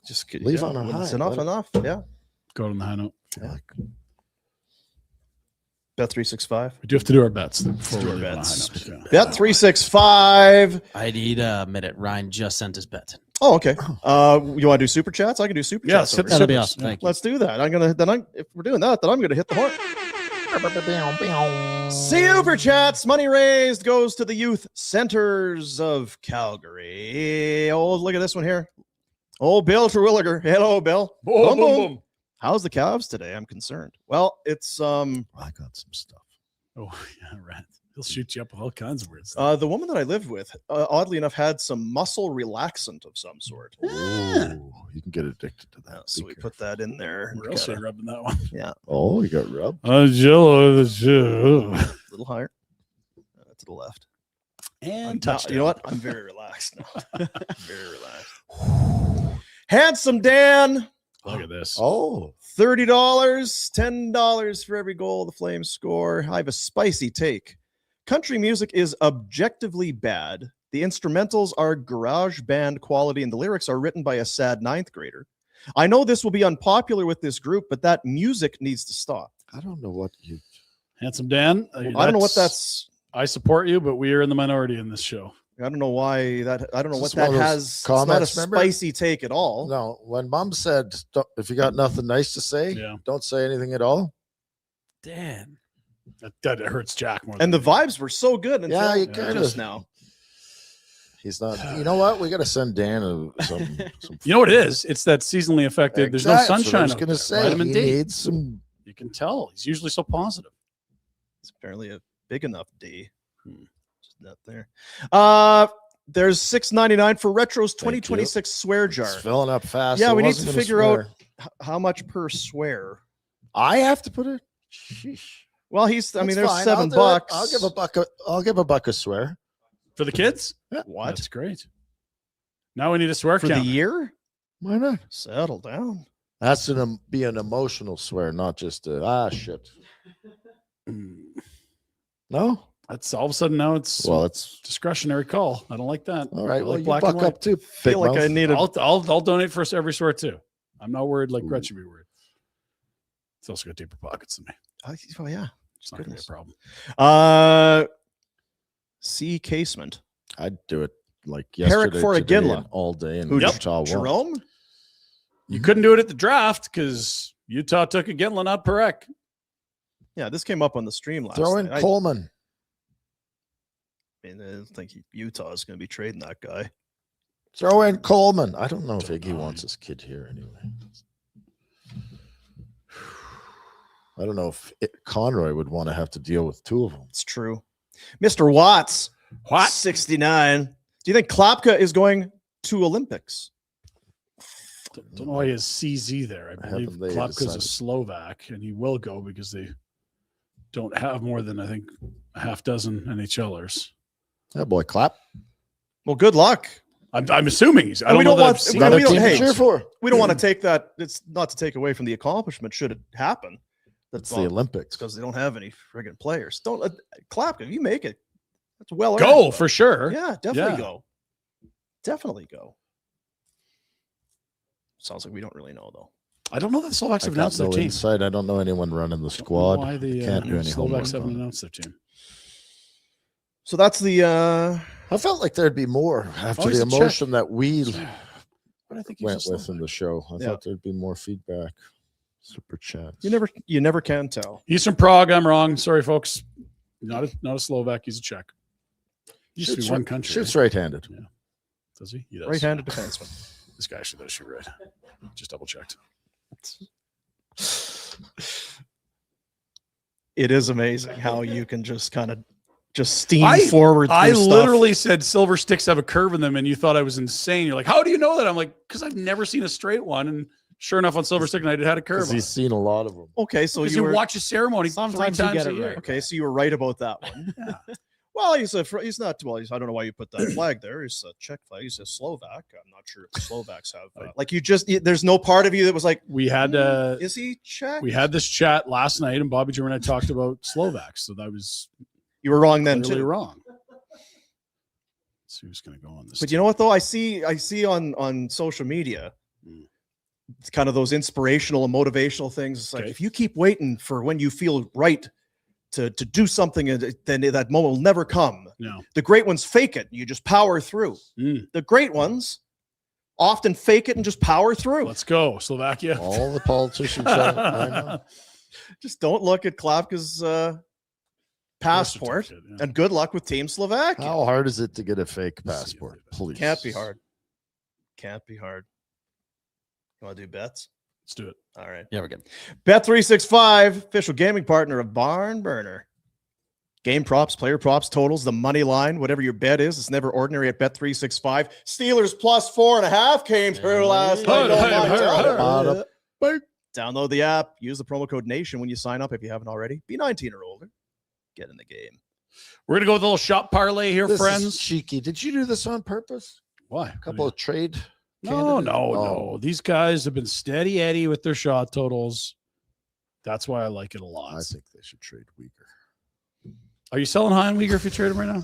Just leave on a when it's high. enough, Let it- enough. Yeah. Go on the high note. Bet365. We do have to do our bets before do we our leave on a bets. high note. Yeah. Bet365. I need a minute. Ryan just sent his bet. Oh, okay. You want to do super chats? I can do super Yeah, chats. hit over the here. That'll be Supers. awesome. Thank you. Let's do that. If we're doing that, then I'm gonna hit the horn. Super chats. Money raised goes to the youth centers of Calgary. Oh, look at this one here. Oh, Bill Terwilliger. Hello, Bill. Boom, boom, boom. How's the Cavs today? I'm concerned. Well, it's I got some stuff. Oh, yeah, right. He'll shoot you up with all kinds of weird stuff. the woman that I lived with, oddly enough, had some muscle relaxant of some sort. Ooh, you can get addicted to that. So Be we careful. put that in there. Where else are you rubbing that one? Oh, you got rubbed. Jello. A little higher. To the left. And Now, touchdown. you know what? I'm very relaxed now. Very relaxed. Handsome Dan, Look at this. Oh, $30, $10 for every goal the Flames score. I have a spicy take. Country music is objectively bad. The instrumentals are garage band quality and the lyrics are written by a sad ninth grader. I know this will be unpopular with this group, but that music needs to stop. I don't know what you. Handsome Dan. I don't know what that's. I support you, but we are in the minority in this show. I don't know why that. I don't know Is what this one that of those has. It's comments, not a remember? spicy take at all. No, when Mom said, "If you got nothing nice to say, Yeah. don't say anything at all." Dan. That hurts Jack more. And than the vibes were so good until Yeah, you just kinda- now. He's not. You know what? We got to send Dan some. You know what it is? It's that seasonally affected. There's no Exactly, that's what sunshine. I was out going to there. say Vitamin he D. needs some. You can tell. He's usually so positive. It's apparently a big enough D. Hmm. Just not there. There's $6.99 for Retro's Thank you. 2026 swear jar. It's filling up fast. Yeah, I we need wasn't to gonna figure out swear. how much per swear. I have to put it. Sheesh. Well, he's. I mean, That's there's fine, I'll $7. do it. I'll give a buck. I'll give a buck a swear. For the kids? What That's great. Now we need a swear for count. the year? Why not? Settle down. That's to be an emotional swear, not just a shit. No. That's all of a sudden now it's Well, it's discretionary call. I don't like that. all right. I Well, like you black buck and white. up too. Feel like I need a. I'll donate for every swear too. I'm not worried like Ooh. Gretchen be worried. It's also got deeper pockets than me. Oh yeah. It's not gonna be a Goodness. problem. C casement. I'd do it like Herrick yesterday, for a today, Ginla. and all day, and Who? Utah won. Jerome. You couldn't do it at the draft because Utah took a Ginla, not Perek. Yeah, this came up on the stream last Throw in night. Coleman. I don't think Utah is going to be trading that guy. Throw in Coleman. I don't know if Iggy wants his kid here anyway. I don't know if Conroy would want to have to deal with two of them. It's true. Mr. Watts, What? 69. Do you think Klapka is going to Olympics? Don't know why he has CZ there. I believe Haven't they Klapka's a decided? Slovak, and he will go because they don't have more than, I think, a half dozen NHLers. Yeah, boy, clap. Well, good luck. I'm assuming he's. I don't we know don't that want- I've seen we Another don't- team to hey, cheer for. We don't want to take that. It's not to take away from the accomplishment should it happen. That's the Olympics. because they don't have any friggin' players. Don't Klapka, if you make it, that's well go earned. for sure. Yeah, definitely Yeah. go. Definitely go. Sounds like we don't really know though. I don't know that the Slovaks I have got announced their no team. insight. I don't know anyone running the I don't know squad. why the Can't do any Slovaks homework haven't on it. announced their team. So that's the I felt like there'd be more after he's the a Czech. emotion that we But I think he's went just with in the show. I Yeah. thought there'd be more feedback. Super chat. you never can tell. He's from Prague. I'm wrong. Sorry, folks. Not a Slovak. He's a Czech. Used to be one country. Shoots right-handed. Does he? He does. Right-handed defenseman. This guy actually does shoot right. Just double checked. It is amazing how you can just kind of just steam I- forward. Through I stuff. literally said silver sticks have a curve in them, and you thought I was insane. You're like, how do you know that? I'm like, because I've never seen a straight one. And sure enough, on silver stick night, it had a curve. Because on he's it. seen a lot of them. Okay, so Because you you were watch a ceremony Sometimes 3 you times get a it year. right. okay. So you were right about that one. Yeah. Well, he's not. Well, I don't know why you put that flag there. He's a Czech flag. He's a Slovak. I'm not sure if the Slovaks have. Like there's no part of you that was like, We had is he Czech? we had this chat last night, and Bobby Jim and I talked about Slovaks. So that was You were wrong then clearly too. wrong. Let's see who's going to go on this. But you know what though? I see on social media, it's kind of those inspirational and motivational things. It's like Okay. if you keep waiting for when you feel right to do something, then that moment will never come. No. The great ones fake it. You just power through. Mm. The great ones often fake it and just power through. Let's go, Slovakia. All the politicians. I know. Just don't look at Klapka's passport. certificate, yeah. And good luck with Team Slovakia. How hard is it to get a fake Let's see passport? if Please. Can't be hard. Can't be hard. You want to do bets? Let's do it. All right. Yeah, we're good. Bet365, official gaming partner of Barn Burner. Game props, player props, totals, the money line, whatever your bet is, it's never ordinary at Bet365. Steelers plus 4.5 came through last night. Oh, my God. Download the app. Use the promo code NATION when you sign up if you haven't already. Be 19 or older. Get in the game. We're going to go with a little shot parlay here, This is friends. cheeky. Did you do this on purpose? Why? A couple of trade. No. candidates? Oh. No. These guys have been steady Eddie with their shot totals. That's why I like it a lot. I think they should trade Uyghur. Are you selling high on Uyghur if you trade him right now?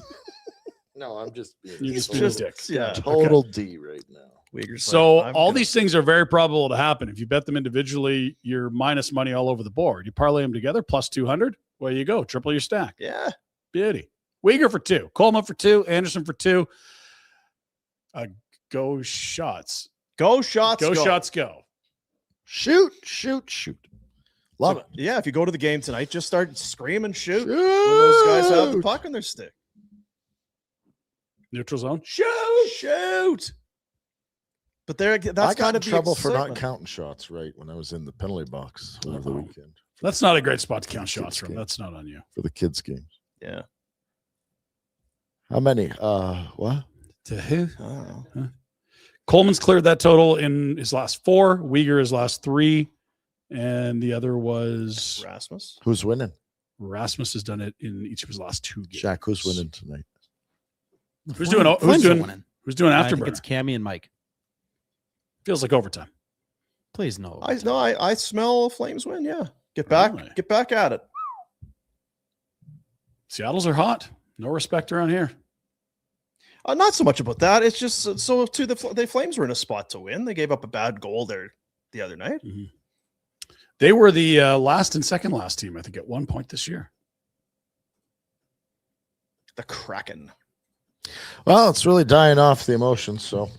No, I'm just being You're He's just being a just, dick. yeah. total D right now. Uyghur's So like, I'm all gonna- these things are very probable to happen. If you bet them individually, you're minus money all over the board. You parlay them together, plus 200. Well, you go. Triple your stack. Yeah. Beauty. Uyghur for 2. Coleman for 2. Anderson for 2. Go shots. Go shots. Go shots go. Shoot, shoot, shoot. Love it. Yeah, if you go to the game tonight, just start screaming shoot when those guys have the Shoot. puck in their stick. Neutral zone. Shoot. But I that's got kind in of the trouble for not excitement. counting shots right when I was in the penalty box over the Oh. weekend That's not a great spot to count shots Kids from. game. That's not on you. for the kids' games. Yeah. How many? What? To who? I don't know. Coleman's cleared that total in his last 4. Uyghur his last 3. And the other was Rasmus. Who's winning? Rasmus has done it in each of his last 2 games. Jack, who's winning tonight? Who's doing Flames are winning? winning. Who's doing I think afterburner? it's Cammy and Mike. Feels like overtime. Please no. I smell Flames win. Yeah. Get back. Really? Get back at it. Seattle's are hot. No respect around here. Not so much about that. It's just so too the Flames were in a spot to win. They gave up a bad goal there the other night. They were the last and second last team, I think, at one point this year. The Kraken. Well, it's really dying off the emotions. So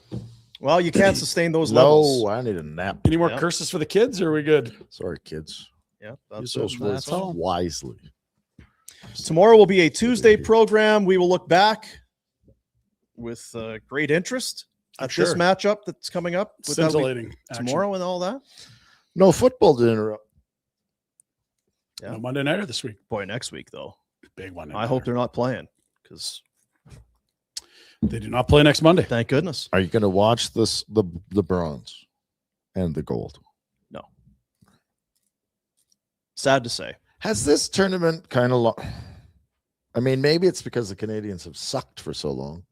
Well, you can't sustain those levels. no, I need a nap. Any more Yeah. curses for the kids, or are we good? Sorry, kids. Yeah, Use that's those it. words That's all. wisely. Tomorrow will be a Tuesday program. We will look back with great interest at Sure. this matchup that's coming up with that'll be Scintillating. action. tomorrow and all that. No football to interrupt. Yeah. No Monday nighter this week. Boy, next week though. Big one. I hope they're not playing because they do not play next Monday. thank goodness. Are you going to watch the bronze and the gold? No. Sad to say. Has this tournament kind of I mean, maybe it's because the Canadians have sucked for so long.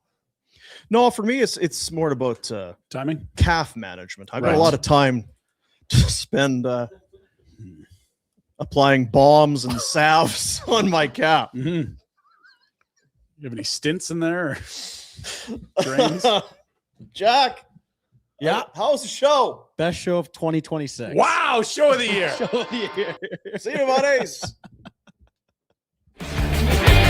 No, for me, it's more about Timing. calf management. I've got a Right. lot of time to spend applying bombs and salves on my calf. Mm-hmm. You have any stints in there? Or drains? Jack, Yeah. how's the show? Best show of 2026. Wow, show of the year. Show of the year. See you, buddies.